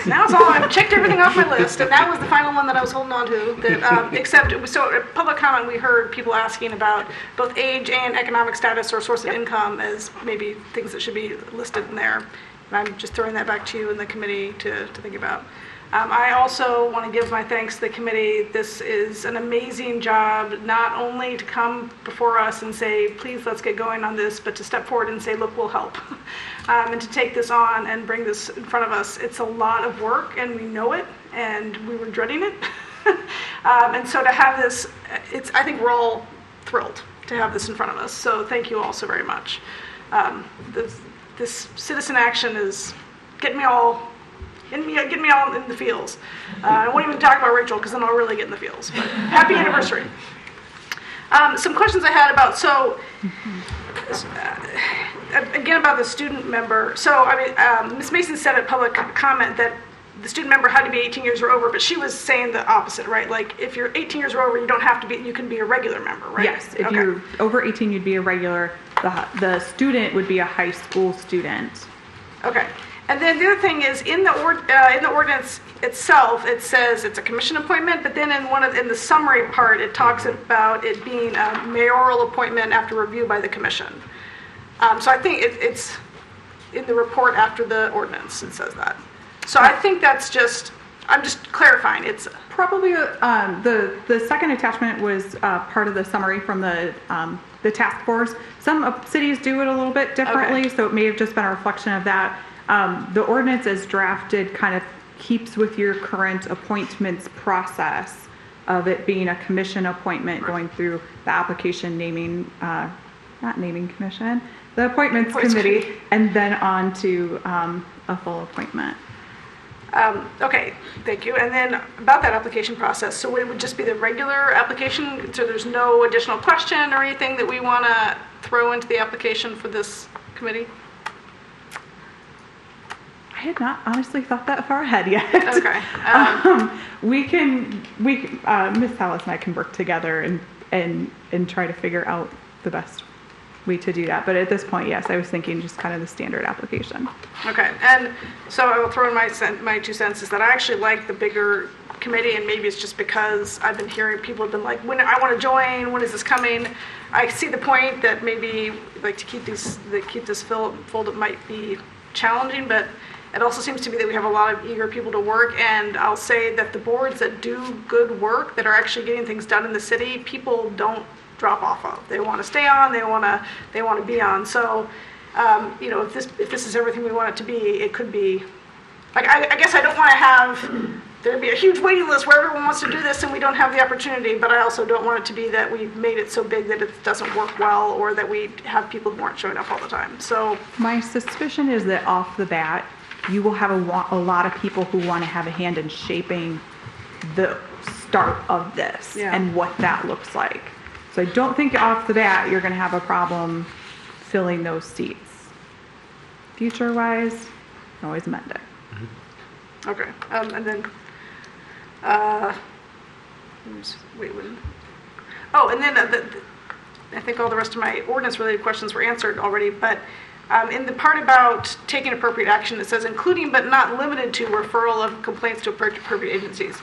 O: Now it's all. I've checked everything off my list, and that was the final one that I was holding on to. That so at public comment, we heard people asking about both age and economic status or source of income as maybe things that should be listed in there. And I'm just throwing that back to you and the committee to think about. I also want to give my thanks to the committee. This is an amazing job, not only to come before us and say, please, let's get going on this, but to step forward and say, look, we'll help. And to take this on and bring this in front of us. It's a lot of work, and we know it, and we were dreading it. And so to have this, I think we're all thrilled to have this in front of us. So thank you all so very much. This citizen action is getting me all in the feels. I won't even talk about Rachel, because then I'll really get in the feels. But happy anniversary. Some questions I had about, again, about the student member. So, Ms. Mason said at public comment that the student member had to be 18 years or over, but she was saying the opposite, right? Like, if you're 18 years or over, you don't have to be, you can be a regular member, right?
R: Yes, if you're over 18, you'd be a regular. The student would be a high school student.
O: Okay. And then the other thing is, in the ordinance itself, it says it's a commission appointment, but then in the summary part, it talks about it being a mayoral appointment after review by the commission. So I think it's in the report after the ordinance, it says that. So I think that's just, I'm just clarifying, it's
R: Probably the second attachment was part of the summary from the task force. Some cities do it a little bit differently, so it may have just been a reflection of that. The ordinance as drafted kind of keeps with your current appointments process of it being a commission appointment, going through the application naming, not naming commission, the appointments committee, and then on to a full appointment.
O: Okay, thank you. And then about that application process, so it would just be the regular application, so there's no additional question or anything that we want to throw into the application for this committee?
R: I had not honestly thought that far ahead yet.
O: Okay.
R: Ms. Salas and I can work together and try to figure out the best way to do that. But at this point, yes, I was thinking just kind of the standard application.
O: Okay, and so I will throw in my 2 cents is that I actually like the bigger committee, and maybe it's just because I've been hearing people have been like, when I want to join, when is this coming? I see the point that maybe like to keep this fold, it might be challenging, but it also seems to me that we have a lot of eager people to work, and I'll say that the boards that do good work, that are actually getting things done in the city, people don't drop off of. They want to stay on, they want to be on. So, if this is everything we want it to be, it could be, like, I guess I don't want to have there be a huge waiting list where everyone wants to do this and we don't have the opportunity, but I also don't want it to be that we've made it so big that it doesn't work well, or that we have people who aren't showing up all the time. So
R: my suspicion is that off the bat, you will have a lot of people who want to have a hand in shaping the start of this and what that looks like. So I don't think off the bat you're going to have a problem filling those seats. Future-wise, you can always amend it.
O: Mm-hmm. Okay, and then, and then I think all the rest of my ordinance-related questions were answered already, but in the part about taking appropriate action, it says including but not limited to referral of complaints to appropriate agencies.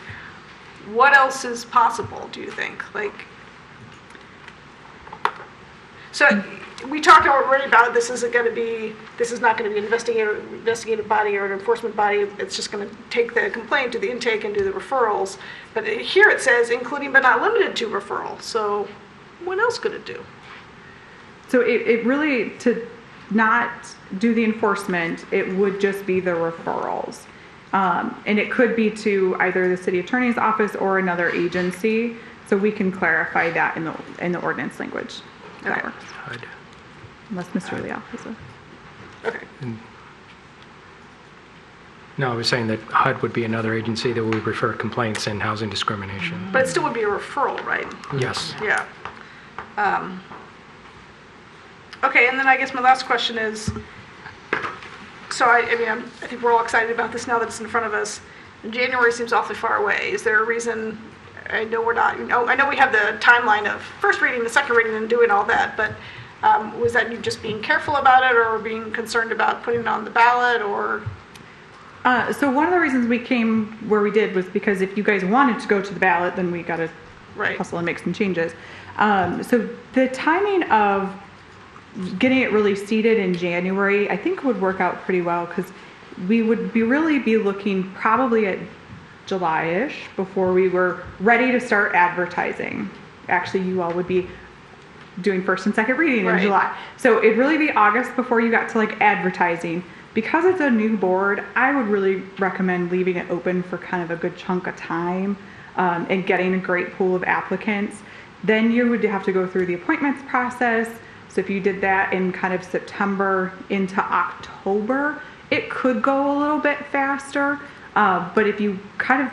O: What else is possible, do you think? So we talked already about this is not going to be an investigative body or an enforcement body. It's just going to take the complaint, do the intake, and do the referrals. But here it says including but not limited to referral. So what else could it do?
R: So it really, to not do the enforcement, it would just be the referrals. And it could be to either the city attorney's office or another agency. So we can clarify that in the ordinance language. That works. Unless Mr. Leoff has a...
O: Okay.
A: No, I was saying that HUD would be another agency that would refer complaints in housing discrimination.
O: But it still would be a referral, right?
A: Yes.
O: Yeah. Okay, and then I guess my last question is, so I think we're all excited about this now that it's in front of us. January seems awfully far away. Is there a reason? I know we're not. I know we have the timeline of first reading, the second reading, and doing all that. But was that you just being careful about it, or being concerned about putting it on the ballot, or?
R: So one of the reasons we came where we did was because if you guys wanted to go to the ballot, then we got to hustle and make some changes. So the timing of getting it really seated in January, I think would work out pretty well, because we would really be looking probably at July-ish before we were ready to start advertising. Actually, you all would be doing first and second reading in July. So it'd really be August before you got to advertising. Because it's a new board, I would really recommend leaving it open for kind of a good chunk of time and getting a great pool of applicants. Then you would have to go through the appointments process. So if you did that in kind of September into October, it could go a little bit faster. But if you kind of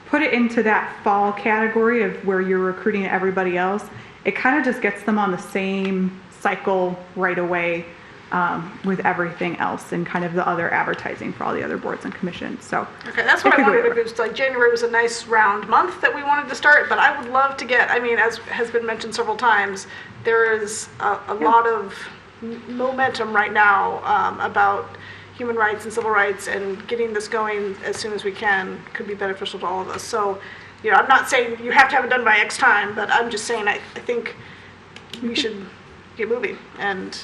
R: put it into that fall category of where you're recruiting everybody else, it kind of just gets them on the same cycle right away with everything else and kind of the other advertising for all the other boards and commissions. So
O: okay, that's what I wanted. If it was January was a nice round month that we wanted to start, but I would love to get, as has been mentioned several times, there is a lot of momentum right now about human rights and civil rights, and getting this going as soon as we can could be beneficial to all of us. So, I'm not saying you have to have it done by X time, but I'm just saying I think we should get moving and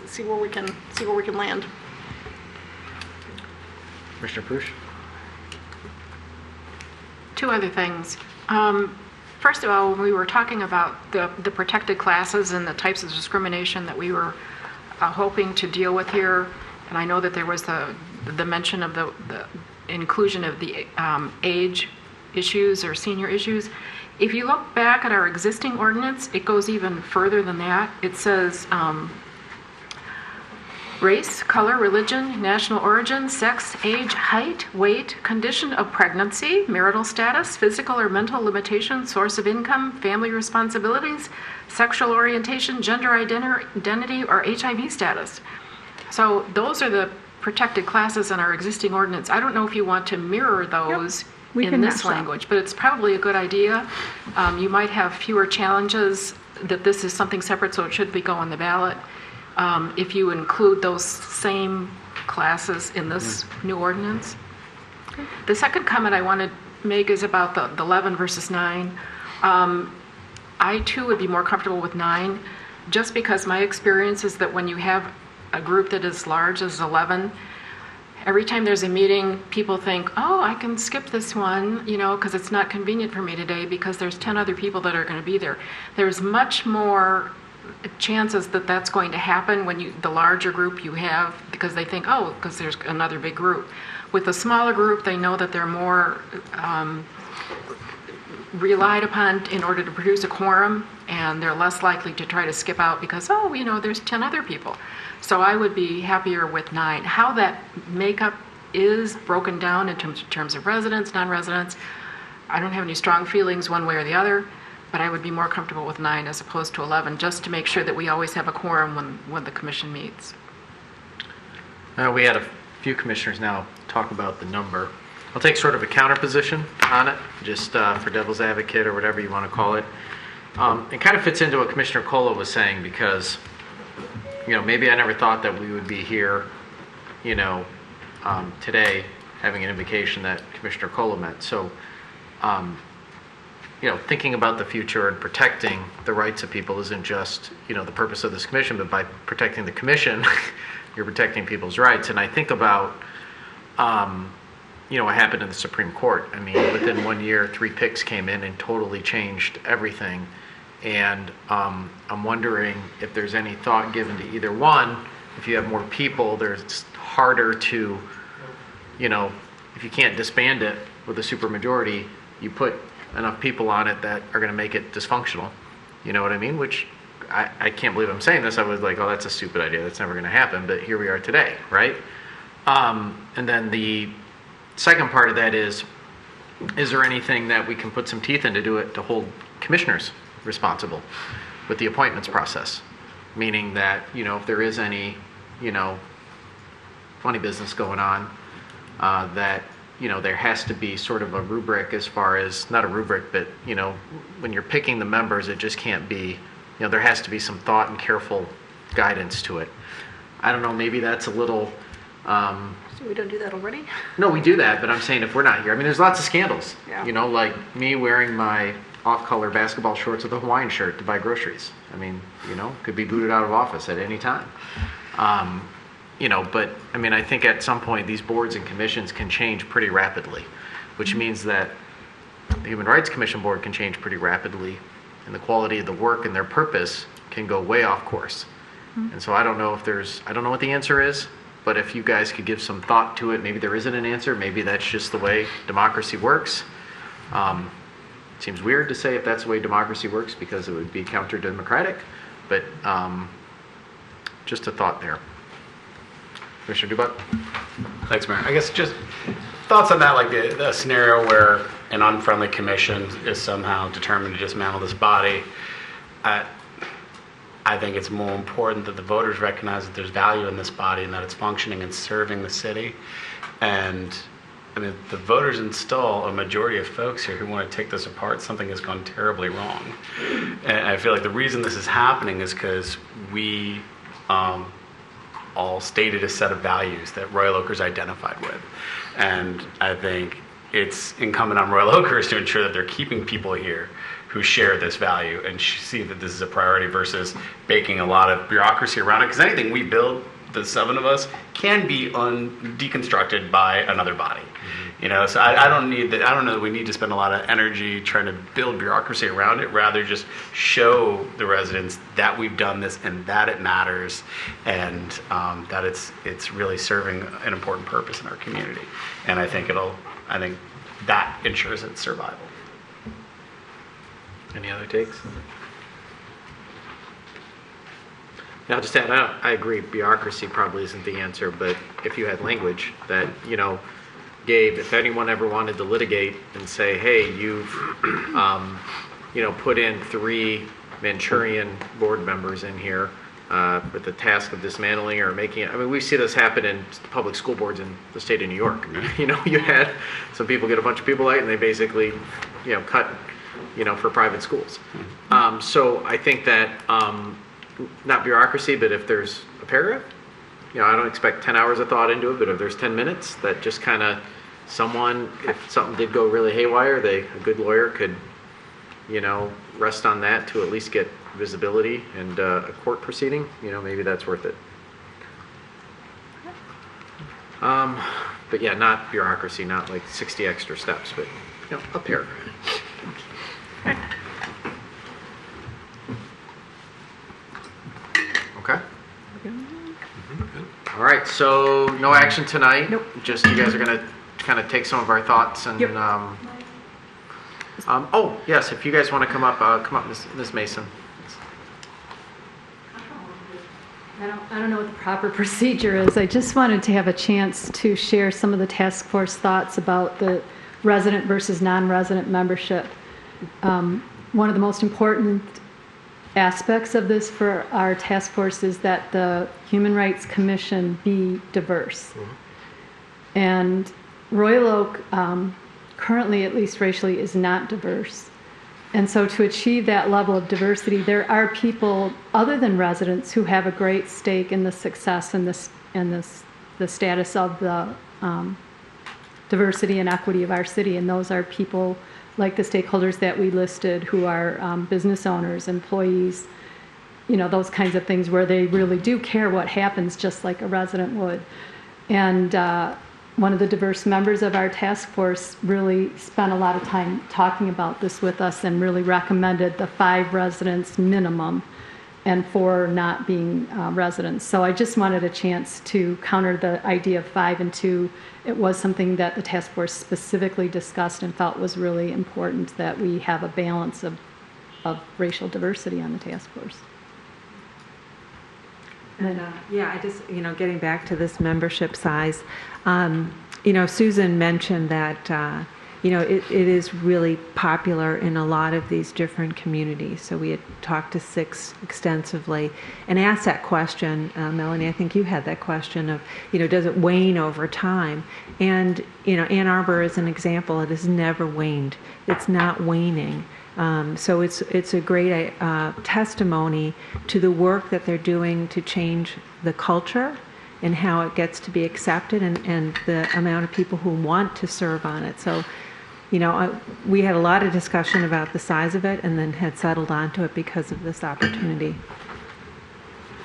O: see where we can land.
B: Commissioner Prush?
I: Two other things. First of all, when we were talking about the protected classes and the types of discrimination that we were hoping to deal with here, and I know that there was the mention of the inclusion of the age issues or senior issues. If you look back at our existing ordinance, it goes even further than that. It says race, color, religion, national origin, sex, age, height, weight, condition of pregnancy, marital status, physical or mental limitation, source of income, family responsibilities, sexual orientation, gender identity, or HIV status. So those are the protected classes in our existing ordinance. I don't know if you want to mirror those in this language, but it's probably a good idea. You might have fewer challenges that this is something separate, so it should go on the ballot. If you include those same classes in this new ordinance. The second comment I want to make is about the 11 versus 9. I too would be more comfortable with 9, just because my experience is that when you have a group that is large as 11, every time there's a meeting, people think, oh, I can skip this one, because it's not convenient for me today because there's 10 other people that are going to be there. There's much more chances that that's going to happen when the larger group you have, because they think, oh, because there's another big group. With a smaller group, they know that they're more relied upon in order to produce a quorum, and they're less likely to try to skip out because, there's 10 other people. So I would be happier with 9. How that makeup is broken down in terms of residents, non-residents, I don't have any strong feelings one way or the other, but I would be more comfortable with 9 as opposed to 11, just to make sure that we always have a quorum when the commission meets.
B: We had a few commissioners now talk about the number. I'll take sort of a counter position on it, just for devil's advocate or whatever you want to call it. It kind of fits into what Commissioner Cola was saying, because maybe I never thought that we would be here, today having an invocation that Commissioner Cola meant. So, thinking about the future and protecting the rights of people isn't just, the purpose of this commission, but by protecting the commission, you're protecting people's rights. And I think about, what happened in the Supreme Court. I mean, within 1 year, 3 picks came in and totally changed everything. And I'm wondering if there's any thought given to either one. If you have more people, it's harder to, if you can't disband it with a supermajority, you put enough people on it that are going to make it dysfunctional. You know what I mean? Which I can't believe I'm saying this. I was like, oh, that's a stupid idea. That's never going to happen. But here we are today, right? And then the second part of that is there anything that we can put some teeth in to do it to hold commissioners responsible with the appointments process? Meaning that, if there is any, funny business going on, that, there has to be sort of a rubric as far as, not a rubric, but, when you're picking the members, it just can't be, there has to be some thought and careful guidance to it. I don't know, maybe that's a little...
O: So we don't do that already?
B: No, we do that, but I'm saying if we're not here, I mean, there's lots of scandals.
O: Yeah.
B: Like me wearing my off-color basketball shorts with a Hawaiian shirt to buy groceries. I mean, could be booted out of office at any time. But I mean, I think at some point these boards and commissions can change pretty rapidly, which means that the Human Rights Commission board can change pretty rapidly, and the quality of the work and their purpose can go way off course. Mm-hmm. And so I don't know what the answer is, but if you guys could give some thought to it, maybe there isn't an answer, maybe that's just the way democracy works. It seems weird to say if that's the way democracy works because it would be counter-democratic, but just a thought there. Commissioner Dubak?
J: Thanks, Mayor. I guess just thoughts on that, like the scenario where an unfriendly commission is somehow determined to dismantle this body. I think it's more important that the voters recognize that there's value in this body and that it's functioning and serving the city. And I mean, the voters install a majority of folks here who want to take this apart. Something has gone terribly wrong. And I feel like the reason this is happening is because we all stated a set of values that Royal Oakers identified with. And I think it's incumbent on Royal Oakers to ensure that they're keeping people here who share this value and see that this is a priority versus baking a lot of bureaucracy around it. Because anything we build, the 7 of us, can be deconstructed by another body. You know, so I don't know that we need to spend a lot of energy trying to build bureaucracy around it. Rather, just show the residents that we've done this and that it matters, and that it's really serving an important purpose in our community. And I think that ensures its survival.
B: Any other takes? Now, I'll just add, I agree, bureaucracy probably isn't the answer, but if you had language that, gave, if anyone ever wanted to litigate and say, hey, you've, put in 3 Manchurian board members in here with the task of dismantling or making it, we see this happen in public school boards in the state of New York. You had some people get a bunch of people out and they basically, cut, for private schools. So I think that, not bureaucracy, but if there's a paragraph, I don't expect 10 hours of thought into it, but if there's 10 minutes that just kind of if something did go really haywire, a good lawyer could, rest on that to at least get visibility and a court proceeding, maybe that's worth it. But yeah, not bureaucracy, not like 60 extra steps, but, a paragraph. Okay. All right, so no action tonight. Nope. Just you guys are going to kind of take some of our thoughts and. Yep. Oh yes, if you guys want to come up, Ms. Mason.
T: I don't know what the proper procedure is. I just wanted to have a chance to share some of the task force thoughts about the resident versus non-resident membership. One of the most important aspects of this for our task force is that the Human Rights Commission be diverse. Mm-hmm. And Royal Oak, currently at least racially, is not diverse. And so to achieve that level of diversity, there are people other than residents who have a great stake in the success and the status of the diversity and equity of our city. And those are people like the stakeholders that we listed who are business owners, employees, those kinds of things where they really do care what happens just like a resident would. And one of the diverse members of our task force really spent a lot of time talking about this with us and really recommended the 5 residents minimum and 4 not being residents. So I just wanted a chance to counter the idea of 5 and 2. It was something that the task force specifically discussed and felt was really important that we have a balance of racial diversity on the task force.
D: And I just, getting back to this membership size, Susan mentioned that, it is really popular in a lot of these different communities. So we had talked to 6 extensively and asked that question, Melanie, I think you had that question of, does it wane over time? And, Ann Arbor is an example. It has never waned. It's not waning. So it's a great testimony to the work that they're doing to change the culture and how it gets to be accepted and the amount of people who want to serve on it. So, we had a lot of discussion about the size of it and then had settled onto it because of this opportunity.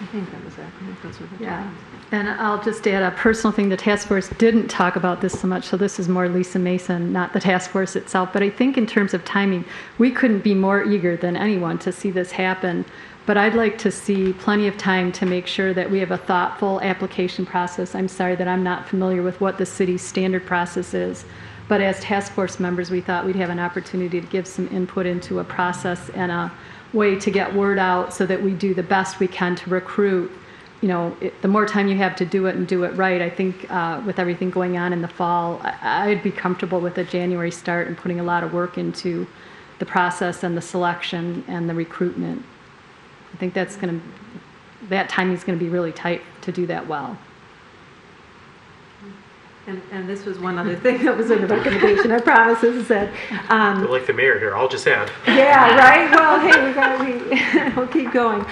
D: I think that was it. I think those were the
T: Yeah. And I'll just add a personal thing. The task force didn't talk about this so much, so this is more Lisa Mason, not the task force itself. But I think in terms of timing, we couldn't be more eager than anyone to see this happen. But I'd like to see plenty of time to make sure that we have a thoughtful application process. I'm sorry that I'm not familiar with what the city's standard process is. But as task force members, we thought we'd have an opportunity to give some input into a process and a way to get word out so that we do the best we can to recruit. The more time you have to do it and do it right, I think with everything going on in the fall, I'd be comfortable with a January start and putting a lot of work into the process and the selection and the recruitment. I think that timing is going to be really tight to do that well.
D: And this was one other thing that was in the recommendation, I promise, is that...
C: like the mayor here, I'll just add.
D: Yeah, right? Well, hey, we'll keep going.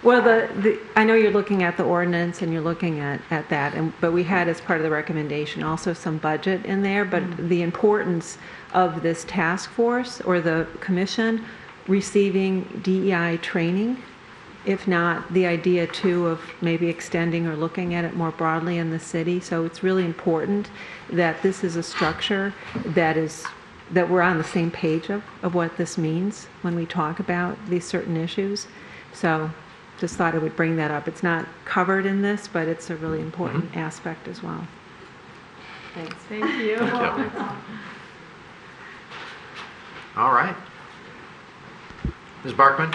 D: Well, I know you're looking at the ordinance and you're looking at that, but we had as part of the recommendation also some budget in there, but the importance of this task force or the commission receiving DEI training, if not the idea too of maybe extending or looking at it more broadly in the city. So it's really important that this is a structure that we're on the same page of what this means when we talk about these certain issues. So just thought I would bring that up. It's not covered in this, but it's a really important aspect as well. Thanks.
T: Thank you.
B: Thank you. All right. Ms. Barkman,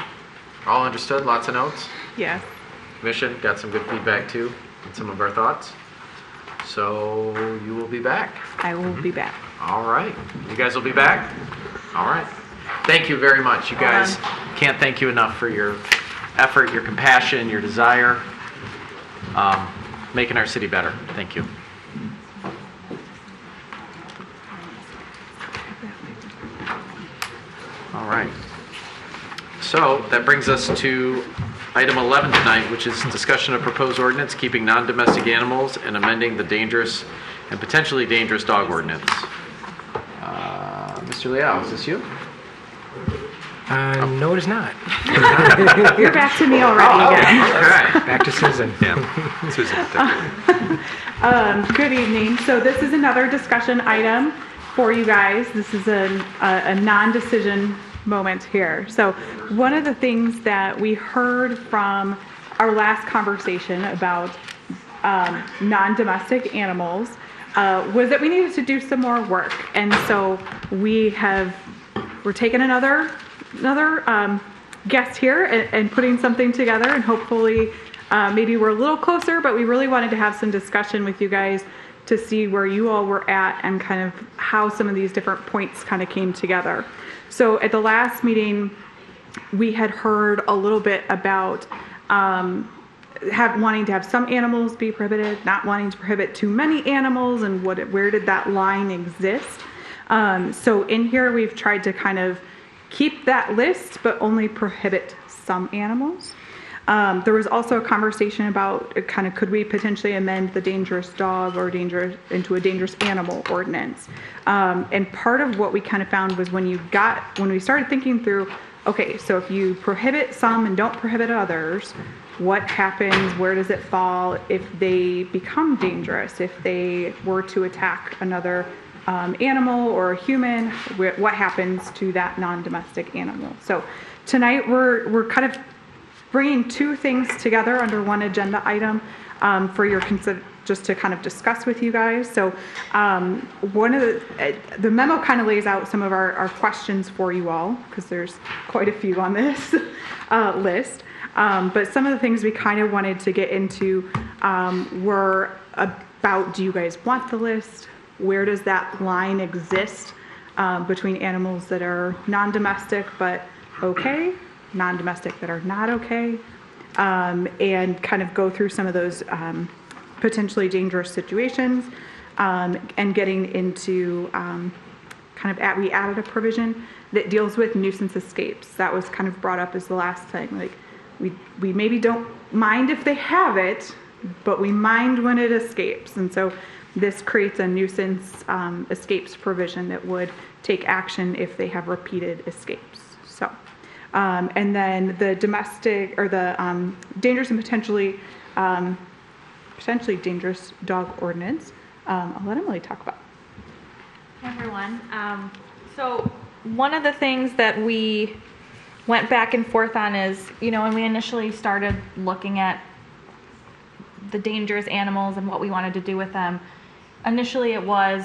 B: all understood? Lots of notes?
R: Yes.
B: Commission got some good feedback too on some of our thoughts. So you will be back.
R: I will be back.
B: All right. You guys will be back? All right. Thank you very much. You guys, can't thank you enough for your effort, your compassion, your desire, making our city better. Thank you. All right. So that brings us to item 11 tonight, which is discussion of proposed ordinance keeping non-domestic animals and amending the dangerous and potentially dangerous dog ordinance. Mr. Leal, is this you?
A: No, it is not.
R: You're back to me already again.
B: Okay.
A: Back to Susan.
B: Yeah. Susan.
R: Good evening. So this is another discussion item for you guys. This is a non-decision moment here. So one of the things that we heard from our last conversation about non-domestic animals was that we needed to do some more work. And so we're taking another guest here and putting something together, and hopefully maybe we're a little closer, but we really wanted to have some discussion with you guys to see where you all were at and kind of how some of these different points kind of came together. So at the last meeting, we had heard a little bit about wanting to have some animals be prohibited, not wanting to prohibit too many animals, and where did that line exist. So in here, we've tried to kind of keep that list, but only prohibit some animals. There was also a conversation about could we potentially amend the dangerous dog or into a dangerous animal ordinance. And part of what we kind of found was when we started thinking through, okay, so if you prohibit some and don't prohibit others, what happens, where does it fall if they become dangerous, if they were to attack another animal or a human, what happens to that non-domestic animal? So tonight we're kind of bringing two things together under one agenda item for your just to kind of discuss with you guys. So one of the memo kind of lays out some of our questions for you all, because there's quite a few on this list. But some of the things we kind of wanted to get into were about, do you guys want the list? Where does that line exist between animals that are non-domestic but okay, non-domestic that are not okay, and kind of go through some of those potentially dangerous situations, and getting into we added a provision that deals with nuisance escapes. That was kind of brought up as the last thing. Like we maybe don't mind if they have it, but we mind when it escapes. And so this creates a nuisance escapes provision that would take action if they have repeated escapes. So, and then the domestic or the dangerous and potentially dangerous dog ordinance. I'll let Emily talk about.
E: Hey everyone. So one of the things that we went back and forth on is, when we initially started looking at the dangerous animals and what we wanted to do with them, initially it was,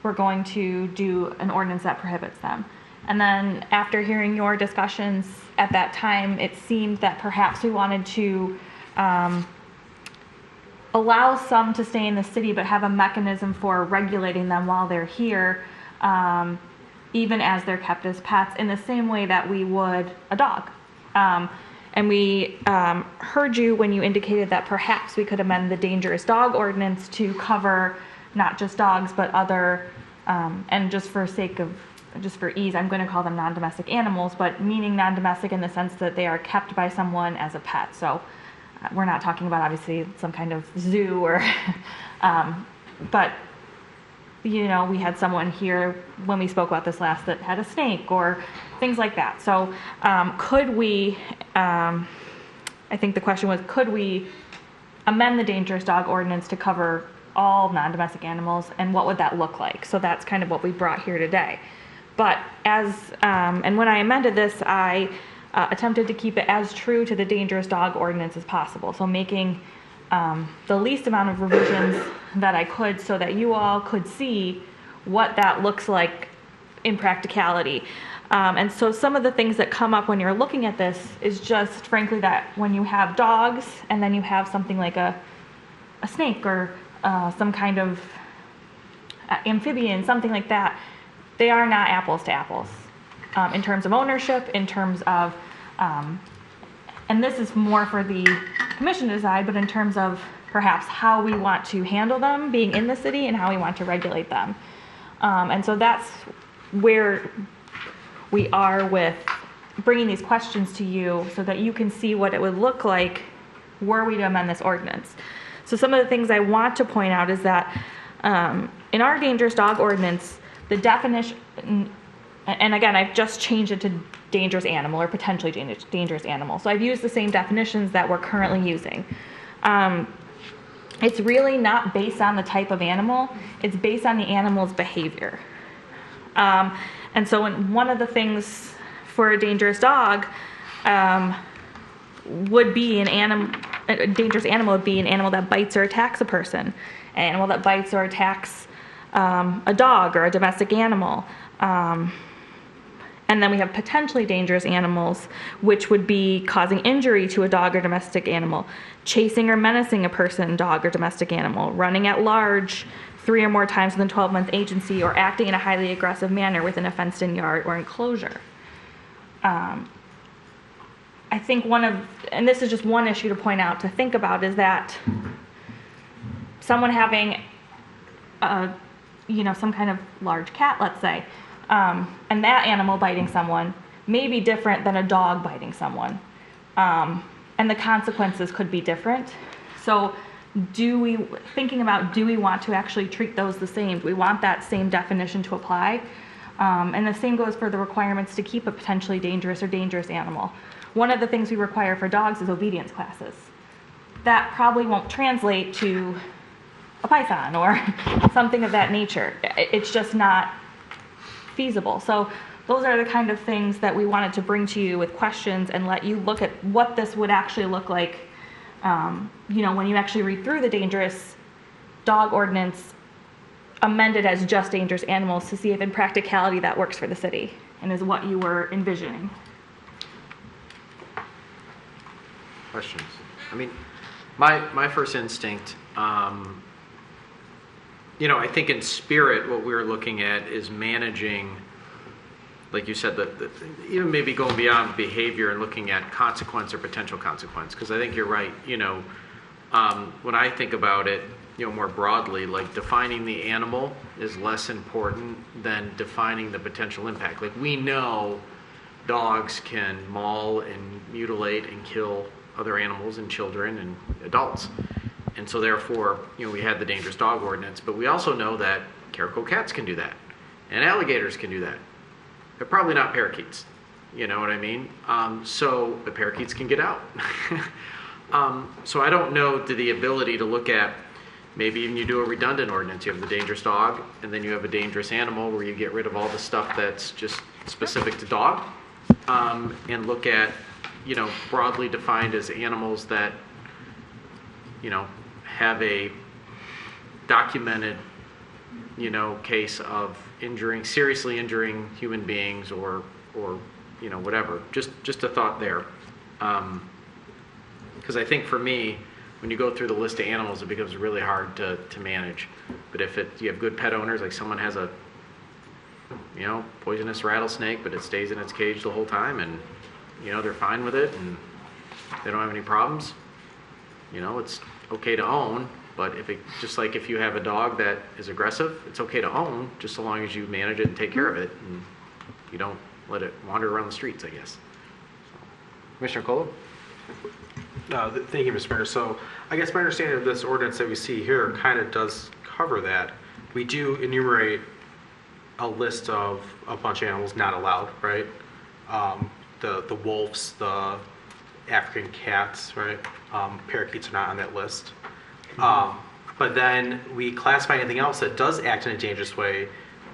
E: we're going to do an ordinance that prohibits them. And then after hearing your discussions at that time, it seemed that perhaps we wanted to allow some to stay in the city, but have a mechanism for regulating them while they're here, even as they're kept as pets, in the same way that we would a dog. And we heard you when you indicated that perhaps we could amend the dangerous dog ordinance to cover not just dogs, but other, and just for sake of just for ease, I'm going to call them non-domestic animals, but meaning non-domestic in the sense that they are kept by someone as a pet. So we're not talking about obviously some kind of zoo or, but we had someone here when we spoke about this last that had a snake or things like that. So could we, I think the question was, could we amend the dangerous dog ordinance to cover all non-domestic animals, and what would that look like? So that's kind of what we brought here today. But and when I amended this, I attempted to keep it as true to the dangerous dog ordinance as possible. So making the least amount of revisions that I could so that you all could see what that looks like in practicality. And so some of the things that come up when you're looking at this is just frankly that when you have dogs and then you have something like a snake or some kind of amphibian, something like that, they are not apples to apples in terms of ownership, in terms of, and this is more for the commission to decide, but in terms of perhaps how we want to handle them being in the city and how we want to regulate them. And so that's where we are with bringing these questions to you so that you can see what it would look like were we to amend this ordinance. So some of the things I want to point out is that in our dangerous dog ordinance, the definition, and again, I've just changed it to dangerous animal or potentially dangerous animal. So I've used the same definitions that we're currently using. It's really not based on the type of animal, it's based on the animal's behavior. And so one of the things for a dangerous dog would be a dangerous animal would be an animal that bites or attacks a person, an animal that bites or attacks a dog or a domestic animal. And then we have potentially dangerous animals, which would be causing injury to a dog or domestic animal, chasing or menacing a person, dog, or domestic animal, running at large 3 or more times within 12-month agency, or acting in a highly aggressive manner within a fenced-in yard or enclosure. I think and this is just one issue to point out, to think about, is that someone having some kind of large cat, let's say, and that animal biting someone may be different than a dog biting someone. And the consequences could be different. So do we want to actually treat those the same? Do we want that same definition to apply? And the same goes for the requirements to keep a potentially dangerous or dangerous animal. One of the things we require for dogs is obedience classes. That probably won't translate to a python or something of that nature. It's just not feasible. So those are the kind of things that we wanted to bring to you with questions and let you look at what this would actually look like, when you actually read through the dangerous dog ordinance amended as just dangerous animals, to see if in practicality that works for the city and is what you were envisioning.
B: Questions? I mean, my first instinct, I think in spirit, what we're looking at is managing, like you said, even maybe going beyond behavior and looking at consequence or potential consequence. Because I think you're right. When I think about it, more broadly, like defining the animal is less important than defining the potential impact. Like we know dogs can maul and mutilate and kill other animals and children and adults. And so therefore, we had the dangerous dog ordinance, but we also know that caracal cats can do that and alligators can do that. They're probably not parakeets. You know what I mean? So the parakeets can get out. So I don't know the ability to look at, maybe even you do a redundant ordinance. You have the dangerous dog, and then you have a dangerous animal where you get rid of all the stuff that's just specific to dog, and look at, broadly defined as animals that, have a documented, case of seriously injuring human beings or whatever. Just a thought there. Because I think for me, when you go through the list of animals, it becomes really hard to manage. But if you have good pet owners, like someone has a, poisonous rattlesnake, but it stays in its cage the whole time, and, they're fine with it, and they don't have any problems, it's okay to own. But just like if you have a dog that is aggressive, it's okay to own, just so long as you manage it and take care of it. And you don't let it wander around the streets, I guess. Commissioner Colo?
C: Thank you, Mr. Mayor. So I guess my understanding of this ordinance that we see here kind of does cover that. We do enumerate a list of a bunch of animals not allowed, right? The wolves, the African cats, right? Parakeets are not on that list. But then we classify anything else that does act in a dangerous way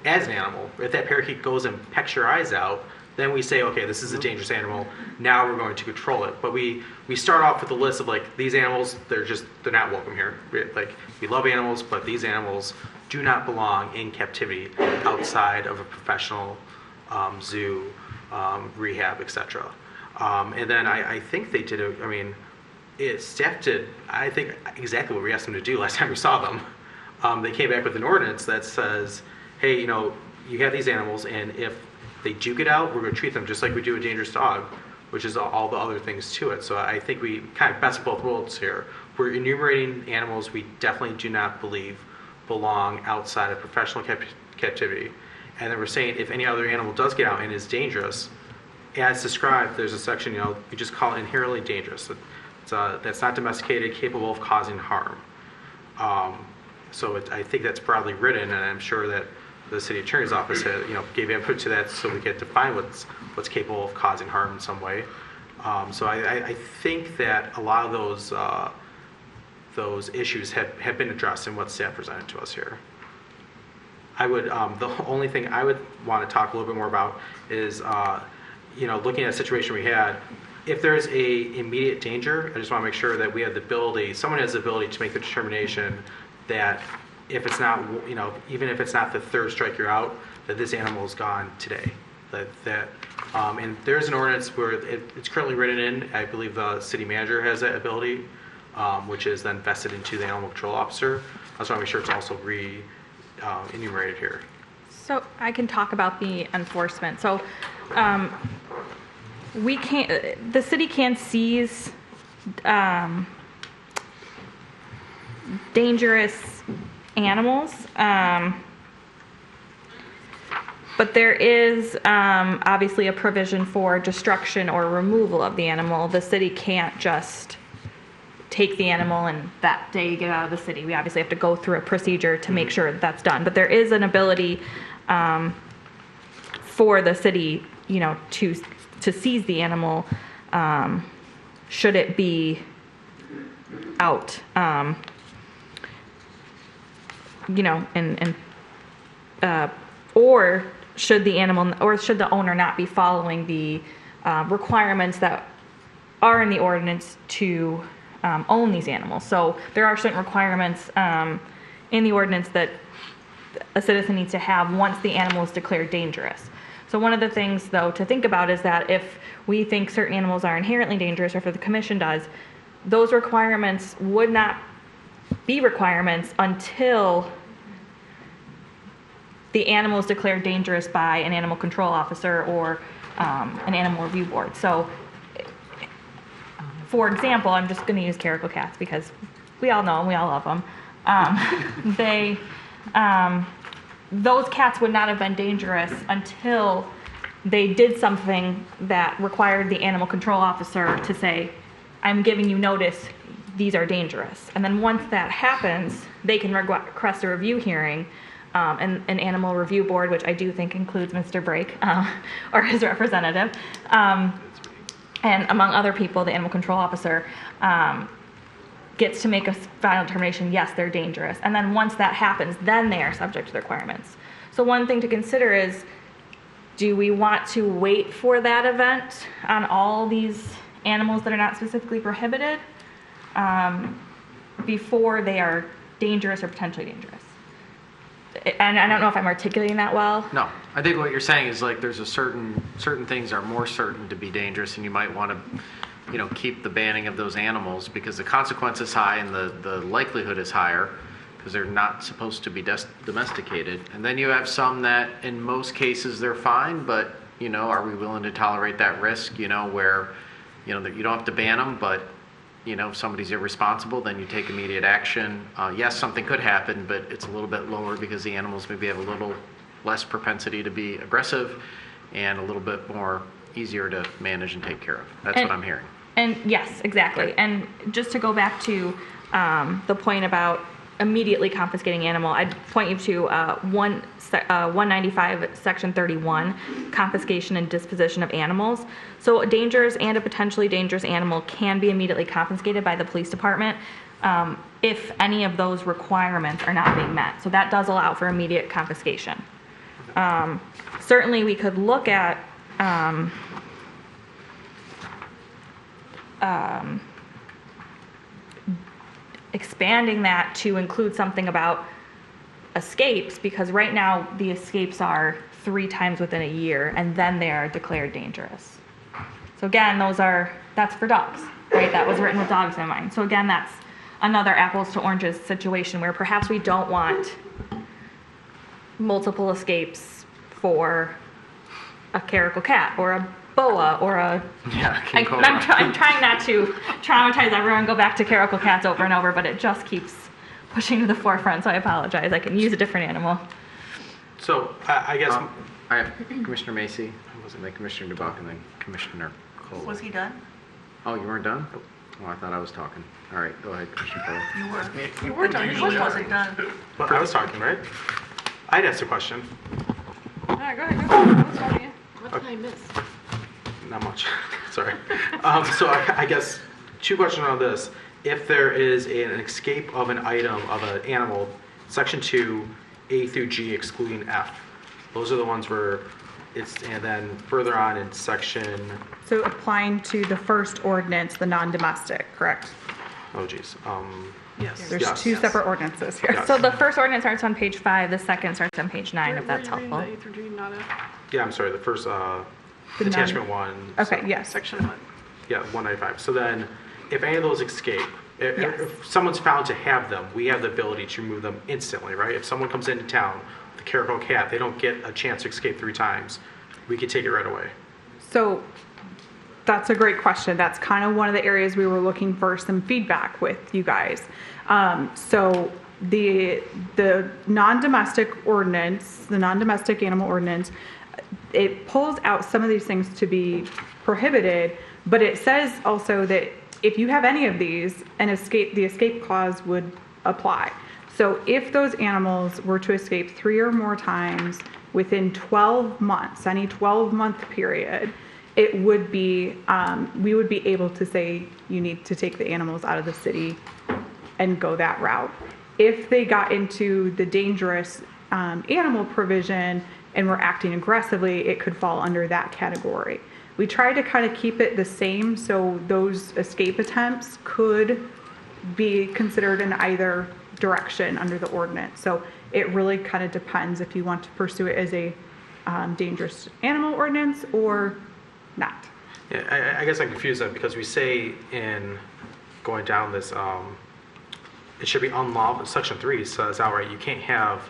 C: as an animal. If that parakeet goes and pecks your eyes out, then we say, okay, this is a dangerous animal. Now we're going to control it. But we start off with a list of like, these animals, they're not welcome here. Like, we love animals, but these animals do not belong in captivity outside of a professional zoo, rehab, etc. And then I think they did staff did, I think, exactly what we asked them to do last time we saw them. They came back with an ordinance that says, hey, you have these animals, and if they do get out, we're going to treat them just like we do a dangerous dog, which is all the other things to it. So I think we kind of best of both worlds here. We're enumerating animals we definitely do not believe belong outside of professional captivity. And then we're saying if any other animal does get out and is dangerous, as described, there's a section, we just call it inherently dangerous. That's not domesticated, capable of causing harm. I think that's broadly written, and I'm sure that the city attorney's office gave input to that so we could define what's capable of causing harm in some way. I think that a lot of those issues have been addressed in what staff presented to us here. I would the only thing I would want to talk a little bit more about is looking at a situation we had. If there's a immediate danger, I just want to make sure that we have the ability. Someone has the ability to make the determination that if it's not, even if it's not the third strike you're out, that this animal is gone today. And there's an ordinance where it's currently written in. I believe the city manager has that ability, which is then vested into the animal control officer. I just want to make sure it's also enumerated here.
E: So I can talk about the enforcement. So the city can seize dangerous animals, but there is obviously a provision for destruction or removal of the animal. The city can't just take the animal and that day get out of the city. We obviously have to go through a procedure to make sure that's done. But there is an ability for the city, to seize the animal should it be out. Or should the owner not be following the requirements that are in the ordinance to own these animals. So there are certain requirements in the ordinance that a citizen needs to have once the animal is declared dangerous. So one of the things, though, to think about is that if we think certain animals are inherently dangerous, or if the commission does, those requirements would not be requirements until the animal is declared dangerous by an animal control officer or an animal review board. So, for example, I'm just going to use caracal cats because we all know them, we all love them. Those cats would not have been dangerous until they did something that required the animal control officer to say, I'm giving you notice, these are dangerous. And then once that happens, they can request a review hearing, and an animal review board, which I do think includes Mr. Brake or his representative, and among other people, the animal control officer gets to make a final determination, yes, they're dangerous. And then once that happens, then they are subject to the requirements. So one thing to consider is, do we want to wait for that event on all these animals that are not specifically prohibited before they are dangerous or potentially dangerous? And I don't know if I'm articulating that well.
B: No, I think what you're saying is like there's a certain things are more certain to be dangerous, and you might want to, keep the banning of those animals because the consequence is high and the likelihood is higher because they're not supposed to be domesticated. And then you have some that in most cases they're fine, but are we willing to tolerate that risk? Where that you don't have to ban them, but if somebody's irresponsible, then you take immediate action. Yes, something could happen, but it's a little bit lower because the animals maybe have a little less propensity to be aggressive. and a little bit more easier to manage and take care of. That's what I'm hearing.
E: And yes, exactly. And just to go back to the point about immediately confiscating animal, I'd point you to 195, Section 31, confiscation and disposition of animals. So a dangerous and a potentially dangerous animal can be immediately confiscated by the police department if any of those requirements are not being met. So that does allow for immediate confiscation. Certainly we could look at expanding that to include something about escapes, because right now the escapes are 3 times within a year and then they are declared dangerous. So again, that's for dogs, right? That was written with dogs in mind. So again, that's another apples to oranges situation where perhaps we don't want multiple escapes for a caracal cat or a boa or a...
B: Yeah,
E: I'm trying not to traumatize everyone and go back to caracal cats over and over, but it just keeps pushing to the forefront, so I apologize. I can use a different animal.
C: So I guess...
B: I have Commissioner Macy, wasn't it Commissioner DeBuck, and then Commissioner Cole.
M: Was he done?
B: Oh, you weren't done? Oh, I thought I was talking. All right, go ahead, Commissioner Cole.
M: You were. You were done. He wasn't done.
C: Well, I was talking, right? I'd ask a question.
O: All right, go ahead. I was talking.
I: What did I miss?
C: Not much. Sorry. So I guess 2 questions on this. If there is an escape of an item, of an animal, Section 2, A through G excluding F, those are the ones where it's, and then further on in Section...
R: So applying to the first ordinance, the non-domestic, correct?
C: Oh, geez.
M: Yes.
R: There's 2 separate ordinances here.
C: Yes.
E: So the first ordinance starts on page 5, the second starts on page 9, if that's helpful.
O: A through G, not F.
C: Yeah, I'm sorry. The first attachment 1.
R: Okay,
C: so,
R: yes.
O: Section 1.
C: Yeah, 195. So then, if any of those escape,
R: Yes.
C: if someone's found to have them, we have the ability to remove them instantly, right? If someone comes into town with a caracal cat, they don't get a chance to escape 3 times. We could take it right away.
R: So that's a great question. That's kind of one of the areas we were looking for some feedback with you guys. So the non-domestic ordinance, the non-domestic animal ordinance, it pulls out some of these things to be prohibited, but it says also that if you have any of these, the escape clause would apply. So if those animals were to escape 3 or more times within 12 months, any 12-month period, it would be, we would be able to say you need to take the animals out of the city and go that route. If they got into the dangerous animal provision and were acting aggressively, it could fall under that category. We tried to kind of keep it the same so those escape attempts could be considered in either direction under the ordinance. So it really kind of depends if you want to pursue it as a dangerous animal ordinance or not.
C: Yeah, I guess I'm confused then because we say in going down this, it should be unlawful. Section 3 says outright you can't have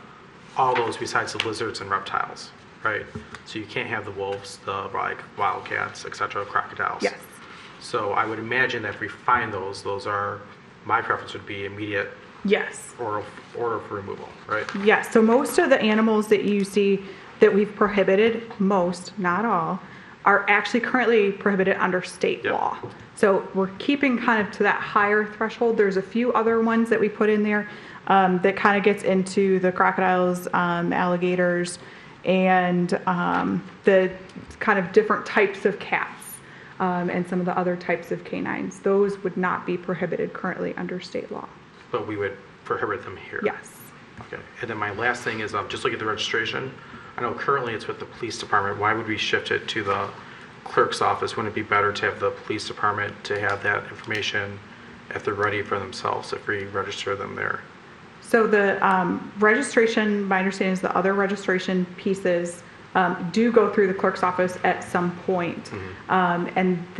C: all those besides the lizards and reptiles, right? So you can't have the wolves, the wildcats, etc., crocodiles.
R: Yes.
C: So I would imagine that if we find those are, my preference would be immediate.
R: Yes.
C: Order for removal, right?
R: Yes. So most of the animals that you see that we've prohibited, most, not all, are actually currently prohibited under state law. So we're keeping kind of to that higher threshold. There's a few other ones that we put in there that kind of gets into the crocodiles, alligators, and the kind of different types of cats and some of the other types of canines. Those would not be prohibited currently under state law.
C: But we would prohibit them here.
R: Yes.
C: Okay. And then my last thing is just look at the registration. I know currently it's with the police department. Why would we shift it to the clerk's office? Wouldn't it be better to have the police department to have that information if they're ready for themselves if we register them there?
R: So the registration, my understanding is the other registration pieces do go through the clerk's office at some point.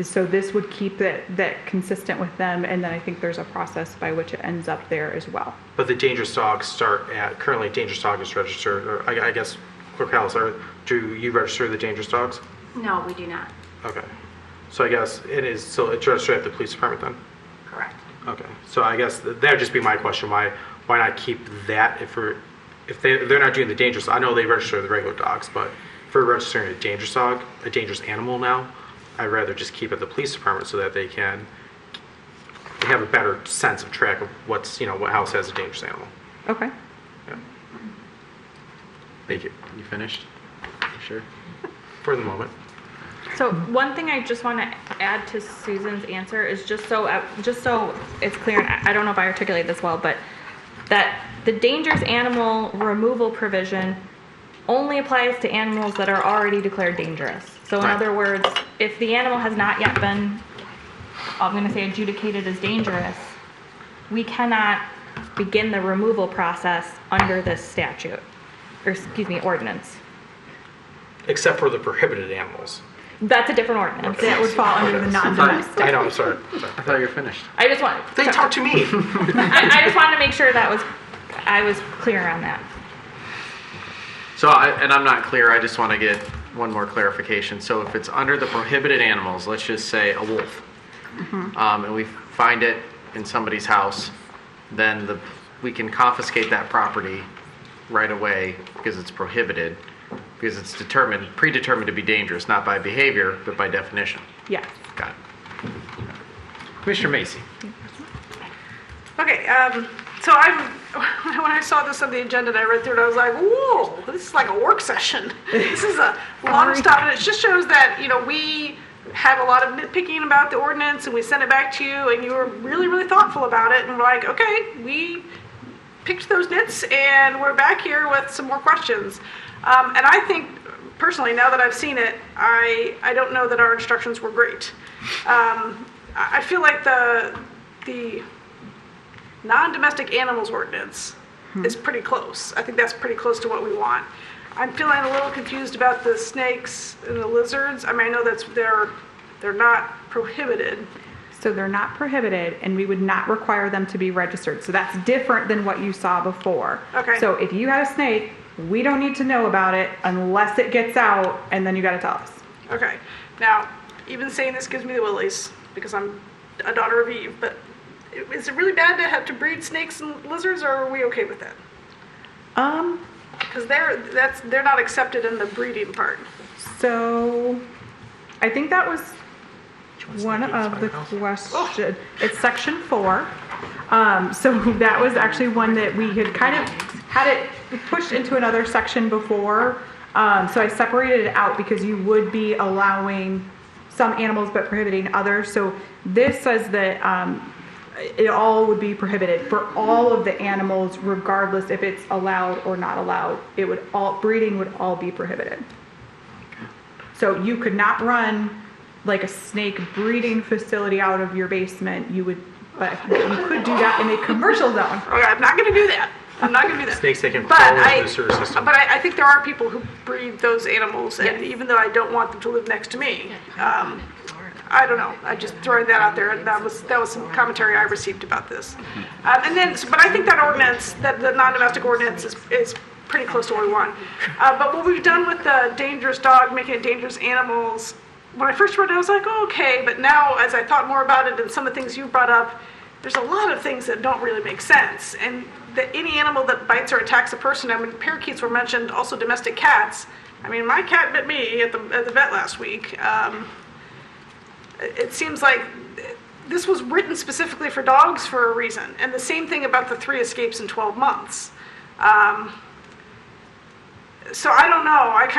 R: So this would keep that consistent with them, and then I think there's a process by which it ends up there as well.
C: But the dangerous dogs start at, currently dangerous dog is registered, or I guess, Clerk Hallis, do you register the dangerous dogs?
F: No, we do not.
C: Okay. So I guess it's registered at the police department then?
F: Correct.
C: Okay. So I guess that would just be my question. Why not keep that if they're not doing the dangerous? I know they register the regular dogs, but if for registering a dangerous dog, a dangerous animal now, I'd rather just keep it at the police department so that they can have a better sense of track of what's, what house has a dangerous animal.
E: Okay.
C: Yeah.
B: Thank you. You finished? Sure.
C: For the moment.
E: So one thing I just want to add to Susan's answer is just so it's clear, and I don't know if I articulate this well, but that the dangerous animal removal provision only applies to animals that are already declared dangerous. So in other words, if the animal has not yet been, I'm going to say, adjudicated as dangerous, we cannot begin the removal process under this statute, or excuse me, ordinance.
C: Except for the prohibited animals.
E: That's a different ordinance.
C: Okay.
E: That would fall under the non-domestic.
C: I know, I'm sorry.
B: I thought you were finished.
E: I just want.
C: They talk to me.
E: I just wanted to make sure I was clear on that.
B: So, I'm not clear, I just want to get one more clarification. So if it's under the prohibited animals, let's just say a wolf, and we find it in somebody's house, then we can confiscate that property right away because it's prohibited, because it's predetermined to be dangerous, not by behavior, but by definition.
E: Yes.
B: Got it. Commissioner Macy.
O: Okay, so when I saw this on the agenda and I read through it, I was like, whoa, this is like a work session. This is a lot of stuff, and it just shows that, we have a lot of nitpicking about the ordinance, and we sent it back to you, and you were really, really thoughtful about it, and we're like, okay, we picked those nits, and we're back here with some more questions. And I think, personally, now that I've seen it, I don't know that our instructions were great. I feel like the non-domestic animals ordinance is pretty close. I think that's pretty close to what we want. I'm feeling a little confused about the snakes and the lizards. I mean, I know they're not prohibited.
R: So they're not prohibited, and we would not require them to be registered. So that's different than what you saw before.
O: Okay.
R: So if you had a snake, we don't need to know about it unless it gets out, and then you got to tell us.
O: Okay. Now, even saying this gives me the willies because I'm a daughter of Eve, but is it really bad to have to breed snakes and lizards, or are we okay with that? Because they're not accepted in the breeding part.
R: So I think that was one of the questions. It's section 4. So that was actually one that we had kind of had it pushed into another section before. So I separated it out because you would be allowing some animals but prohibiting others. So this says that it all would be prohibited for all of the animals, regardless if it's allowed or not allowed. Breeding would all be prohibited. So you could not run like a snake breeding facility out of your basement. You could do that in a commercial zone.
O: Okay, I'm not going to do that. I'm not going to do that.
C: Snakes that can fall into the sewer system.
O: But I think there are people who breed those animals, and even though I don't want them to live next to me, I don't know. I just throwing that out there, and that was some commentary I received about this. But I think that ordinance, that the non-domestic ordinance, is pretty close to what we want. But what we've done with the dangerous dog, making it dangerous animals, when I first read it, I was like, oh, okay. But now, as I thought more about it and some of the things you brought up, there's a lot of things that don't really make sense. And any animal that bites or attacks a person, I mean, parakeets were mentioned, also domestic cats. I mean, my cat bit me at the vet last week. It seems like this was written specifically for dogs for a reason. And the same thing about the 3 escapes in 12 months. So I don't know. I'm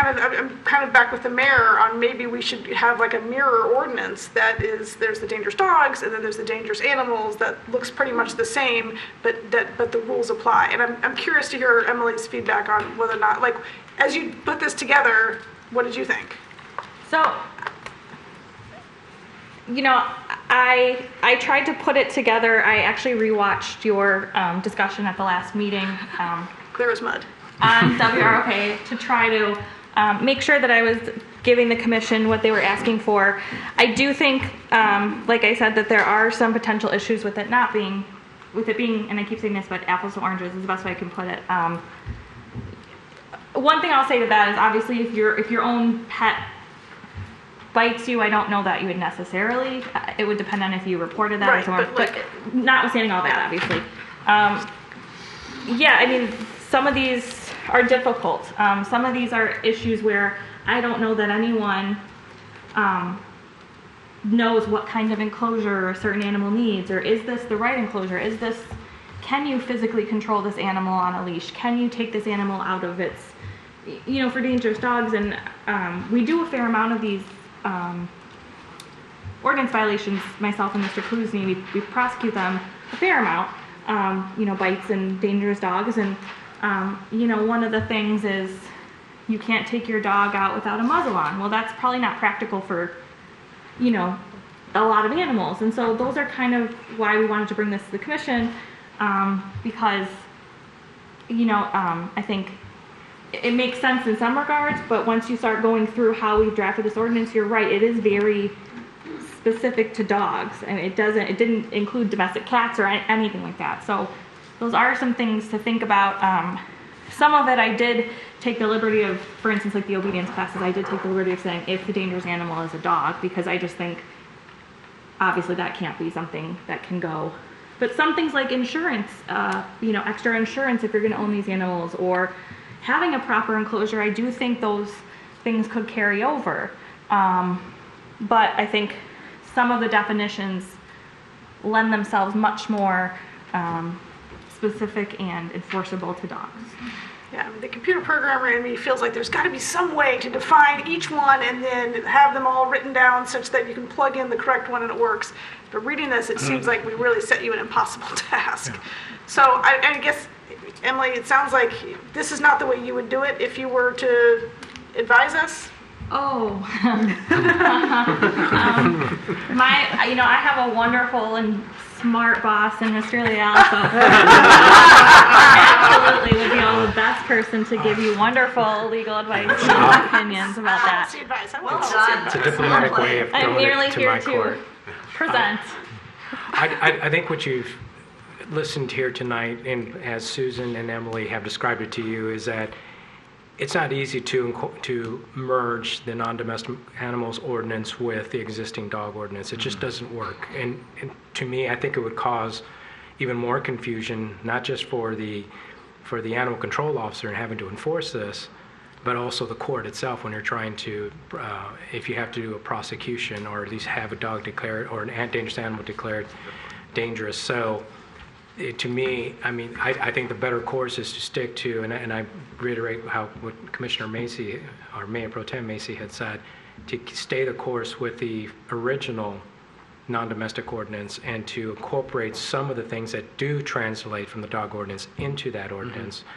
O: kind of back with the mayor on maybe we should have like a mirror ordinance that is, there's the dangerous dogs and then there's the dangerous animals that looks pretty much the same, but the rules apply. And I'm curious to hear Emily's feedback on whether or not, like, as you put this together, what did you think?
E: So, I tried to put it together. I actually rewatched your discussion at the last meeting.
O: Clear as mud.
E: On WROK to try to make sure that I was giving the commission what they were asking for. I do think, like I said, that there are some potential issues with it being, and I keep saying this, but apples to oranges is the best way I can put it. One thing I'll say to that is obviously if your own pet bites you, I don't know that you would necessarily. It would depend on if you reported that or somewhere. But notwithstanding all that, obviously. Yeah, I mean, some of these are difficult. Some of these are issues where I don't know that anyone knows what kind of enclosure a certain animal needs, or is this the right enclosure? Can you physically control this animal on a leash? Can you take this animal out of its, for dangerous dogs? And we do a fair amount of these ordinance violations, myself and Mr. Kluzny, we prosecute them a fair amount, bites and dangerous dogs. And, one of the things is you can't take your dog out without a muzzle on. Well, that's probably not practical for, a lot of animals. And so those are kind of why we wanted to bring this to the commission, because, I think it makes sense in some regards, but once you start going through how we've drafted this ordinance, you're right, it is very specific to dogs, and it didn't include domestic cats or anything like that. So those are some things to think about. Some of it I did take the liberty of, for instance, like the obedience classes, I did take the liberty of saying if the dangerous animal is a dog, because I just think obviously that can't be something that can go. But some things like insurance, extra insurance if you're going to own these animals, or having a proper enclosure, I do think those things could carry over. But I think some of the definitions lend themselves much more specific and enforceable to dogs.
O: Yeah, the computer programmer in me feels like there's got to be some way to define each one and then have them all written down such that you can plug in the correct one and it works. But reading this, it seems like we really set you an impossible task. Yeah. So I guess, Emily, it sounds like this is not the way you would do it if you were to advise us.
E: Oh, I have a wonderful and smart boss in Mr. Leal, so absolutely would be the best person to give you wonderful legal advice and opinions about that.
A: It's a diplomatic way of
E: I'm
A: throwing
E: merely
A: it to
E: here
A: my
E: to
A: court.
E: present.
A: I think what you've listened here tonight, and as Susan and Emily have described it to you, is that it's not easy to merge the non-domestic animals ordinance with the existing dog ordinance. It just doesn't work. And to me, I think it would cause even more confusion, not just for the animal control officer and having to enforce this, but also the court itself when you're trying to, if you have to do a prosecution or at least have a dog declared or an dangerous animal declared dangerous. So to me, I think the better course is to stick to, and I reiterate what Commissioner Macy, or Mayor Pro Tem Macy had said, to stay the course with the original non-domestic ordinance and to incorporate some of the things that do translate from the dog ordinance into that ordinance. Mm-hmm.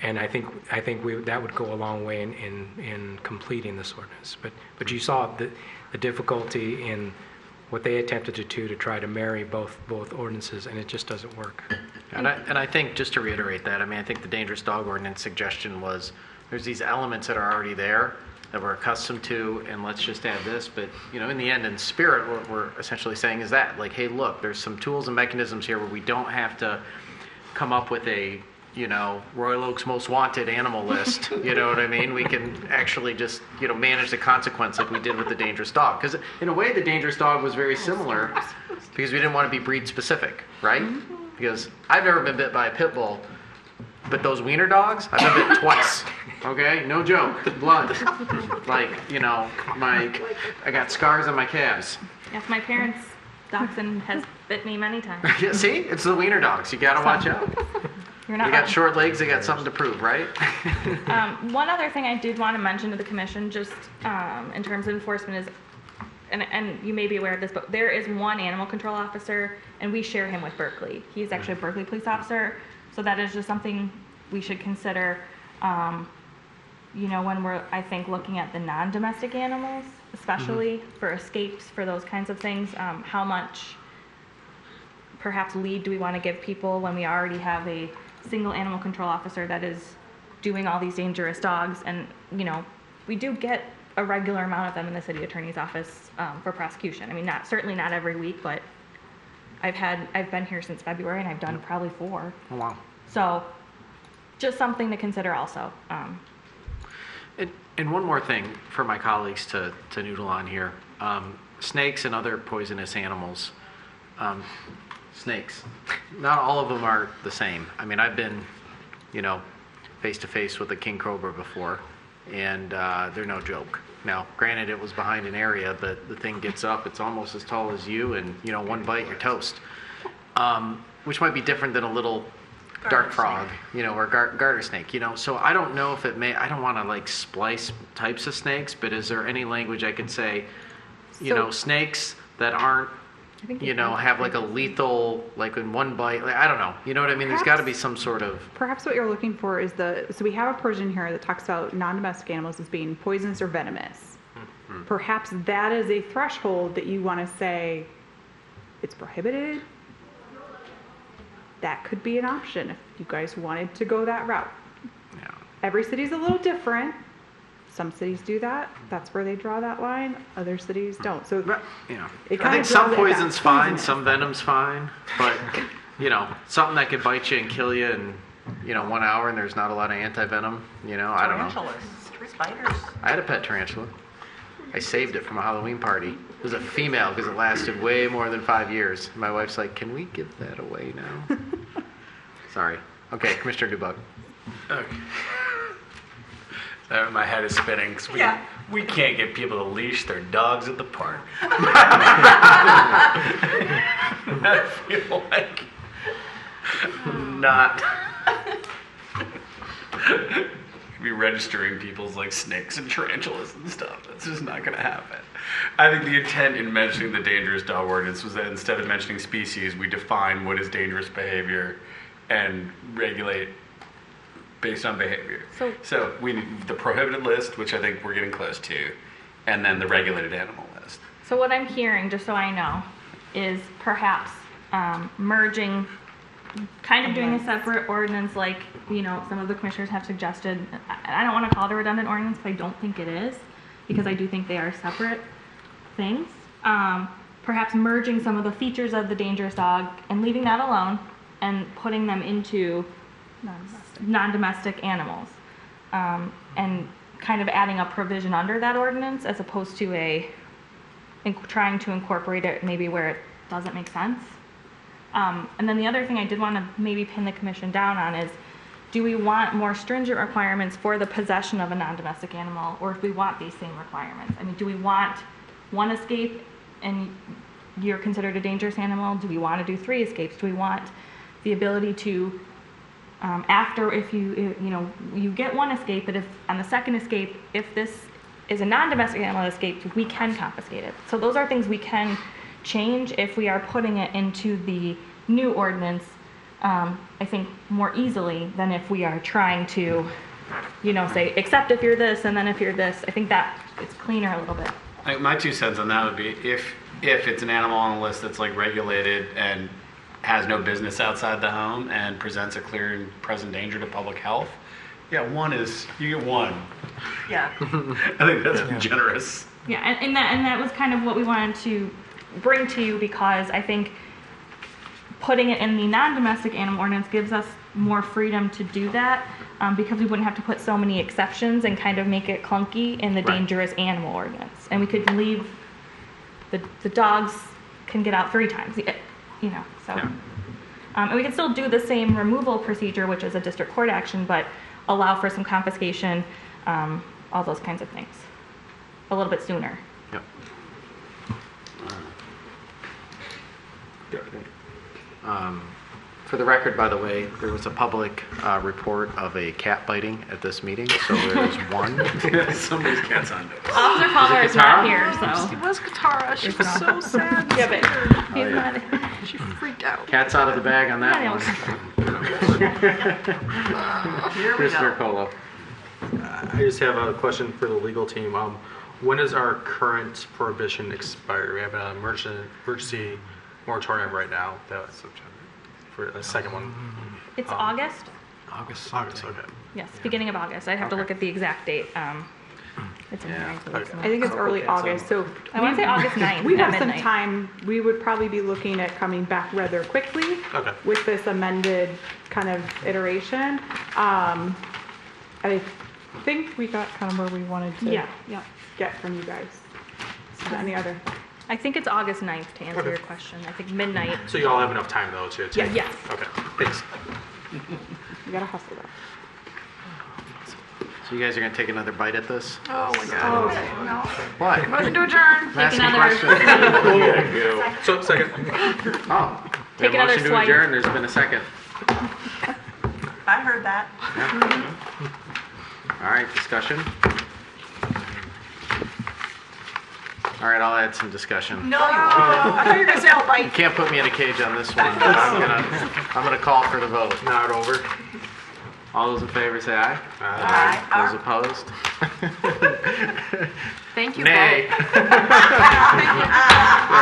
A: And I think that would go a long way in completing this ordinance. But you saw the difficulty in what they attempted to do to try to marry both ordinances, and it just doesn't work.
B: And I think, just to reiterate that, I think the dangerous dog ordinance suggestion was there's these elements that are already there that we're accustomed to, and let's just add this. But in the end, in spirit, what we're essentially saying is that, like, hey, look, there's some tools and mechanisms here where we don't have to come up with a Royal Oak's most wanted animal list. You know what I mean? We can actually just, manage the consequence like we did with the dangerous dog. Because in a way, the dangerous dog was very similar because we didn't want to be breed specific, right? Because I've never been bit by a pit bull, but those wiener dogs, I've been bit twice. Okay? No joke. Blood. Like, I got scars on my calves.
E: Yes, my parents' dachshund has bit me many times.
B: Yeah, see? It's the wiener dogs. You got to watch out.
E: You're not
B: they got short legs, they got something to prove, right?
E: One other thing I did want to mention to the commission, just in terms of enforcement, is, and you may be aware of this, but there is one animal control officer, and we share him with Berkeley. He's actually a Berkeley police officer, so that is just something we should consider, when we're, I think, looking at the non-domestic animals, especially for escapes, for those kinds of things. How much, perhaps, lead do we want to give people when we already have a single animal control officer that is doing all these dangerous dogs? And we do get a regular amount of them in the city attorney's office for prosecution. Certainly not every week, but I've been here since February, and I've done probably 4.
B: Oh, wow.
E: So just something to consider also.
B: And one more thing for my colleagues to noodle on here. Snakes and other poisonous animals. Snakes. Not all of them are the same. I've been, face-to-face with a king cobra before, and they're no joke. Now, granted, it was behind an area, but the thing gets up, it's almost as tall as you, and, you know, one bite, you're toast. Which might be different than a little dark frog, you know, or garter snake, you know. So I don't know if it may, I don't want to like splice types of snakes, but is there any language I could say, you know, snakes that aren't, you know, have like a lethal, like in one bite, like, I don't know, you know what I mean? There's got to be some sort of.
R: Perhaps what you're looking for is so we have a provision here that talks about non-domestic animals as being poisonous or venomous.
B: Mm-hmm.
R: Perhaps that is a threshold that you want to say it's prohibited. That could be an option if you guys wanted to go that route.
B: Yeah.
R: Every city's a little different. Some cities do that. That's where they draw that line. Other cities don't. So
B: Yeah.
R: it
B: I
R: kind
B: think
R: of
B: some
R: draws it
B: poison's
R: back.
B: fine, some venom's fine, but, you know, something that could bite you and kill you in, you know, 1 hour and there's not a lot of anti-venom, you know, I don't know.
M: Tarantulas, spiders.
B: I had a pet tarantula. I saved it from a Halloween party. It was a female because it lasted way more than 5 years. My wife's like, can we give that away now? Sorry. Okay, Commissioner Dubug.
J: Okay. My head is spinning 'cause we can't get people to leash their dogs at the park. I feel like not be registering people's like snakes and tarantulas and stuff. That's just not going to happen. I think the intent in mentioning the dangerous dog ordinance was that instead of mentioning species, we define what is dangerous behavior and regulate based on behavior. So we need the prohibited list, which I think we're getting close to, and then the regulated animal list.
E: So what I'm hearing, just so I know, is perhaps merging, kind of doing a separate ordinance like, you know, some of the commissioners have suggested. I don't want to call it a redundant ordinance, but I don't think it is, because I do think they are separate things. Perhaps merging some of the features of the dangerous dog and leaving that alone and putting them into non-domestic animals, and kind of adding a provision under that ordinance as opposed to trying to incorporate it maybe where it doesn't make sense. And then the other thing I did want to maybe pin the commission down on is, do we want more stringent requirements for the possession of a non-domestic animal, or if we want these same requirements? I mean, do we want one escape and you're considered a dangerous animal? Do we want to do 3 escapes? Do we want the ability to, after, if you get 1 escape, but if on the 2nd escape, if this is a non-domestic animal that escaped, we can confiscate it. So those are things we can change if we are putting it into the new ordinance, I think more easily than if we are trying to, you know, say, except if you're this, and then if you're this. I think that it's cleaner a little bit.
J: My 2 cents on that would be if it's an animal on the list that's like regulated and has no business outside the home and presents a clear and present danger to public health, you get 1.
M: Yeah.
J: I think that's generous.
E: Yeah, and that was kind of what we wanted to bring to you, because I think putting it in the non-domestic animal ordinance gives us more freedom to do that, because we wouldn't have to put so many exceptions and kind of make it clunky in the dangerous animal ordinance. And we could leave the dogs can get out 3 times, you know, so. Yeah. And we can still do the same removal procedure, which is a district court action, but allow for some confiscation, all those kinds of things, a little bit sooner.
B: Yep. For the record, by the way, there was a public report of a cat biting at this meeting, so there's 1.
J: Somebody's cat's on notice.
E: Officer Palmer is not here, so.
O: It was Katara. She was so sad.
E: Yeah, but he's not.
O: She freaked out.
B: Cat's out of the bag on that one.
M: Here we
B: Commissioner
M: go.
B: Colo.
C: I just have a question for the legal team. When does our current prohibition expire? We have an emergency moratorium right now. That's September. For the second one.
E: It's August?
C: August, okay.
E: Yes, beginning of August. I'd have to look at the exact date. It's in here.
R: I think it's early August, so
E: I want to say August 9th
R: we
E: at
R: have some
E: midnight.
R: time. We would probably be looking at coming back rather quickly with this amended kind of iteration. I think we got kind of where we wanted to get from you guys. Any other?
E: I think it's August 9th to answer your question. I think midnight.
C: So you all have enough time though to
E: Yes.
C: Okay, thanks.
R: You gotta hustle though.
B: So you guys are going to take another bite at this?
O: Oh my God. No.
B: What?
O: Motion to adjourn.
B: I'm asking questions.
C: So, second.
B: Oh, we
E: Take
B: have a
E: another
B: motion to
E: swipe.
B: adjourn. There's been a second.
M: I heard that.
B: All right, discussion. All right, I'll add some discussion.
M: No, you won't. I thought you were going to say I'll
B: You
M: bite.
B: can't put me in a cage on this one. But I'm gonna call for the vote.
C: Not over.
B: All those in favor say aye.
M: Aye.
B: Those opposed?
I: Thank you
B: Nay.
I: both.
B: We're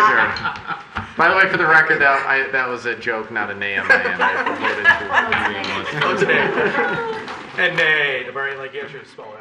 B: adjourned. By the way, for the record, that was a joke, not a nay on my end. I voted to.
C: Oh, today. And nay. The very like you should spell it.